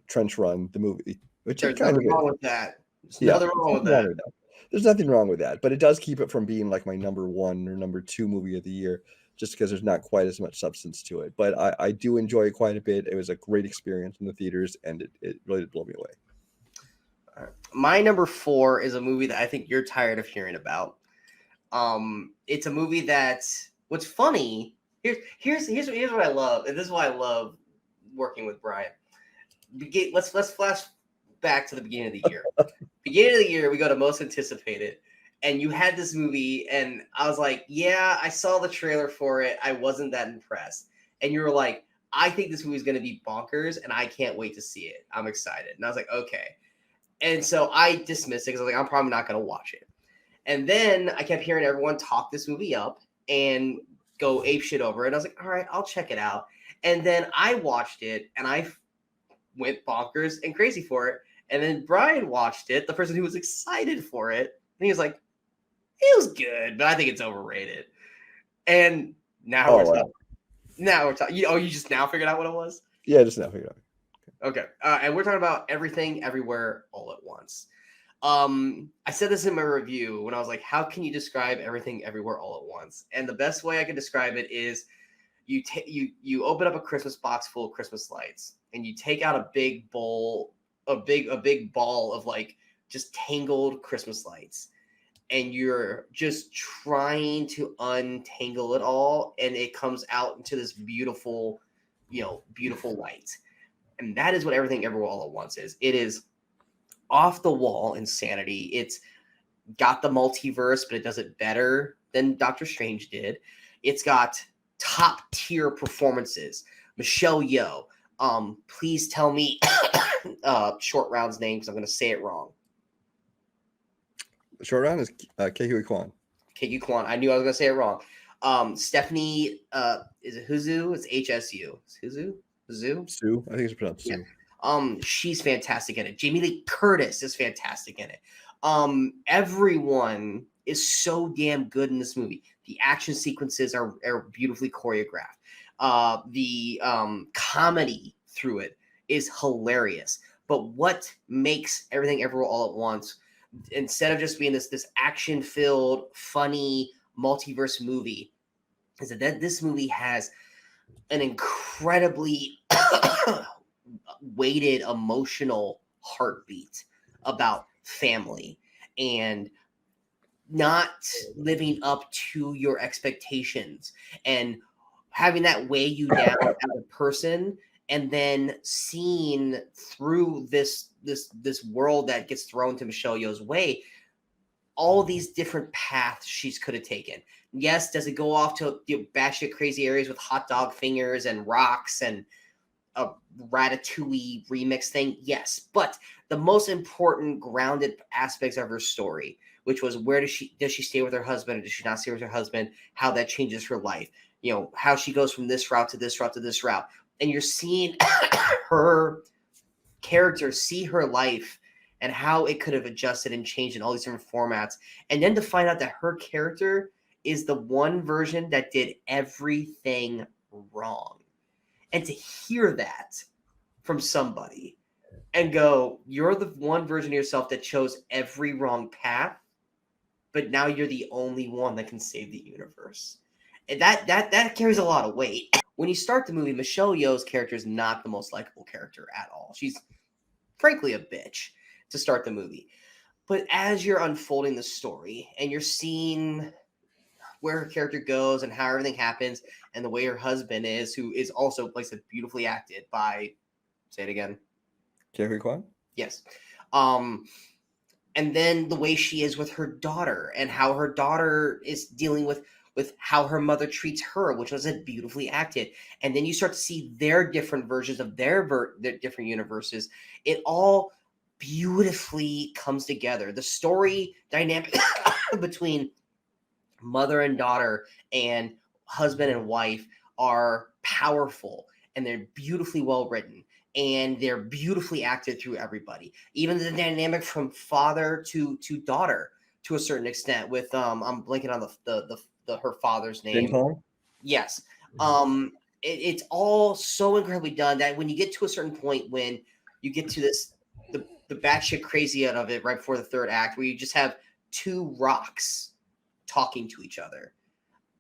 Trench Run, the movie, which it There's kind of nothing is. wrong with that. There's Yeah, nothing wrong with nothing wrong that. with that. There's nothing wrong with that, but it does keep it from being like my number one or number two movie of the year, just because there's not quite as much substance to it. But I do enjoy it quite a bit. It was a great experience in the theaters, and it really did blow me away. All right. My number 4 is a movie that I think you're tired of hearing about. It's a movie that what's funny. Here's what I love, and this is why I love working with Brian. Let's flash back to the beginning of the year. Beginning of the year, we go to most anticipated, and you had this movie, and I was like, yeah, I saw the trailer for it. I wasn't that impressed, and you were like, I think this movie is going to be bonkers, and I can't wait to see it. I'm excited, and I was like, okay. And so I dismissed it because I was like, I'm probably not going to watch it. And then I kept hearing everyone talk this movie up and go apeshit over it. I was like, all right, I'll check it out. And then I watched it, and I went bonkers and crazy for it. And then Brian watched it, the person who was excited for it, and he was like, it was good, but I think it's overrated. And now we're talking. Now we're talking. You just now figured out what it was? Yeah, just now figured out. Okay. And we're talking about Everything Everywhere All at Once. I said this in my review when I was like, how can you describe Everything Everywhere All at Once? And the best way I can describe it is you open up a Christmas box full of Christmas lights, and you take out a big bowl, a big ball of like just tangled Christmas lights, and you're just trying to untangle it all, and it comes out into this beautiful, beautiful light. And that is what Everything Everywhere All at Once is. It is off the wall insanity. It's got the multiverse, but it does it better than Doctor Strange did. It's got top tier performances. Michelle Yeoh. Please tell me Short Round's name because I'm going to say it wrong. The short round is Ke Kwan. Ke Kwan. I knew I was going to say it wrong. Stephanie, is it Huzu? It's HSU. Huzu? Sue. I think it's pronounced Sue. She's fantastic in it. Jamie Lee Curtis is fantastic in it. Everyone is so damn good in this movie. The action sequences are beautifully choreographed. The comedy through it is hilarious. But what makes Everything Everywhere All at Once, instead of just being this action-filled, funny multiverse movie, is that this movie has an incredibly weighted emotional heartbeat about family and not living up to your expectations and having that weigh you down as a person, and then seeing through this world that gets thrown to Michelle Yeoh's way, all these different paths she could have taken. Yes, does it go off to batshit crazy areas with hot dog fingers and rocks and a Ratatouille remix thing? Yes, but the most important grounded aspects of her story, which was where does she stay with her husband, or does she not stay with her husband, how that changes her life, how she goes from this route to this route to this route, and you're seeing her character see her life and how it could have adjusted and changed in all these different formats, and then to find out that her character is the one version that did everything wrong. And to hear that from somebody and go, you're the one version of yourself that chose every wrong path, but now you're the only one that can save the universe. And that carries a lot of weight. When you start the movie, Michelle Yeoh's character is not the most likable character at all. She's frankly a bitch to start the movie. But as you're unfolding the story and you're seeing where her character goes and how everything happens, and the way her husband is, who is also, like I said, beautifully acted by, say it again. Ke Kwan? Yes. And then the way she is with her daughter and how her daughter is dealing with how her mother treats her, which was beautifully acted. And then you start to see their different versions of their different universes. It all beautifully comes together. The story dynamic between mother and daughter and husband and wife are powerful, and they're beautifully well written. and they're beautifully acted through everybody. Even the dynamic from father to daughter to a certain extent. With I'm blanking on the her father's name. Pong? Yes. It's all so incredibly done that when you get to a certain point, when you get to the batshit crazy out of it right before the third act, where you just have two rocks talking to each other.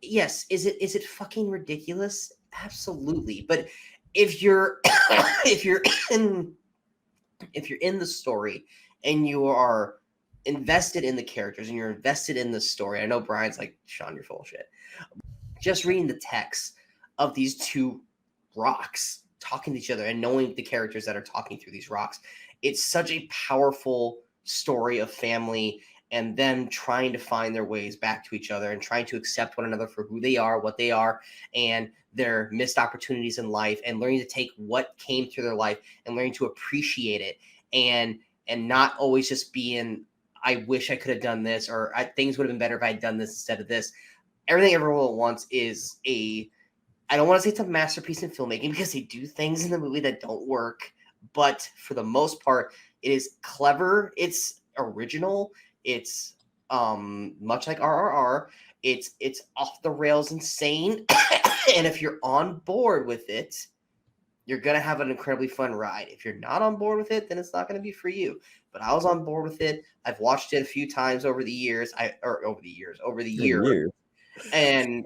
Yes, is it fucking ridiculous? Absolutely. But if you're if you're in the story and you are invested in the characters and you're invested in the story, I know Brian's like, Sean, you're full of shit. Just reading the text of these two rocks talking to each other and knowing the characters that are talking through these rocks, it's such a powerful story of family and them trying to find their ways back to each other and trying to accept one another for who they are, what they are, and their missed opportunities in life, and learning to take what came through their life and learning to appreciate it, and not always just being, I wish I could have done this, or things would have been better if I had done this instead of this. Everything Everywhere at Once is I don't want to say it's a masterpiece in filmmaking, because they do things in the movie that don't work, but for the most part, it is clever. It's original. It's much like RRR. It's off the rails insane. And if you're on board with it, you're going to have an incredibly fun ride. If you're not on board with it, then it's not going to be for you. But I was on board with it. I've watched it a few times over the year. And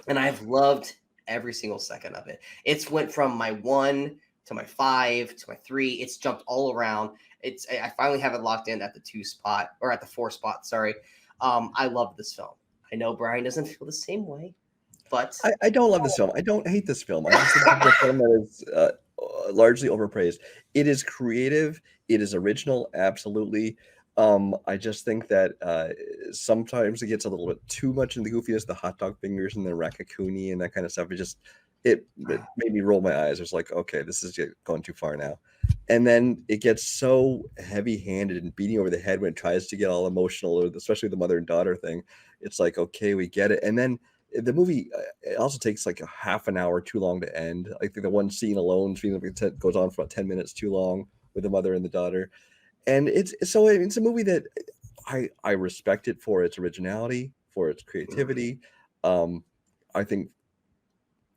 and I've loved every single second of it. It's went from my 1 to my 5 to my 3. It's jumped all around. I finally have it locked in at the 2 spot, or at the 4 spot. Sorry. I love this film. I know Brian doesn't feel the same way, but I don't love this film. I don't hate this film. I just think it's a film that is largely overpraised. It is creative. It is original. Absolutely. I just think that sometimes it gets a little bit too much in the goofiness, the hot dog fingers and the Raccacoonie and that kind of stuff. It made me roll my eyes. It was like, okay, this is going too far now. And then it gets so heavy-handed and beating over the head when it tries to get all emotional, especially the mother and daughter thing. It's like, okay, we get it. And then the movie, it also takes like a half an hour too long to end. I think the one scene alone goes on for about 10 minutes too long with the mother and the daughter. And it's a movie that I respect it for its originality, for its creativity. I think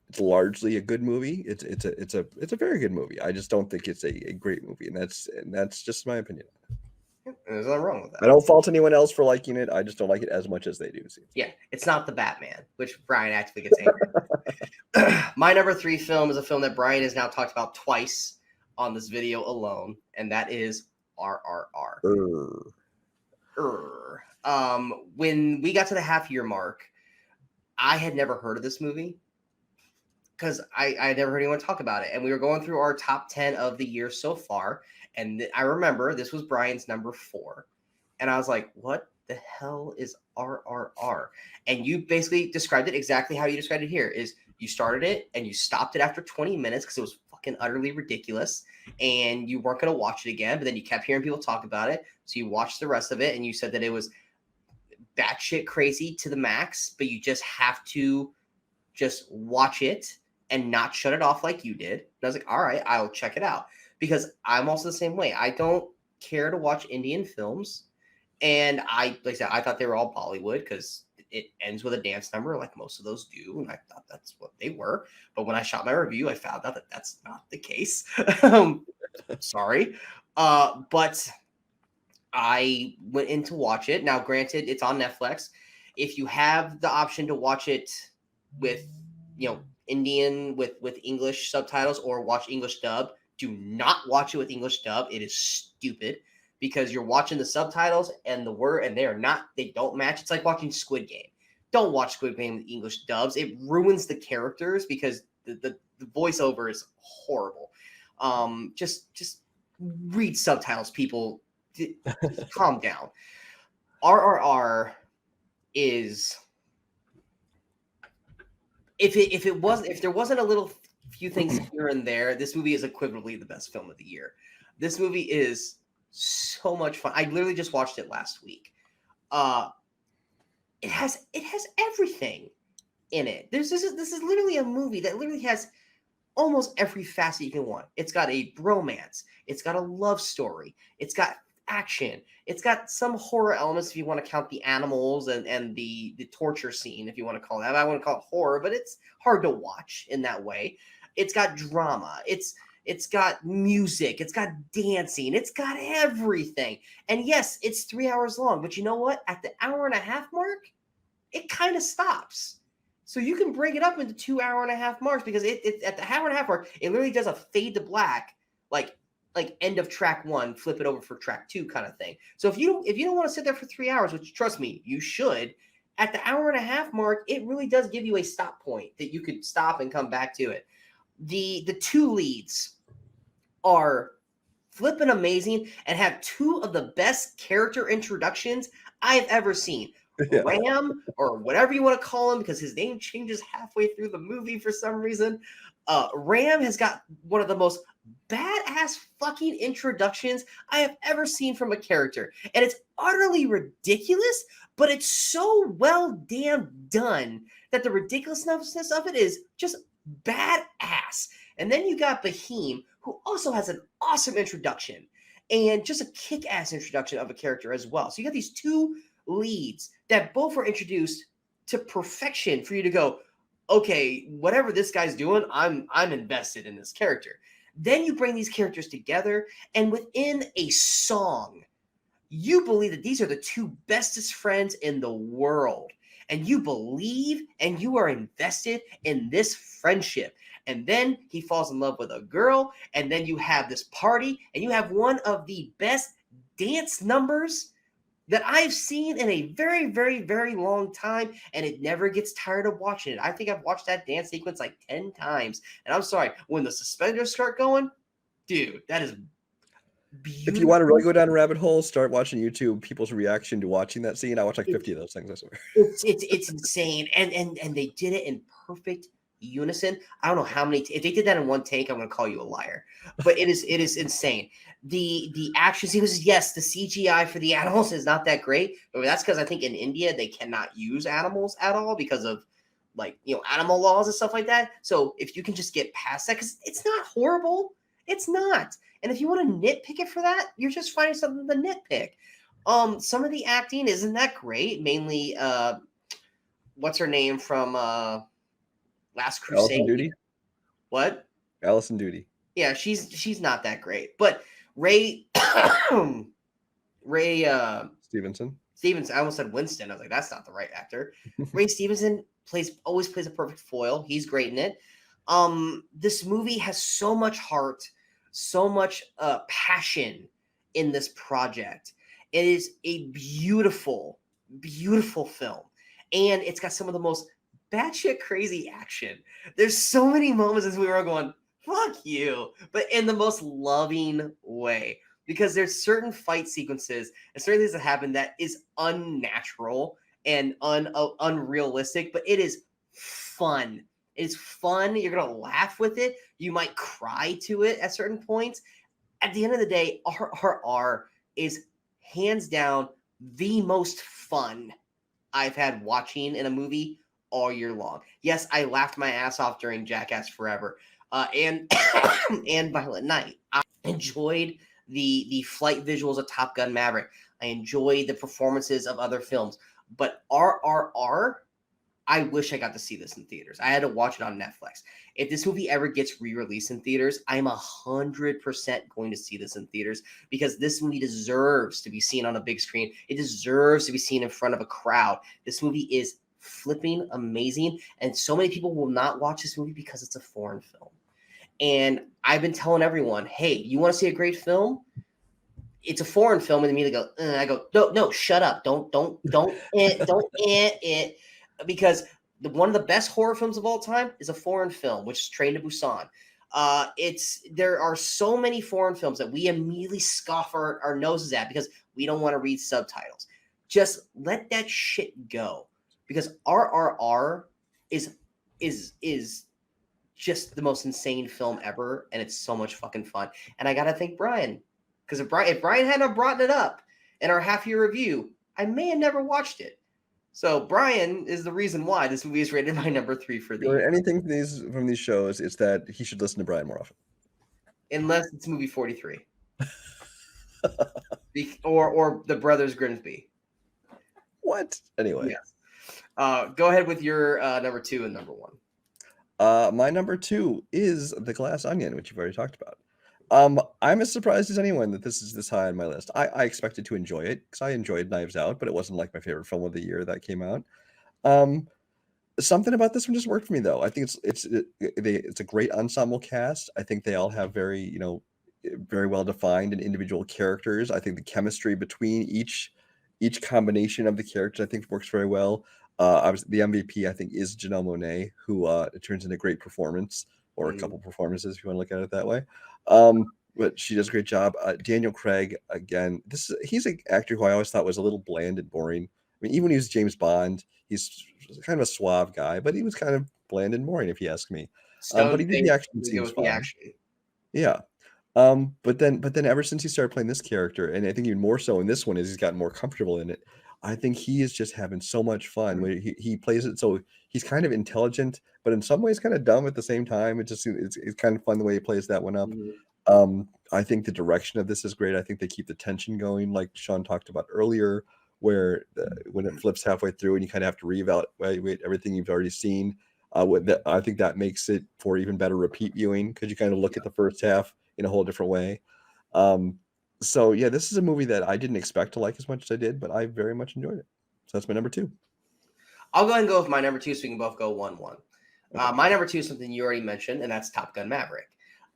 it's largely a good movie. It's a very good movie. I just don't think it's a great movie, and that's just my opinion. There's nothing wrong with that. I don't fault anyone else for liking it. I just don't like it as much as they do. Yeah, it's not the Batman, which Brian actually gets angry. My number 3 film is a film that Brian has now talked about twice on this video alone, and that is RRR. When we got to the half-year mark, I had never heard of this movie, because I had never heard anyone talk about it. And we were going through our top 10 of the year so far. And I remember this was Brian's number 4. And I was like, what the hell is RRR? And you basically described it exactly how you described it here, is you started it and you stopped it after 20 minutes because it was fucking utterly ridiculous. And you weren't going to watch it again, but then you kept hearing people talk about it. So you watched the rest of it and you said that it was batshit crazy to the max, but you just have to just watch it and not shut it off like you did. And I was like, all right, I'll check it out, because I'm also the same way. I don't care to watch Indian films. And like I said, I thought they were all Bollywood because it ends with a dance number like most of those do. And I thought that's what they were. But when I shot my review, I found out that that's not the case. Sorry. But I went in to watch it. Now, granted, it's on Netflix. If you have the option to watch it with, Indian with English subtitles or watch English dub, do not watch it with English dub. It is stupid, because you're watching the subtitles and the word, and they don't match. It's like watching Squid Game. Don't watch Squid Game with English dubs. It ruins the characters because the voiceover is horrible. Just read subtitles, people. Calm down. RRR is, if there wasn't a little few things here and there, this movie is equivalently the best film of the year. This movie is so much fun. I literally just watched it last week. It has everything in it. This is literally a movie that literally has almost every facet you can want. It's got a bromance. It's got a love story. It's got action. It's got some horror elements if you want to count the animals and the torture scene, if you want to call that. I want to call it horror, but it's hard to watch in that way. It's got drama. It's got music. It's got dancing. It's got everything. And yes, it's 3 hours long, but you know what? At the hour and a half mark, it kind of stops. So you can break it up into 2 hour and a half marks because it at the hour and a half mark, it literally does a fade to black, like end of track 1, flip it over for track 2 kind of thing. So if you don't want to sit there for 3 hours, which trust me, you should, at the hour and a half mark, it really does give you a stop point that you could stop and come back to it. The 2 leads are flipping amazing and have 2 of the best character introductions I've ever seen. Yeah. Ram, or whatever you want to call him, because his name changes halfway through the movie for some reason. Ram has got one of the most badass fucking introductions I have ever seen from a character. And it's utterly ridiculous, but it's so well damn done that the ridiculousness of it is just badass. And then you got Bahim, who also has an awesome introduction and just a kick-ass introduction of a character as well. So you got these 2 leads that both were introduced to perfection for you to go, okay, whatever this guy's doing, I'm invested in this character. Then you bring these characters together, and within a song, you believe that these are the 2 bestest friends in the world. And you believe and you are invested in this friendship. And then he falls in love with a girl, and then you have this party, and you have one of the best dance numbers that I've seen in a very, very, very long time, and it never gets tired of watching it. I think I've watched that dance sequence like 10 times. And I'm sorry, when the suspenders start going, dude, that is beautiful. If you want to really go down a rabbit hole, start watching YouTube, people's reaction to watching that scene. I watched like 50 of those things, I swear. It's insane. And they did it in perfect unison. I don't know how many if they did that in one take, I'm going to call you a liar. But it is insane. The action sequences, yes, the CGI for the animals is not that great, but that's because I think in India they cannot use animals at all because of animal laws and stuff like that. So if you can just get past that, because it's not horrible, it's not. And if you want to nitpick it for that, you're just finding something to nitpick. Some of the acting isn't that great. Mainly, what's her name from Last Crusade? Allison Duty. What? Allison Duty. Yeah, she's not that great, but Ray Stevenson. I almost said Winston. I was like, that's not the right actor. Ray Stevenson always plays a perfect foil. He's great in it. This movie has so much heart, so much passion in this project. It is a beautiful, beautiful film, and it's got some of the most batshit crazy action. There's so many moments as we were going, fuck you, but in the most loving way, because there's certain fight sequences and certain things that happen that is unnatural and unrealistic, but it is fun. It's fun. You're going to laugh with it. You might cry to it at certain points. At the end of the day, RRR is hands down the most fun I've had watching in a movie all year long. Yes, I laughed my ass off during Jackass Forever. And Violent Night. I enjoyed the flight visuals of Top Gun Maverick. I enjoyed the performances of other films. But RRR, I wish I got to see this in theaters. I had to watch it on Netflix. If this movie ever gets re-released in theaters, I'm 100% going to see this in theaters because this movie deserves to be seen on a big screen. It deserves to be seen in front of a crowd. This movie is flipping amazing, and so many people will not watch this movie because it's a foreign film. And I've been telling everyone, hey, you want to see a great film? It's a foreign film, and immediately go, I go, no, shut up, don't it, because one of the best horror films of all time is a foreign film, which is Train to Busan. There are so many foreign films that we immediately scoff our noses at because we don't want to read subtitles. Just let that shit go. Because RRR is just the most insane film ever, and it's so much fucking fun. And I gotta thank Brian, because if Brian hadn't brought it up in our half-year review, I may have never watched it. So Brian is the reason why this movie is rated my number 3 for the Or year. anything from these shows, it's that he should listen to Brian more often. Unless it's movie 43. Or The Brothers Grimsby. What? Anyway. Yes. Go ahead with your number 2 and number 1. My number 2 is The Glass Onion, which you've already talked about. I'm as surprised as anyone that this is this high on my list. I expected to enjoy it because I enjoyed Knives Out, but it wasn't like my favorite film of the year that came out. Something about this one just worked for me, though. I think it's a great ensemble cast. I think they all have very very well defined and individual characters. I think the chemistry between each combination of the characters I think works very well. Obviously, the MVP I think is Janelle Monáe, who it turns into a great performance, or a couple performances if you want to look at it that way. But she does a great job. Daniel Craig, again, he's an actor who I always thought was a little bland and boring. I mean, even when he was James Bond, he's kind of a suave guy, but he was kind of bland and boring if you ask me. But he did the action scenes fine. Yeah. But then ever since he started playing this character, and I think even more so in this one, as he's gotten more comfortable in it, I think he is just having so much fun. Where he plays it, so he's kind of intelligent, but in some ways kind of dumb at the same time. It's kind of fun the way he plays that one up. I think the direction of this is great. I think they keep the tension going, like Sean talked about earlier, where when it flips halfway through and you kind of have to reevaluate everything you've already seen. I think that makes it for even better repeat viewing, because you kind of look at the first half in a whole different way. So yeah, this is a movie that I didn't expect to like as much as I did, but I very much enjoyed it. So that's my number 2. I'll go ahead and go with my number 2 so we can both go 1-1. Okay. My number 2 is something you already mentioned, and that's Top Gun Maverick.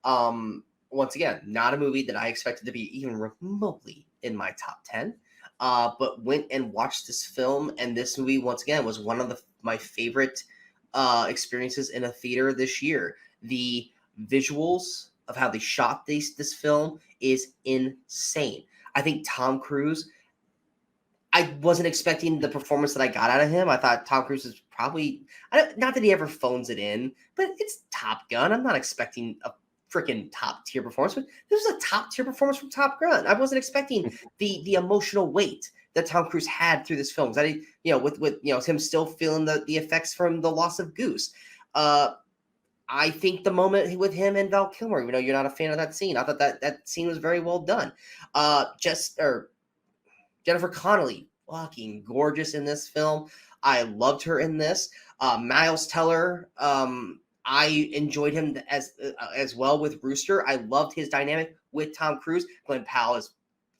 Once again, not a movie that I expected to be even remotely in my top 10, but went and watched this film, and this movie, once again, was one of my favorite experiences in a theater this year. The visuals of how they shot this film is insane. I think Tom Cruise, I wasn't expecting the performance that I got out of him. I thought Tom Cruise is probably, not that he ever phones it in, but it's Top Gun. I'm not expecting a freaking top tier performance, but this was a top tier performance from Top Gun. I wasn't expecting the emotional weight that Tom Cruise had through this film. That with him still feeling the effects from the loss of Goose. I think the moment with him and Val Kilmer, you're not a fan of that scene. I thought that scene was very well done. Jennifer Connelly, fucking gorgeous in this film. I loved her in this. Miles Teller, I enjoyed him as well with Rooster. I loved his dynamic with Tom Cruise. Glenn Powell is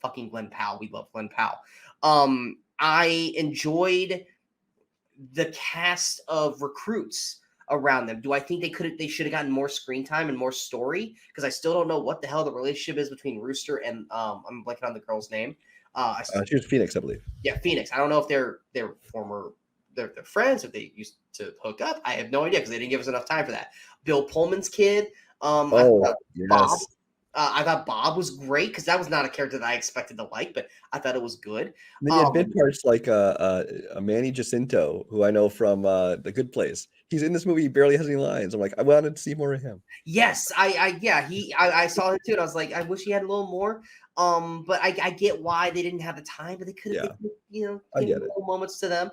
fucking Glenn Powell. We love Glenn Powell. I enjoyed the cast of recruits around them. Do I think they should have gotten more screen time and more story? Because I still don't know what the hell the relationship is between Rooster and I'm blanking on the girl's name. She was Phoenix, I believe. Yeah, Phoenix. I don't know if they're friends, if they used to hook up. I have no idea because they didn't give us enough time for that. Bill Pullman's kid. Yes. Bob. I thought Bob was great because that was not a character that I expected to like, but I thought it was good. And then you had bit parts like a Manny Jacinto, who I know from The Good Place. He's in this movie. He barely has any lines. I'm like, I wanted to see more of him. Yes, I saw him too, and I was like, I wish he had a little more. But I get why they didn't have the time, but they could have, I get little moments to them.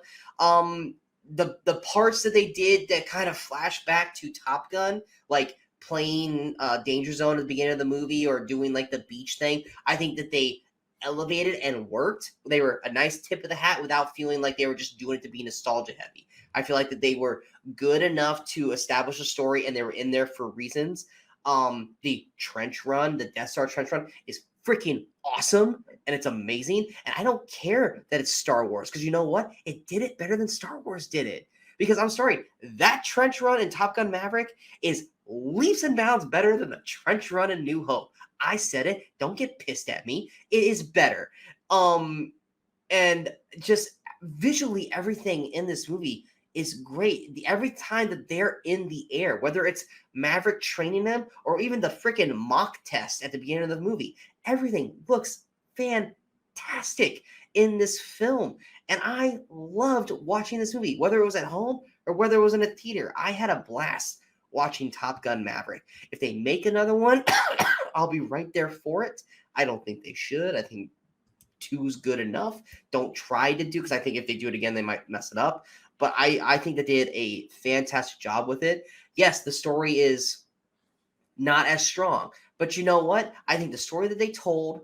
The parts that they did that kind of flash back to Top Gun, like playing Danger Zone at the beginning of the movie or doing like the beach thing, I think that they elevated and worked. They were a nice tip of the hat without feeling like they were just doing it to be nostalgia heavy. I feel like that they were good enough to establish a story, and they were in there for reasons. The trench run, the Death Star trench run, is freaking awesome, and it's amazing. And I don't care that it's Star Wars, because you know what? It did it better than Star Wars did it. Because I'm sorry, that trench run in Top Gun Maverick is leaps and bounds better than the trench run in New Hope. I said it. Don't get pissed at me. It is better. And just visually, everything in this movie is great. Every time that they're in the air, whether it's Maverick training them or even the freaking mock test at the beginning of the movie, everything looks fantastic in this film. And I loved watching this movie, whether it was at home or whether it was in a theater. I had a blast watching Top Gun Maverick. If they make another one, I'll be right there for it. I don't think they should. I think two's good enough. Don't try to do, because I think if they do it again, they might mess it up. But I think they did a fantastic job with it. Yes, the story is not as strong, but you know what? I think the story that they told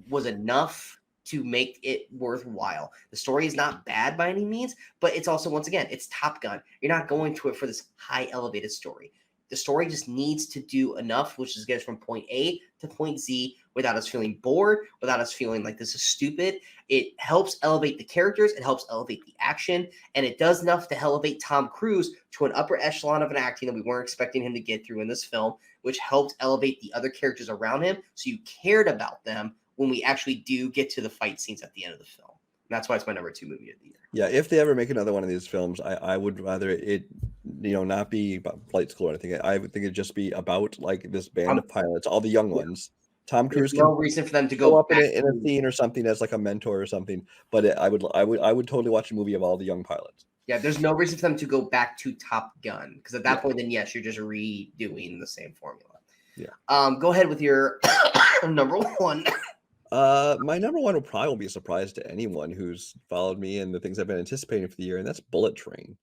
was enough to make it worthwhile. The story is not bad by any means, but it's also, once again, it's Top Gun. You're not going to it for this high elevated story. The story just needs to do enough, which is get us from point A to point Z without us feeling bored, without us feeling like this is stupid. It helps elevate the characters, it helps elevate the action, and it does enough to elevate Tom Cruise to an upper echelon of an acting that we weren't expecting him to get through in this film, which helped elevate the other characters around him, so you cared about them when we actually do get to the fight scenes at the end of the film. And that's why it's my number 2 movie of the year. Yeah, if they ever make another one of these films, I would rather it, not be about flight school or anything. I would think it'd just be about like this band of pilots, all the young ones. Tom Cruise There's no can reason for them to go go up in a scene or something as like a mentor or something. But I would totally watch a movie of all the young pilots. Yeah, there's no reason for them to go back to Top Gun, because at that point, then yes, you're just redoing the same formula. Yeah. Go ahead with your number 1. My number 1 will probably be a surprise to anyone who's followed me and the things I've been anticipating for the year, and that's Bullet Train.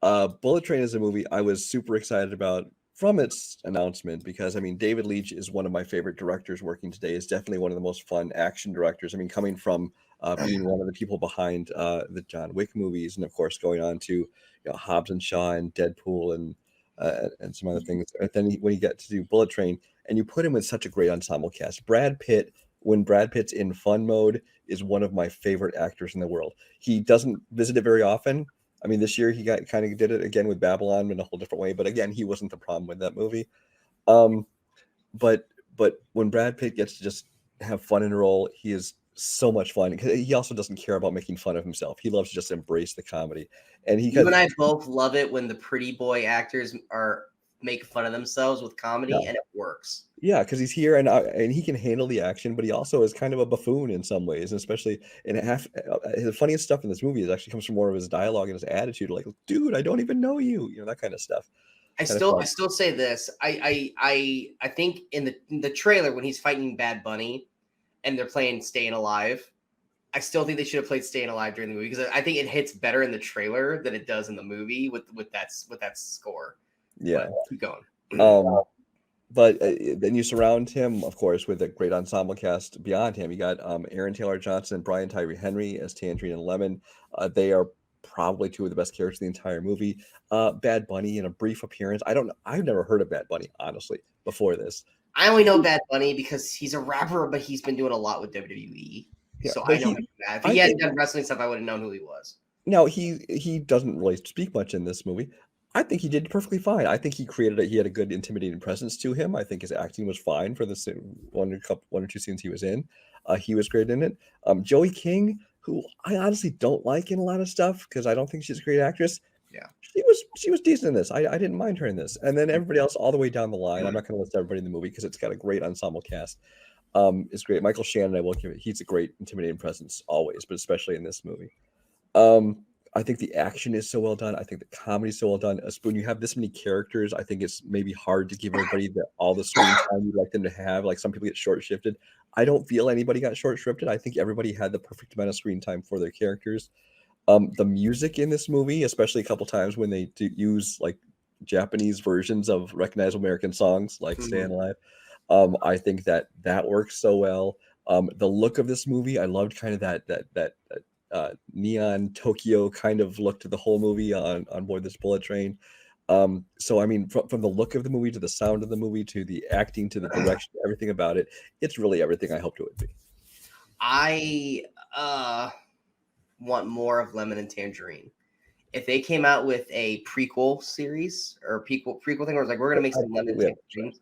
Bullet Train is a movie I was super excited about from its announcement, because I mean, David Leitch is one of my favorite directors working today. Is definitely one of the most fun action directors. I mean, coming from being one of the people behind the John Wick movies, and of course going on to Hobbs and Shaw and Deadpool and some other things. And then when you get to do Bullet Train, and you put him with such a great ensemble cast, Brad Pitt. When Brad Pitt's in fun mode, is one of my favorite actors in the world. He doesn't visit it very often. I mean, this year he kind of did it again with Babylon in a whole different way. But again, he wasn't the problem with that movie. But when Brad Pitt gets to just have fun in a role, he is so much fun. He also doesn't care about making fun of himself. He loves to just embrace the comedy. And you and I both love it when the pretty boy actors make fun of themselves with comedy, and it works. Yeah, because he's here and he can handle the action, but he also is kind of a buffoon in some ways, and especially in the funniest stuff in this movie actually comes from more of his dialogue and his attitude, like, dude, I don't even know you, that kind of stuff. I still say this. I think in the trailer when he's fighting Bad Bunny and they're playing Staying Alive, I still think they should have played Staying Alive during the movie, because I think it hits better in the trailer than it does in the movie with that score. Yeah, but keep going. But then you surround him, of course, with a great ensemble cast beyond him. You got Aaron Taylor Johnson and Brian Tyree Henry as Tangerine and Lemon. They are probably 2 of the best characters in the entire movie. Bad Bunny in a brief appearance. I've never heard of Bad Bunny, honestly, before this. I only know Bad Bunny because he's a rapper, but he's been doing a lot with WWE. Yeah, so I know that. If he hadn't done wrestling stuff, I would have known who he was. No, he doesn't really speak much in this movie. I think he did perfectly fine. I think he had a good intimidating presence to him. I think his acting was fine for the one or two scenes he was in. He was great in it. Joey King, who I honestly don't like in a lot of stuff because I don't think she's a great actress. Yeah, she was decent in this. I didn't mind her in this. And then everybody else all the way down the line. I'm not going to list everybody in the movie because it's got a great ensemble cast. It's great. Michael Shannon, I will give it. He's a great intimidating presence always, but especially in this movie. I think the action is so well done. I think the comedy is so well done. When you have this many characters, I think it's maybe hard to give everybody all the screen time you'd like them to have. Like some people get short shifted. I don't feel anybody got short shifted. I think everybody had the perfect amount of screen time for their characters. The music in this movie, especially a couple times when they use like Japanese versions of recognizable American songs like Staying Alive, I think that works so well. The look of this movie, I loved kind of that neon Tokyo kind of look to the whole movie on board this Bullet Train. So I mean, from the look of the movie to the sound of the movie to the acting to the direction, everything about it, it's really everything I hoped it would be. I want more of Lemon and Tangerine. If they came out with a prequel series or prequel thing where it's like, we're gonna make some Lemon and Tangerine,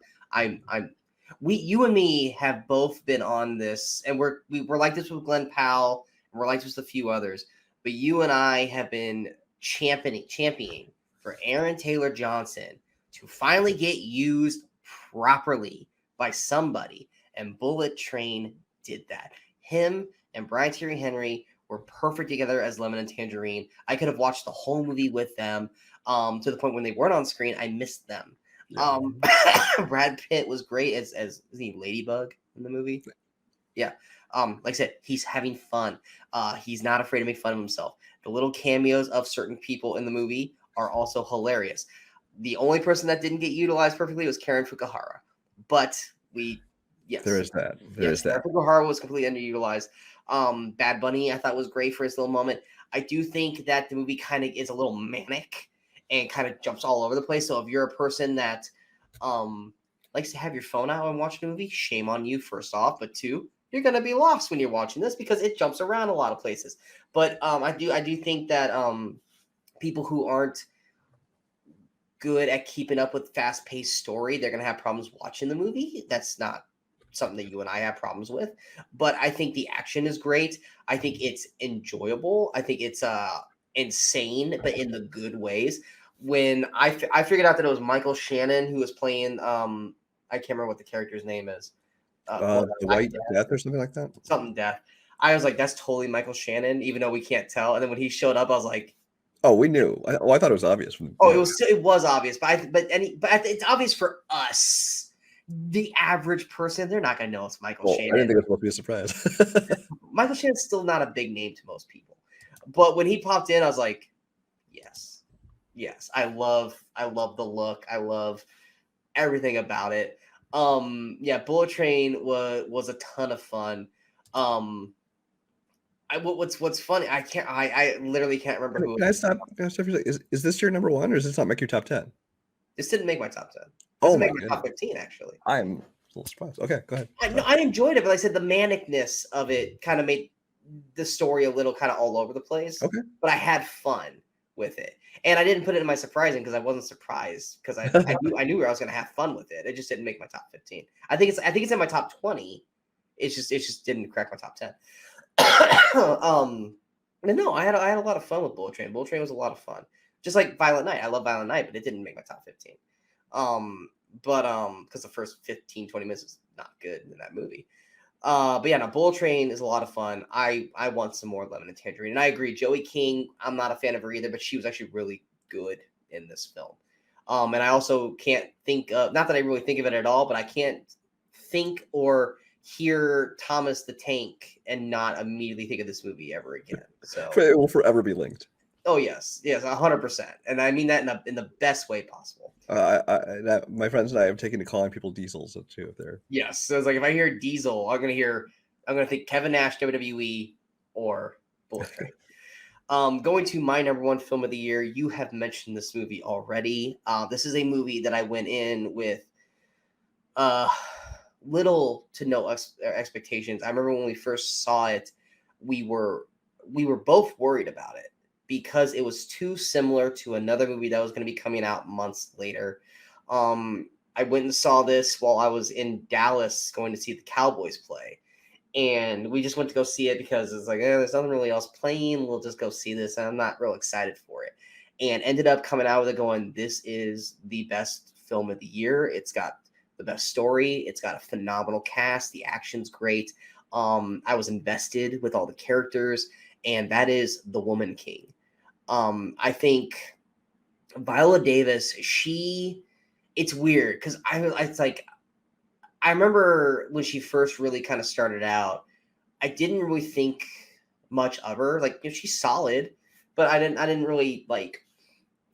you and me have both been on this, and we're like this with Glenn Powell, and we're like this with a few others, but you and I have been championing for Aaron Taylor Johnson to finally get used properly by somebody, and Bullet Train did that. Him and Brian Tyree Henry were perfect together as Lemon and Tangerine. I could have watched the whole movie with them, to the point when they weren't on screen, I missed them. Yeah. Brad Pitt was great as is he Ladybug in the movie? Yeah. Like I said, he's having fun. He's not afraid to make fun of himself. The little cameos of certain people in the movie are also hilarious. The only person that didn't get utilized perfectly was Karen Fukuhara. But There yes, is that. There yes, is that. Karen Fukuhara was completely underutilized. Bad Bunny, I thought was great for his little moment. I do think that the movie kind of is a little manic and kind of jumps all over the place. So if you're a person that likes to have your phone out and watch a movie, shame on you, first off. But two, you're gonna be lost when you're watching this because it jumps around a lot of places. But I do think that people who aren't good at keeping up with fast-paced story, they're gonna have problems watching the movie. That's not something that you and I have problems with. But I think the action is great. I think it's enjoyable. I think it's insane, but in the good ways. When I figured out that it was Michael Shannon who was playing I can't remember what the character's name is. The Black White Death or something like that. something death. I was like, that's totally Michael Shannon, even though we can't tell. And then when he showed up, I was like, Oh, we knew. I thought it was obvious from. oh, Yeah. it was obvious, but it's obvious for us, the average person. They're not gonna know it's Michael Well, I Shannon. didn't think it was supposed to be a surprise. Michael Shannon's still not a big name to most people, but when he popped in, I was like, yes, yes, I love the look, I love everything about it. Yeah, Bullet Train was a ton of fun. What's funny, I literally can't remember who. Can I stop? Can I stop for a second? Is this your number one, or does this not make your top 10? This didn't make my top 10. Oh Doesn't my make my top goodness. 15 actually. I'm a little surprised. Okay, go ahead. I enjoyed it, but like I said the manicness of it kind of made the story a little kind of all over the place. Okay. But I had fun with it, and I didn't put it in my surprising because I wasn't surprised because I knew I was going to have fun with it. It just didn't make my top 15. I think it's in my top 20. It just didn't crack my top 10. But no, I had a lot of fun with Bullet Train. Bullet Train was a lot of fun. Just like Violent Night. I love Violent Night, but it didn't make my top 15. Because the first 15, 20 minutes is not good in that movie. But yeah, no, Bullet Train is a lot of fun. I want some more Lemon and Tangerine. And I agree, Joey King, I'm not a fan of her either, but she was actually really good in this film. And I also can't think of, not that I really think of it at all, but I can't think or hear Thomas the Tank and not immediately think of this movie ever again. So It will forever be linked. oh yes, 100%, and I mean that in the best way possible. My friends and I have taken to calling people diesels too. If they're Yes, so it's like if I hear Diesel, I'm gonna think Kevin Nash, WWE, or Bullet Train. Going to my number one film of the year, you have mentioned this movie already. This is a movie that I went in with little to no expectations. I remember when we first saw it, we were both worried about it because it was too similar to another movie that was going to be coming out months later. I went and saw this while I was in Dallas going to see the Cowboys play. And we just went to go see it because it's like, there's nothing really else playing. We'll just go see this. And I'm not real excited for it. And ended up coming out with it going, this is the best film of the year. It's got the best story. It's got a phenomenal cast. The action's great. I was invested with all the characters. And that is The Woman King. I think Viola Davis, it's weird because I remember when she first really kind of started out, I didn't really think much of her. Like, she's solid, but I didn't really like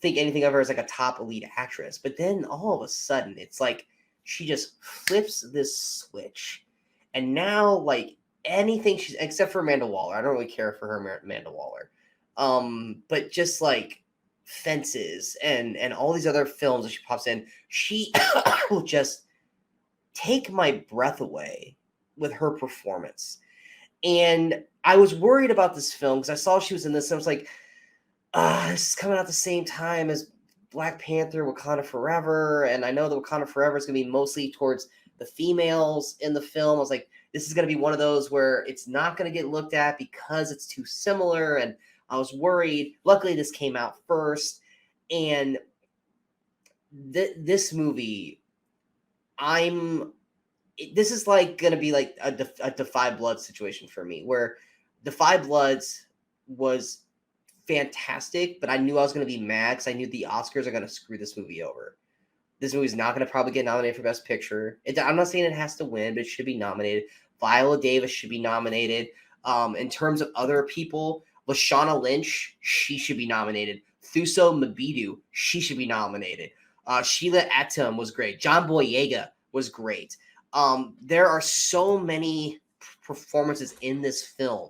think anything of her as like a top elite actress. But then all of a sudden, it's like she just flips this switch, and now like anything she's except for Amanda Waller, I don't really care for her Amanda Waller. But just like Fences and all these other films that she pops in, she will just take my breath away with her performance. And I was worried about this film because I saw she was in this and I was like, this is coming out the same time as Black Panther, Wakanda Forever. And I know that Wakanda Forever is going to be mostly towards the females in the film. I was like, this is going to be one of those where it's not going to get looked at because it's too similar. And I was worried. Luckily, this came out first. And this movie, this is like going to be like a Defy Blood situation for me, where Defy Bloods was fantastic, but I knew I was going to be mad because I knew the Oscars are going to screw this movie over. This movie's not going to probably get nominated for Best Picture. I'm not saying it has to win, but it should be nominated. Viola Davis should be nominated. In terms of other people, Lashana Lynch, she should be nominated. Thuso Mabidu, she should be nominated. Sheila Atom was great. John Boyega was great. There are so many performances in this film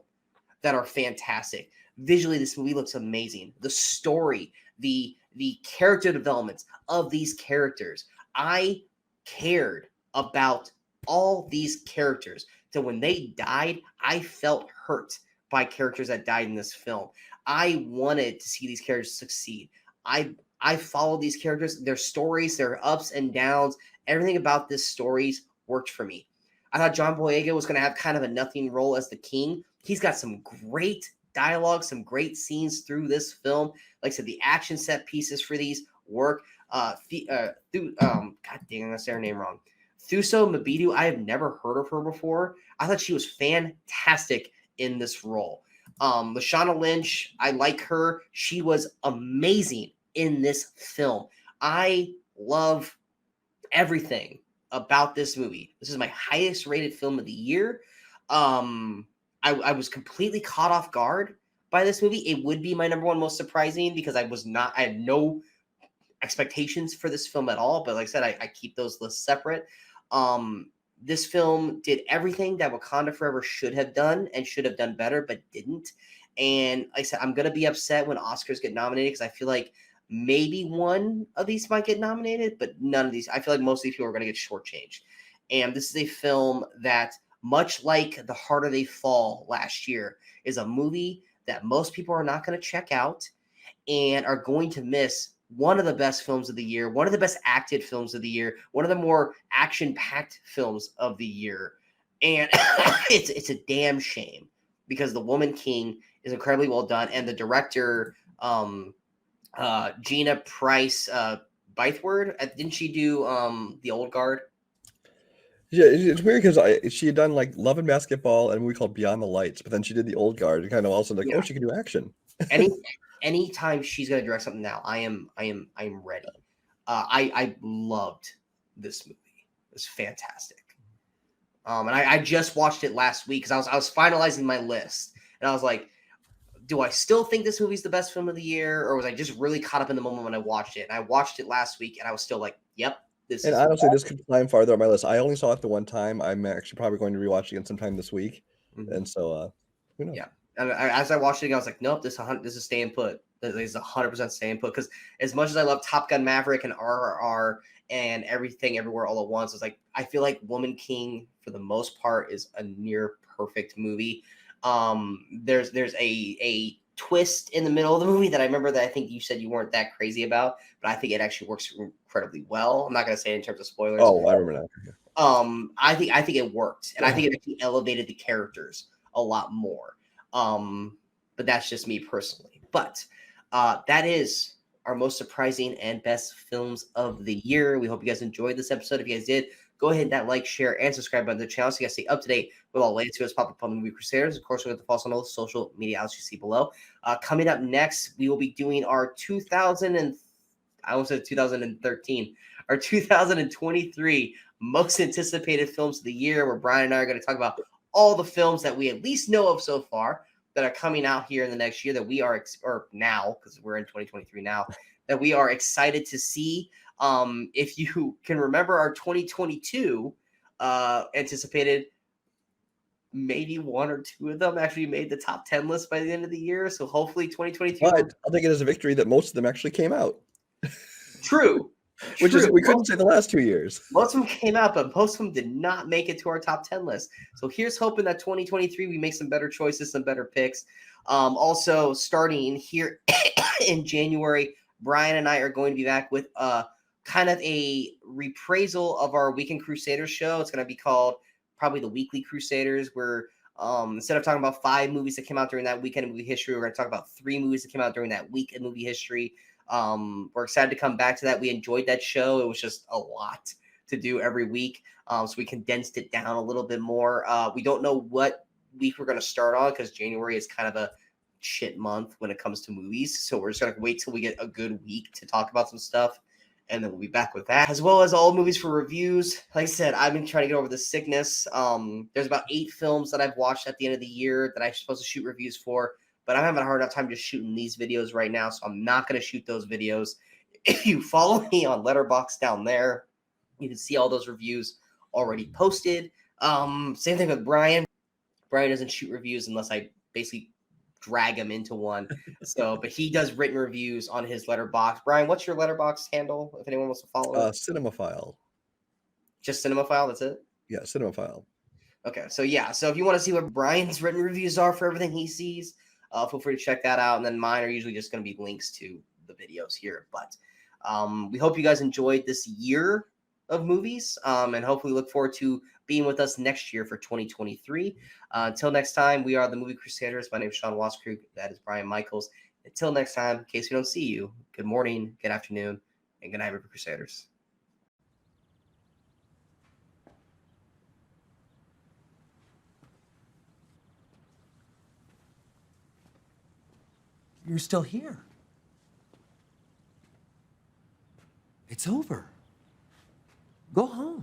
that are fantastic. Visually, this movie looks amazing. The story, the character developments of these characters. I cared about all these characters. So when they died, I felt hurt by characters that died in this film. I wanted to see these characters succeed. I followed these characters, their stories, their ups and downs. Everything about this stories worked for me. I thought John Boyega was going to have kind of a nothing role as the king. He's got some great dialogue, some great scenes through this film. Like I said, the action set pieces for these work. God dang, I'm gonna say her name wrong. Thuso Mabidu, I have never heard of her before. I thought she was fantastic in this role. Lashana Lynch, I like her. She was amazing in this film. I love everything about this movie. This is my highest rated film of the year. I was completely caught off guard by this movie. It would be my number one most surprising because I had no expectations for this film at all. But like I said, I keep those lists separate. This film did everything that Wakanda Forever should have done and should have done better, but didn't. And like I said, I'm going to be upset when Oscars get nominated because I feel like maybe one of these might get nominated, but none of these. I feel like most of these people are going to get shortchanged. And this is a film that, much like The Harder They Fall last year, is a movie that most people are not going to check out and are going to miss one of the best films of the year, one of the best acted films of the year, one of the more action-packed films of the year. And it's a damn shame because The Woman King is incredibly well done. And the director, Gina Price Bythewood, didn't she do The Old Guard? Yeah, it's weird because she had done like Love and Basketball and a movie called Beyond the Lights, but then she did The Old Guard and kind of also like, Yeah. oh, she can do action. Anytime she's gonna direct something now, I'm ready. I loved this movie. It was fantastic. And I just watched it last week because I was finalizing my list and I was like, do I still think this movie's the best film of the year, or was I just really caught up in the moment when I watched it? And I watched it last week and I was still like, yep, this And is honestly, this could climb farther on my list. I only saw it the one time. I'm actually probably going to rewatch it again sometime this week. And so, who knows? Yeah. And as I watched it, I was like, nope, this is staying put. This is 100% staying put. Because as much as I love Top Gun Maverick and RRR and Everything Everywhere All at Once, it's like I feel like Woman King for the most part is a near perfect movie. There's a twist in the middle of the movie that I remember that I think you said you weren't that crazy about, but I think it actually works incredibly well. I'm not going to say it in terms of spoilers. Oh, I remember now. I think it worked, and I think it actually elevated the characters a lot more. But that's just me personally. But that is our most surprising and best films of the year. We hope you guys enjoyed this episode. If you guys did, go ahead and that like, share, and subscribe button to the channel so you guys stay up to date with all the latest videos pop up on the Movie Crusaders. Of course, we're going to follow us on all the social media outlets you see below. Coming up next, we will be doing our 2013, our 2023 most anticipated films of the year, where Brian and I are going to talk about all the films that we at least know of so far that are coming out here in the next year that we are, or now, because we're in 2023 now, that we are excited to see. If you can remember our 2022 anticipated, maybe one or two of them actually made the top 10 list by the end of the year. So hopefully 2022. But I'll take it as a victory that most of them actually came out. True. Which is, we couldn't say the last 2 years. Most of them came out, but most of them did not make it to our top 10 list. So here's hoping that 2023 we make some better choices, some better picks. Also, starting here in January, Brian and I are going to be back with kind of a reprisal of our Weekend Crusaders show. It's going to be called probably the Weekly Crusaders, where instead of talking about 5 movies that came out during that weekend in movie history, we're going to talk about 3 movies that came out during that week in movie history. We're excited to come back to that. We enjoyed that show. It was just a lot to do every week. So we condensed it down a little bit more. We don't know what week we're going to start on because January is kind of a shit month when it comes to movies. So we're just going to wait till we get a good week to talk about some stuff. and then we'll be back with that, as well as all movies for reviews. Like I said, I've been trying to get over the sickness. There's about 8 films that I've watched at the end of the year that I'm supposed to shoot reviews for, but I'm having a hard enough time just shooting these videos right now, so I'm not going to shoot those videos. If you follow me on Letterboxd down there, you can see all those reviews already posted. Same thing with Brian. Brian doesn't shoot reviews unless I basically drag him into one. So, but he does written reviews on his Letterboxd. Brian, what's your Letterboxd handle if anyone wants to follow it? Cinemaphile. Just Cinemaphile, that's it? Yeah, Cinemaphile. Okay, so yeah, so if you want to see what Brian's written reviews are for everything he sees, feel free to check that out. And then mine are usually just going to be links to the videos here. But we hope you guys enjoyed this year of movies, and hopefully look forward to being with us next year for 2023. Until next time, we are the Movie Crusaders. My name is Sean Waskrug. That is Brian Michaels. Until next time, in case we don't see you, good morning, good afternoon, and good night, Movie Crusaders. You're still here. It's over. Go home.